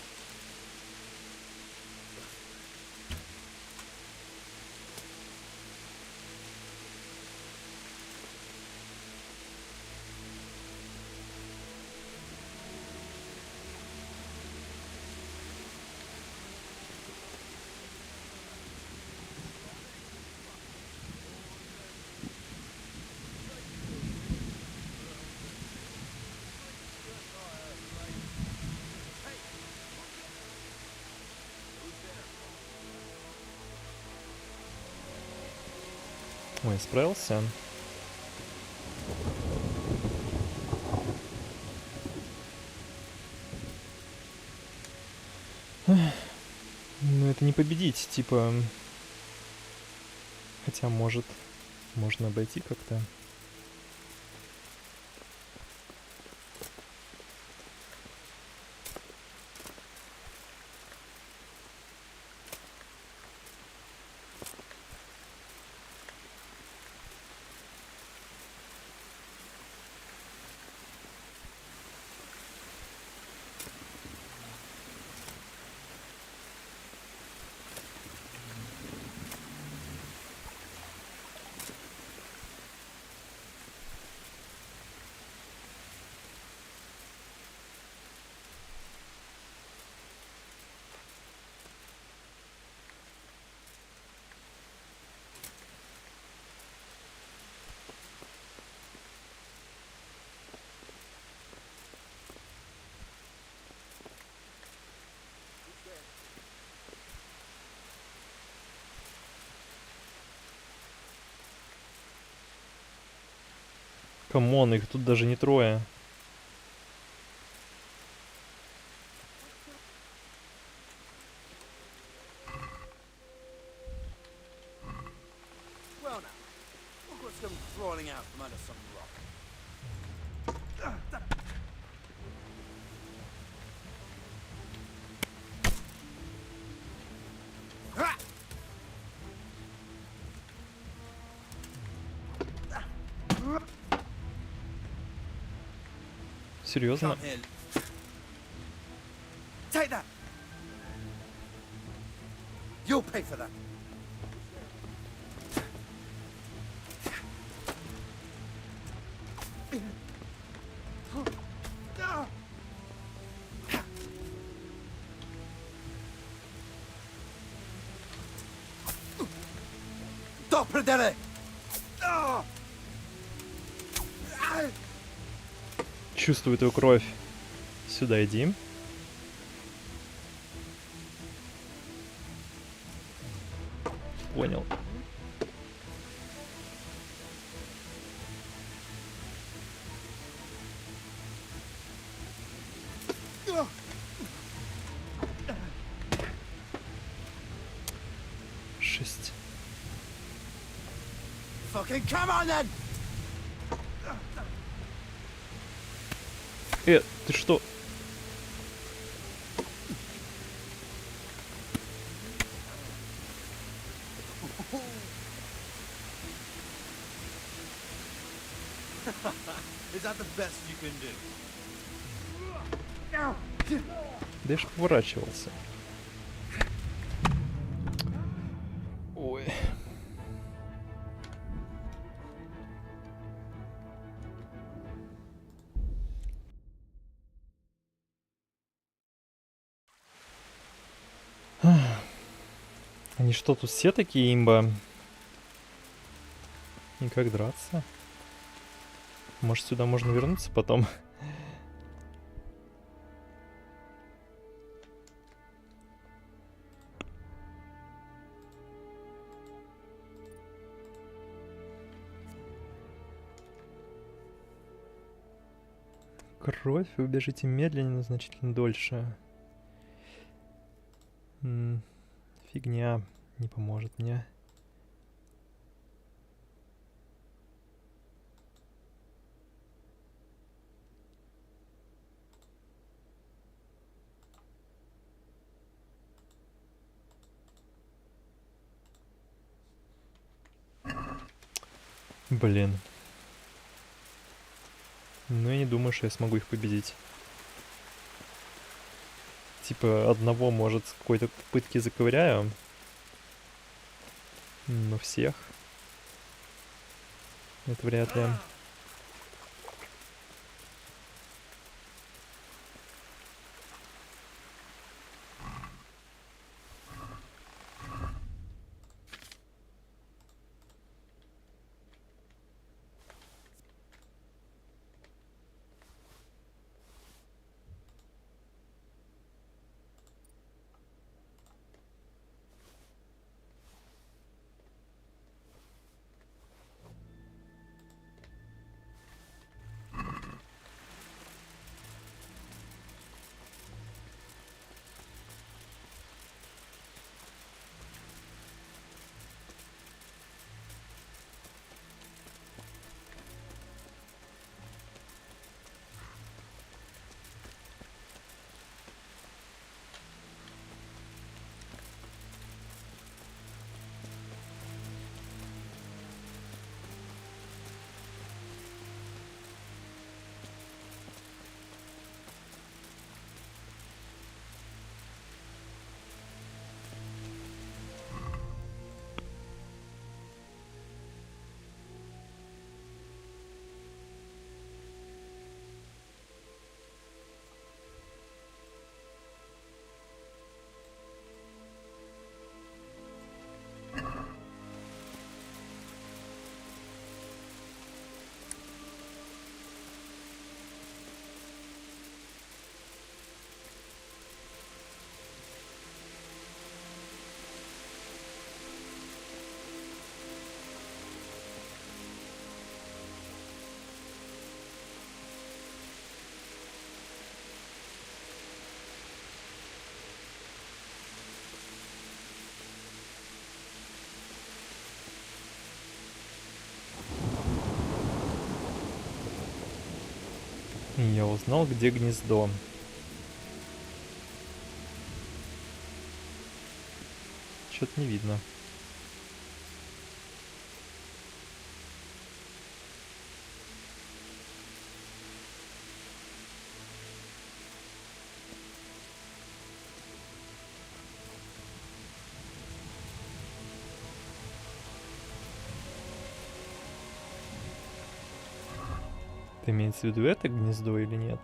Ой, справился. Ну это не победить, типа. Хотя может, можно обойти как-то. Камон, их тут даже не трое. Well now, look what's come crawling out from under some rock. Серьезно? Come here. Take that. You'll pay for that. Doppeldeller. Чувствую твою кровь. Сюда иди. Понял. Шесть. Fucking come on then. Ты что? Is that the best you can do? Да я ж поворачивался. Ой. Они что, тут все такие имба? И как драться? Может, сюда можно вернуться потом? Кровь, вы бежите медленнее, но значительно дольше. Фигня, не поможет мне. Блин. Ну я не думаю, что я смогу их победить. Типа одного, может, с какой-то попытки заковыряю. Но всех. Это вряд ли. Я узнал, где гнездо. Что-то не видно. Имеется в виду это гнездо или нет?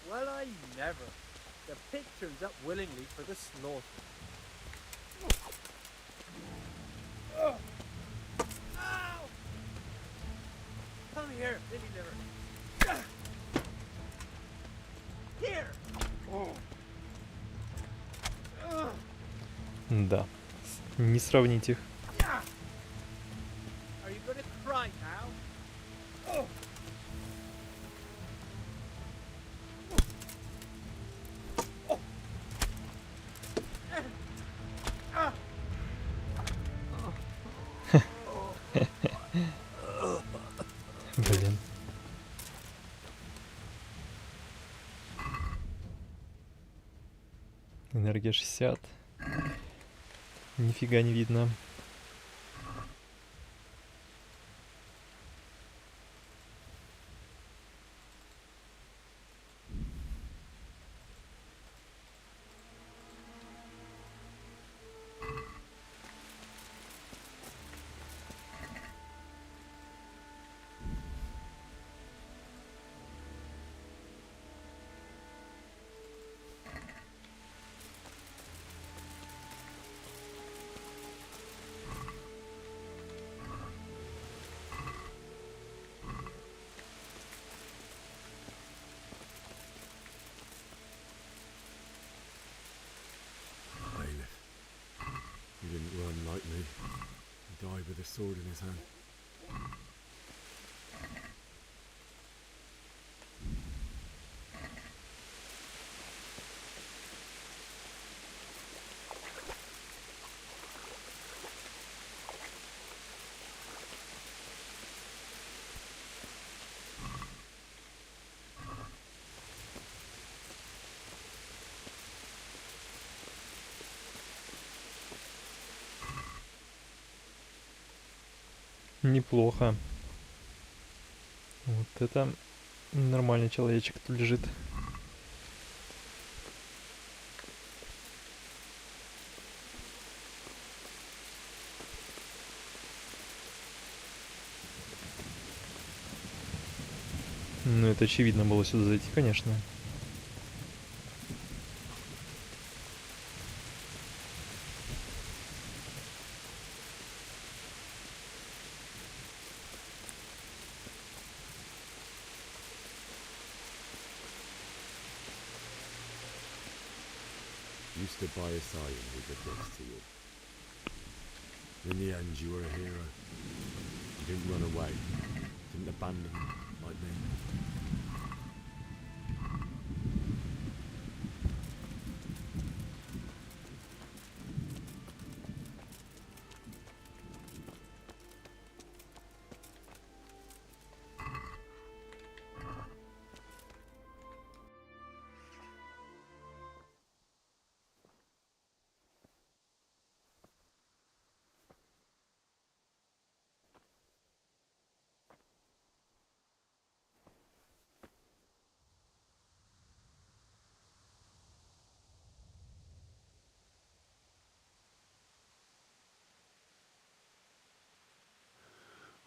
Well, I never. The pig turns up willingly for the slaughter. Ow! Come here, Billy Liver. Here! Да. Не сравнить их. Are you gonna cry now? Блин. Энергия 60. Нифига не видно. He didn't run like me. He died with a sword in his hand. Неплохо. Вот это нормальный человечек тут лежит. Ну, это очевидно было сюда зайти, конечно. You stood by his side and he did this to you. In the end, you were a hero. You didn't run away. Didn't abandon him like me.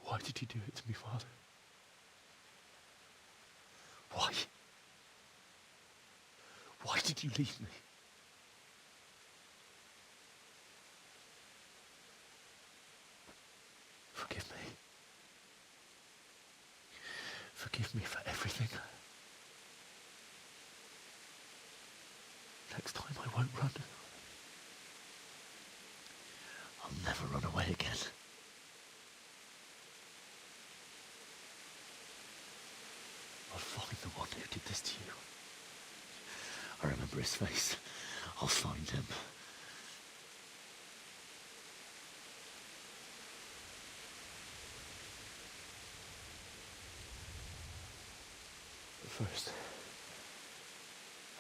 Why did you do it to me, Father? Why? Why did you leave me? Forgive me. Forgive me for everything. Next time I won't run. I'll never run away again. I'll find the one who did this to you. I remember his face. I'll find him. But first,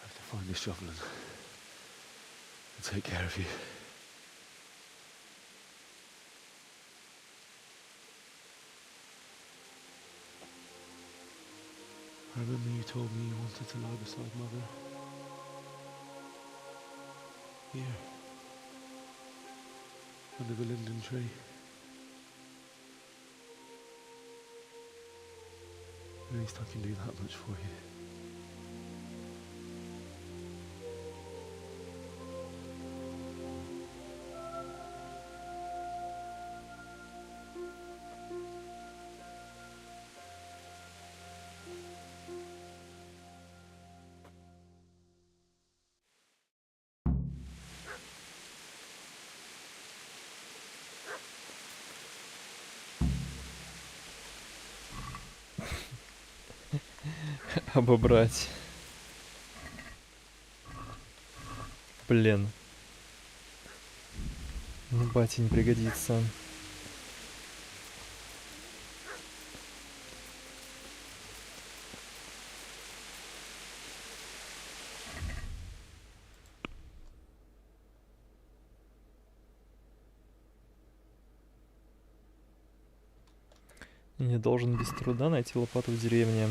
I have to find this shovel and take care of you. I remember you told me you wanted to lie beside Mother. Here. Under the linden tree. At least I can do that much for you. Обобрать. Блин. Ну, бате не пригодится. Не должен без труда найти лопату в деревне.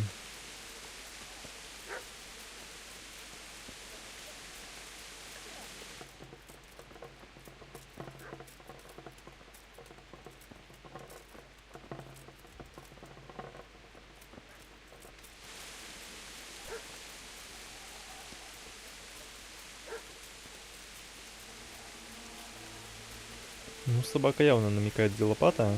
Ну, собака явно намекает, где лопата.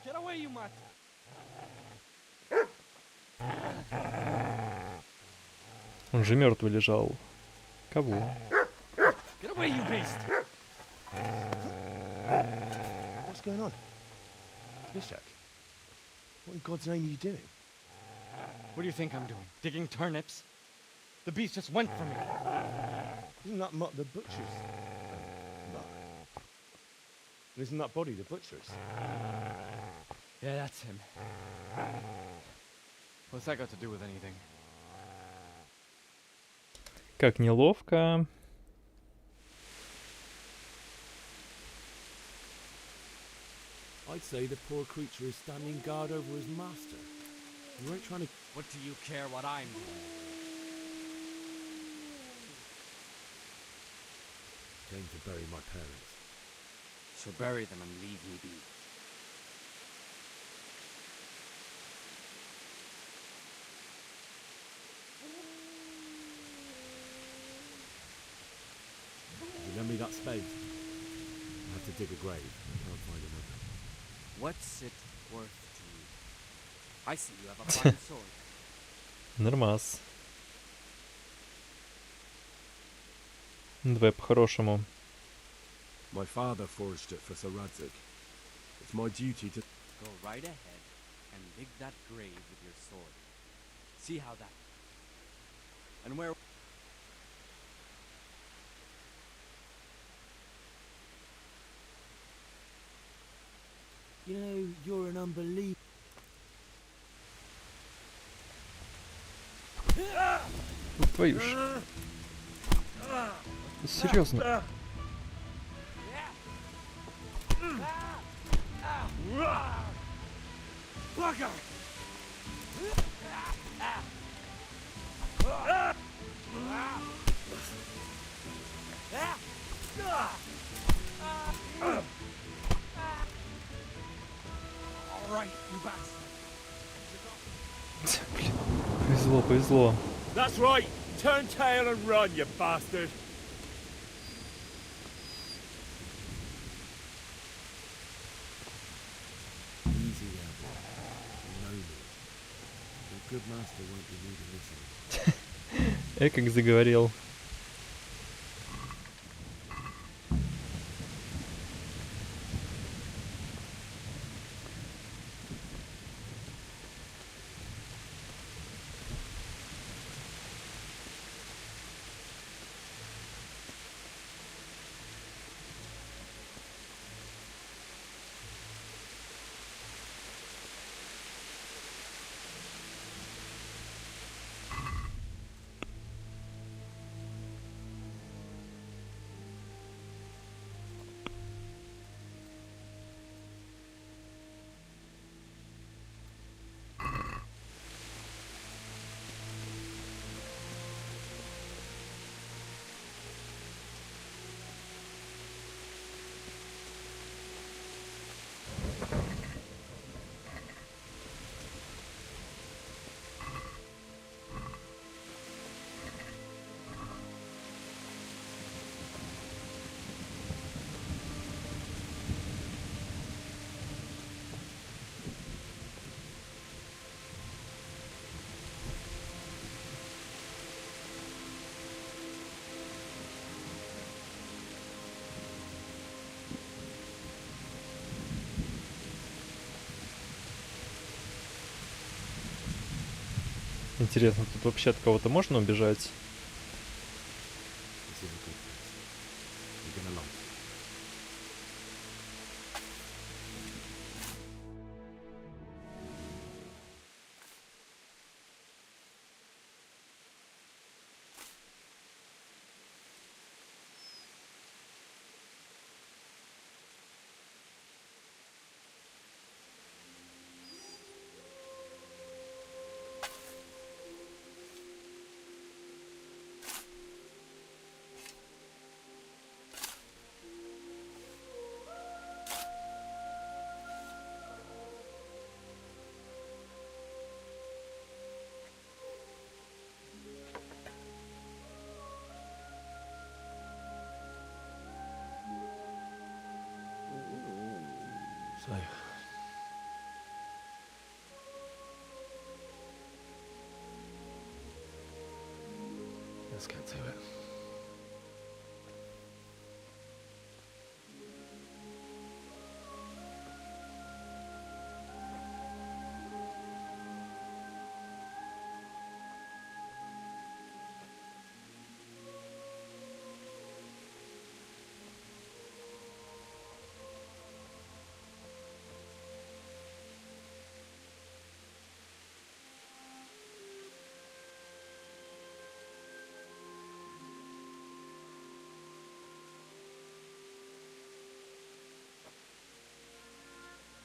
Get away, you mutt! Он же мертвый лежал. Кого? Get away, you beast! What's going on? Mishak, what in God's name are you doing? What do you think I'm doing? Digging turnips? The beast just went from me. Isn't that the butcher's? No. And isn't that body the butcher's? Yeah, that's him. What's that got to do with anything? Как неловко. I'd say the poor creature is standing guard over his master. You ain't trying to... What do you care what I'm doing? Came to bury my parents. So bury them and leave me be. You lend me that spade? I have to dig a grave. I can't find another. What's it worth to you? I see you have a fine sword. Нормас. Давай по-хорошему. My father forged it for Sir Radzig. It's my duty to... Go right ahead and dig that grave with your sword. See how that... And where... You know, you're an unbeliever. Твою ж. Серьезно. Блин, повезло, повезло. That's right! Turn tail and run, you bastard! Easy there, boy. You know me. Your good master won't be needing listening. Как заговорил. Интересно, тут вообще от кого-то можно убежать? So, let's get to it.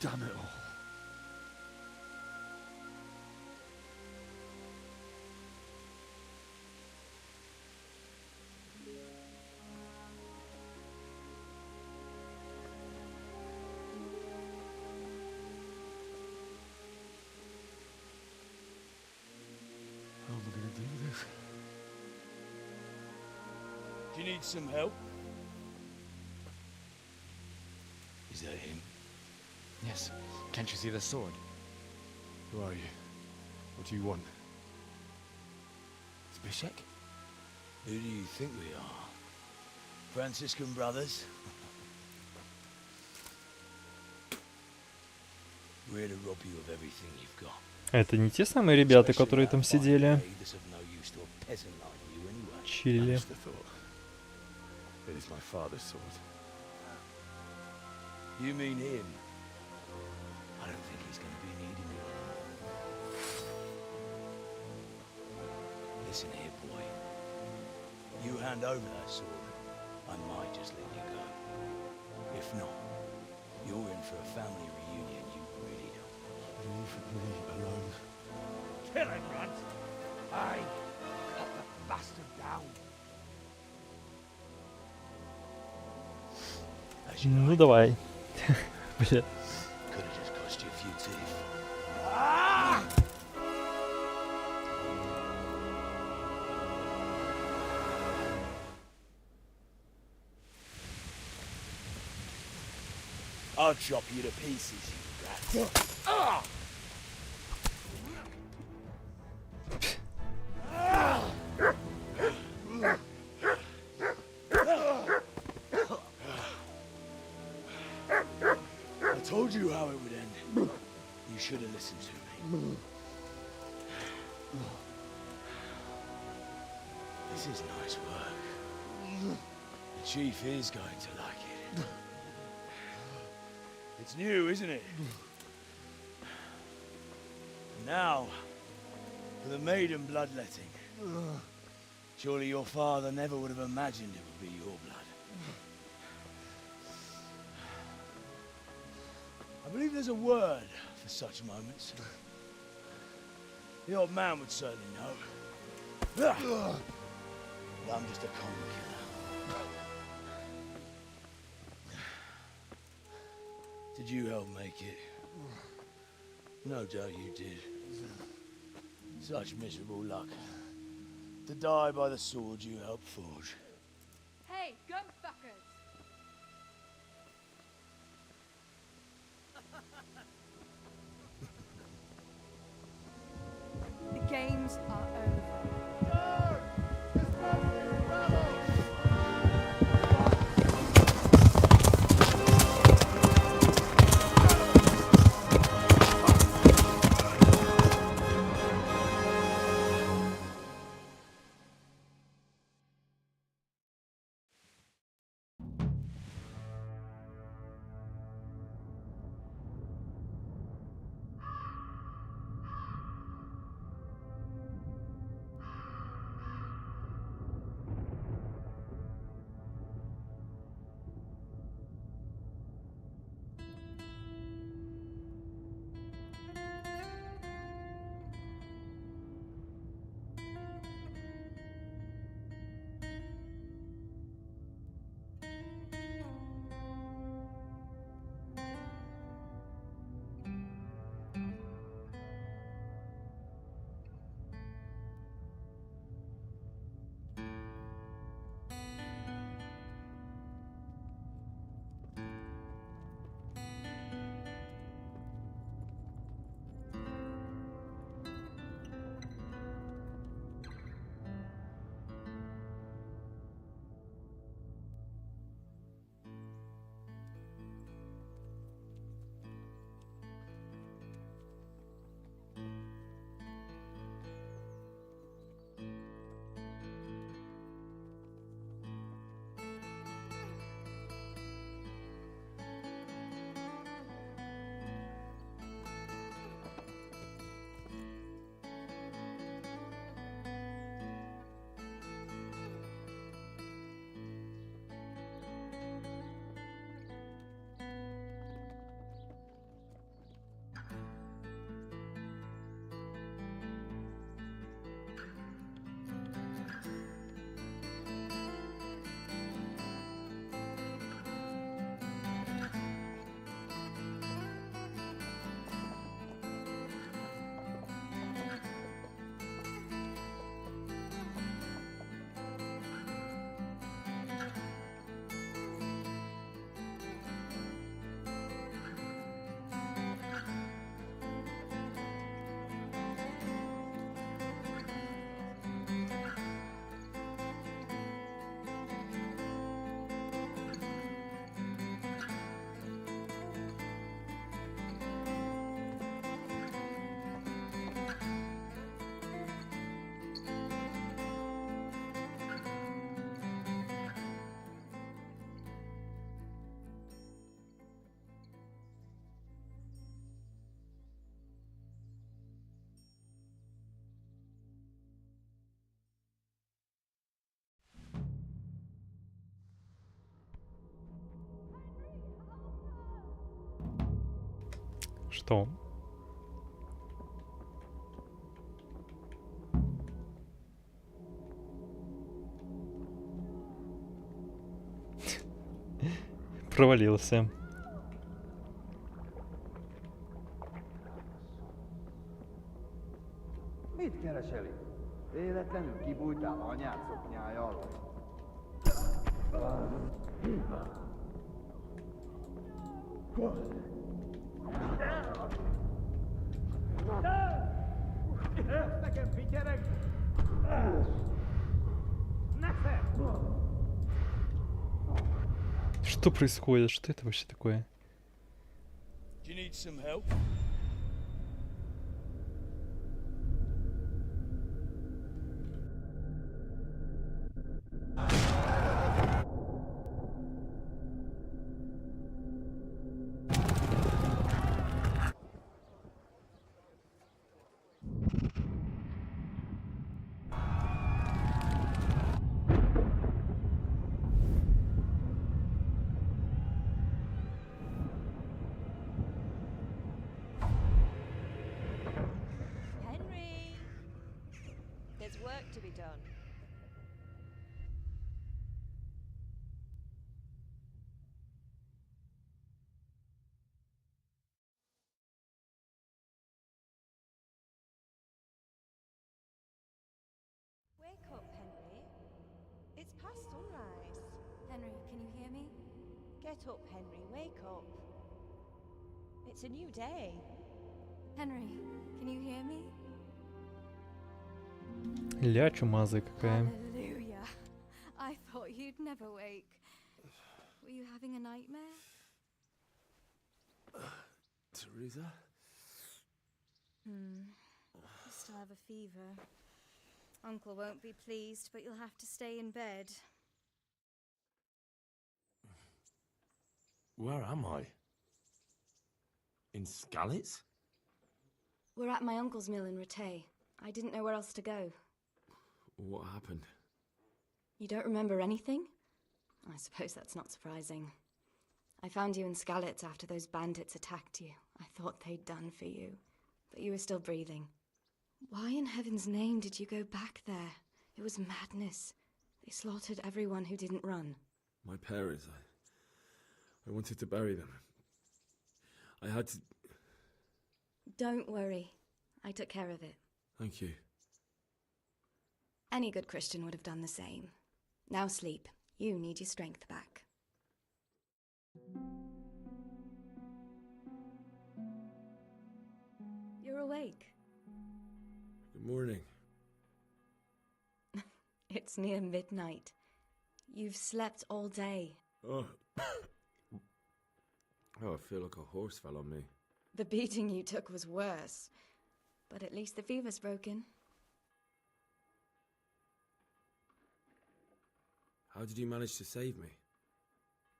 Damn it all. How am I going to do this? Do you need some help? Is that him? Yes. Can't you see the sword? Who are you? What do you want? Zbyszek? Who do you think we are? Franciscan brothers? We're to rob you of everything you've got. Это не те самые ребята, которые там сидели? Чили. It is my father's sword. You mean him? I don't think he's going to be needing it. Listen here, boy. You hand over that sword, I might just let you go. If not, you're in for a family reunion you really don't want. Leave me alone. Kill him, Runt! Aye! Cut the bastard down! Ну давай. Бля. Could have just cost you a few teeth. I'll chop you to pieces, you rat. I told you how it would end. You should have listened to me. This is nice work. The chief is going to like it. It's new, isn't it? Now, for the maiden bloodletting. Surely your father never would have imagined it would be your blood. I believe there's a word for such moments. The old man would certainly know. But I'm just a common killer. Did you help make it? No doubt you did. Such miserable luck. To die by the sword you helped forge. Hey, go fuckers! The games are over. Что? Провалился. Mit keresel itt? Véletlenül kibújtál anyád szoknyája alól? Nekem figyelek! Что происходит? Что это вообще такое? Do you need some help? Henry, there's work to be done. Wake up, Henry. It's past sunrise. Henry, can you hear me? Get up, Henry. Wake up. It's a new day. Henry, can you hear me? Ля чумазая какая. Hallelujah. I thought you'd never wake. Were you having a nightmare? Teresa? You still have a fever. Uncle won't be pleased, but you'll have to stay in bed. Where am I? In Skalitz? We're at my uncle's mill in Rattay. I didn't know where else to go. What happened? You don't remember anything? I suppose that's not surprising. I found you in Skalitz after those bandits attacked you. I thought they'd done for you, but you were still breathing. Why in heaven's name did you go back there? It was madness. They slaughtered everyone who didn't run. My parents, I wanted to bury them. I had to... Don't worry. I took care of it. Thank you. Any good Christian would have done the same. Now sleep. You need your strength back. You're awake. Good morning. It's near midnight. You've slept all day. Oh. Oh, I feel like a horse fell on me. The beating you took was worse. But at least the fever's broken. How did you manage to save me?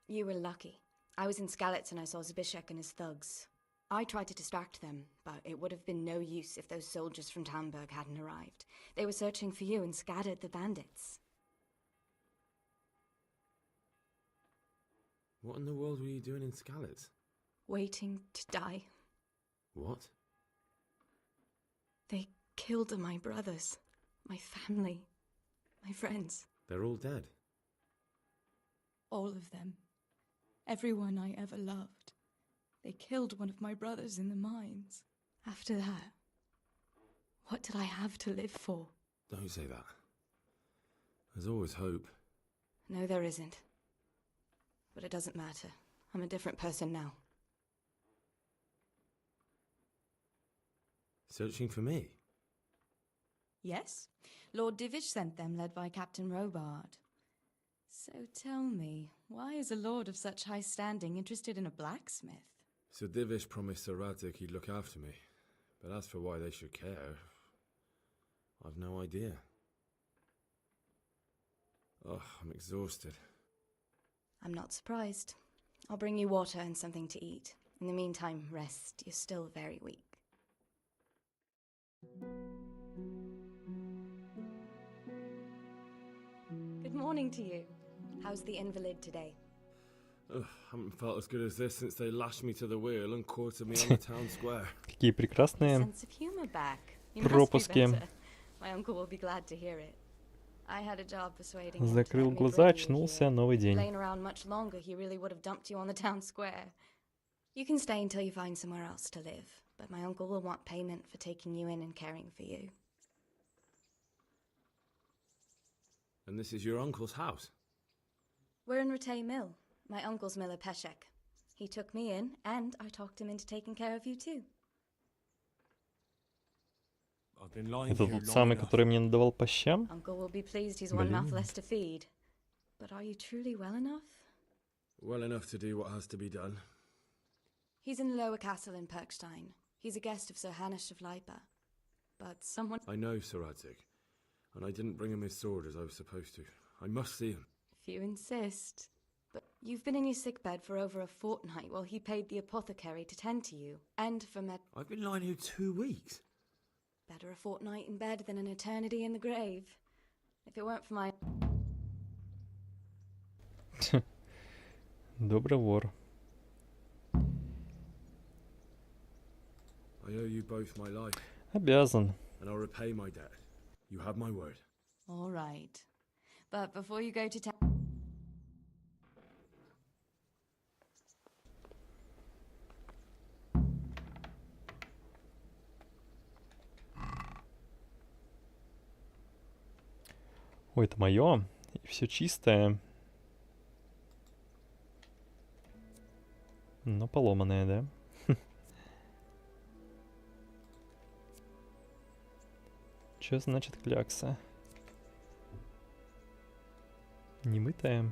You were lucky. I was in Skalitz and I saw Zbyszek and his thugs. I tried to distract them, but it would have been no use if those soldiers from Talmberg hadn't arrived. They were searching for you and scattered the bandits. What in the world were you doing in Skalitz? Waiting to die. What? They killed my brothers, my family, my friends. They're all dead. All of them. Everyone I ever loved. They killed one of my brothers in the mines. After that, what did I have to live for? Don't say that. There's always hope. No, there isn't. But it doesn't matter. I'm a different person now. Searching for me? Yes. Lord Divish sent them, led by Captain Robard. So tell me, why is a lord of such high standing interested in a blacksmith? Sir Divish promised Sir Radzig he'd look after me. But as for why they should care, I've no idea. Oh, I'm exhausted. I'm not surprised. I'll bring you water and something to eat. In the meantime, rest. You're still very weak. Good morning to you. How's the invalid today? Ugh, haven't felt as good as this since they lashed me to the wheel and quartered me on the town square. Какие прекрасные Sense of humor back. You must be пропуски. better. My uncle will be glad to hear it. I had a job persuading him to Закрыл let me глаза, bring you очнулся, here. новый If день. you'd lain around much longer, he really would have dumped you on the town square. You can stay until you find somewhere else to live, but my uncle will want payment for taking you in and caring for you. And this is your uncle's house? We're in Ratay Mill. My uncle's miller Peshek. He took me in, and I talked him into taking care of you too. I've been lying Это here тот long самый, enough. который мне надавал по щам? Uncle will be pleased he's one mouth Блин. less to feed. But are you truly well enough? Well enough to do what has to be done. He's in the lower castle in Perkstein. He's a guest of Sir Hanush of Leipa. But someone... I know Sir Radzig, and I didn't bring him his sword as I was supposed to. I must see him. If you insist. But you've been in your sickbed for over a fortnight while he paid the apothecary to tend to you. And for I've been lying here 2 weeks. better a fortnight in bed than an eternity in the grave. If it weren't for my... Добрый вор. I owe you both my life. Обязан. And I'll repay my debt. You have my word. All right. But before you go to town... Ой, это мое. И все чистое. Но поломанное, да? Что значит клякса? Немытая?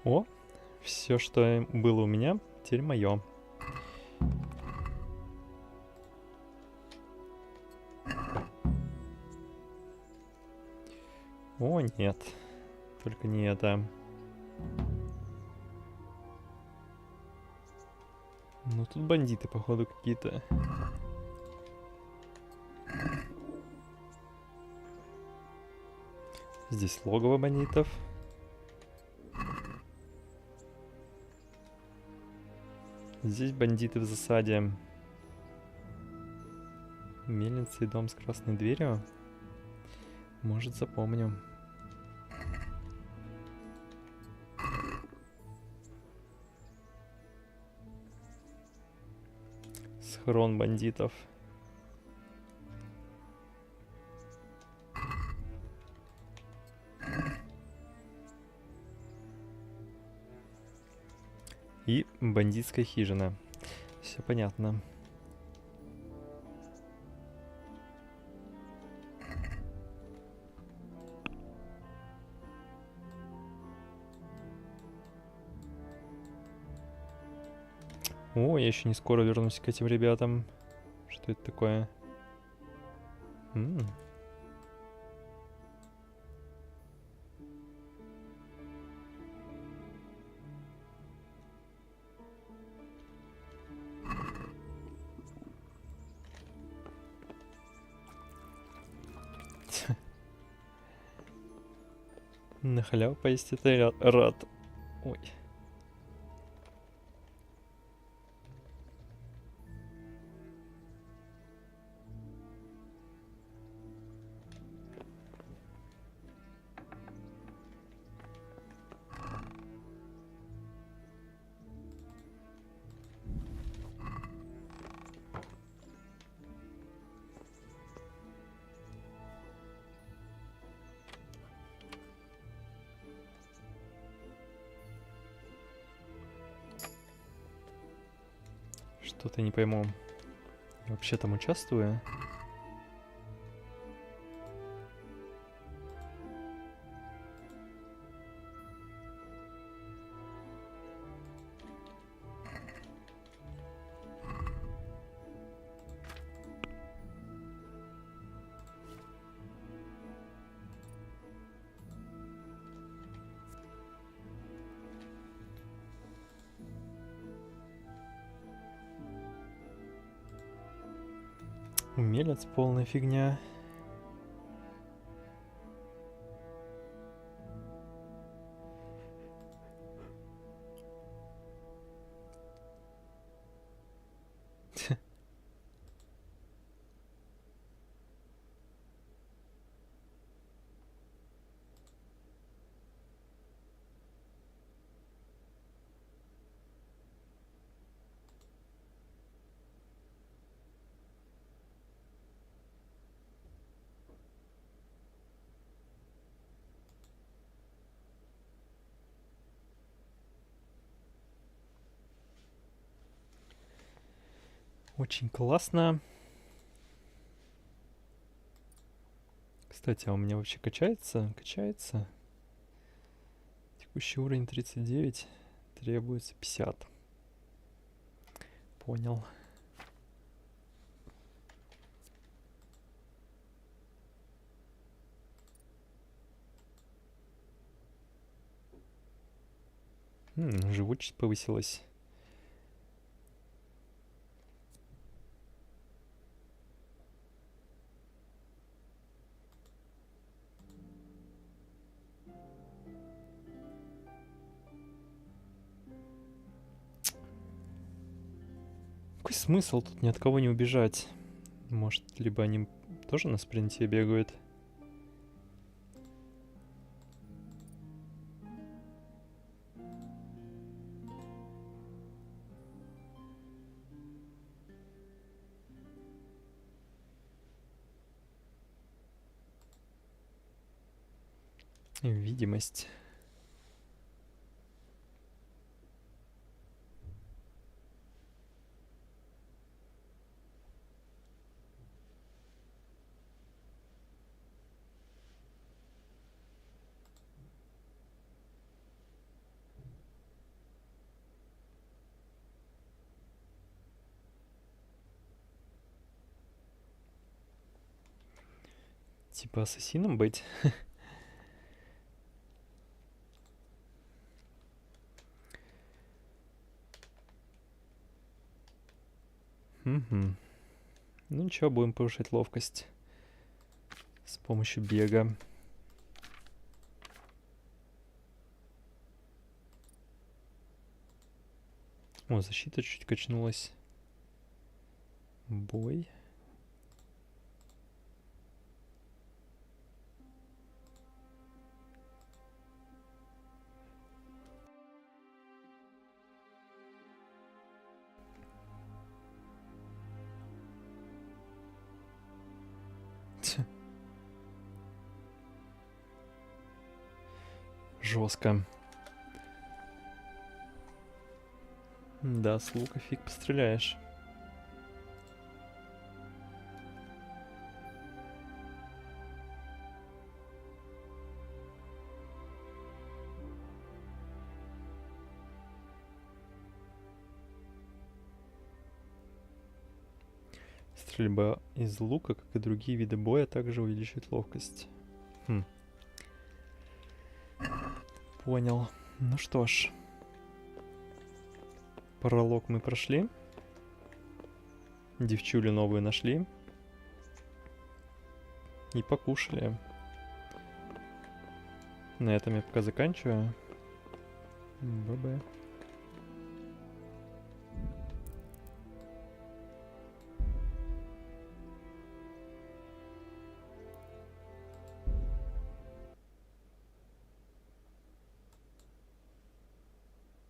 О, все, что было у меня, теперь мое. О, нет. Только не это. Ну, тут бандиты, походу, какие-то. Здесь логово бандитов. Здесь бандиты в засаде. Мельница и дом с красной дверью. Может, запомню. Схрон бандитов. И бандитская хижина. Все понятно. О, я еще не скоро вернусь к этим ребятам. Что это такое? На халяву поесть это я рад. Ой. Что-то не пойму. Я вообще там участвую? Умелец, полная фигня. Очень классно. Кстати, а у меня вообще качается? Качается. Текущий уровень 39. Требуется 50. Понял. Живучесть повысилась. Какой смысл тут ни от кого не убежать? Может, либо они тоже на спринте бегают? Видимость. Типа ассасином быть? Угу. Ну ничего, будем повышать ловкость с помощью бега. О, защита чуть качнулась. Бой. Жестко. Да, с лука фиг постреляешь. Стрельба из лука, как и другие виды боя, также увеличивает ловкость. Понял. Ну что ж. Пролог мы прошли. Девчулю новую нашли. И покушали. На этом я пока заканчиваю. Б-б.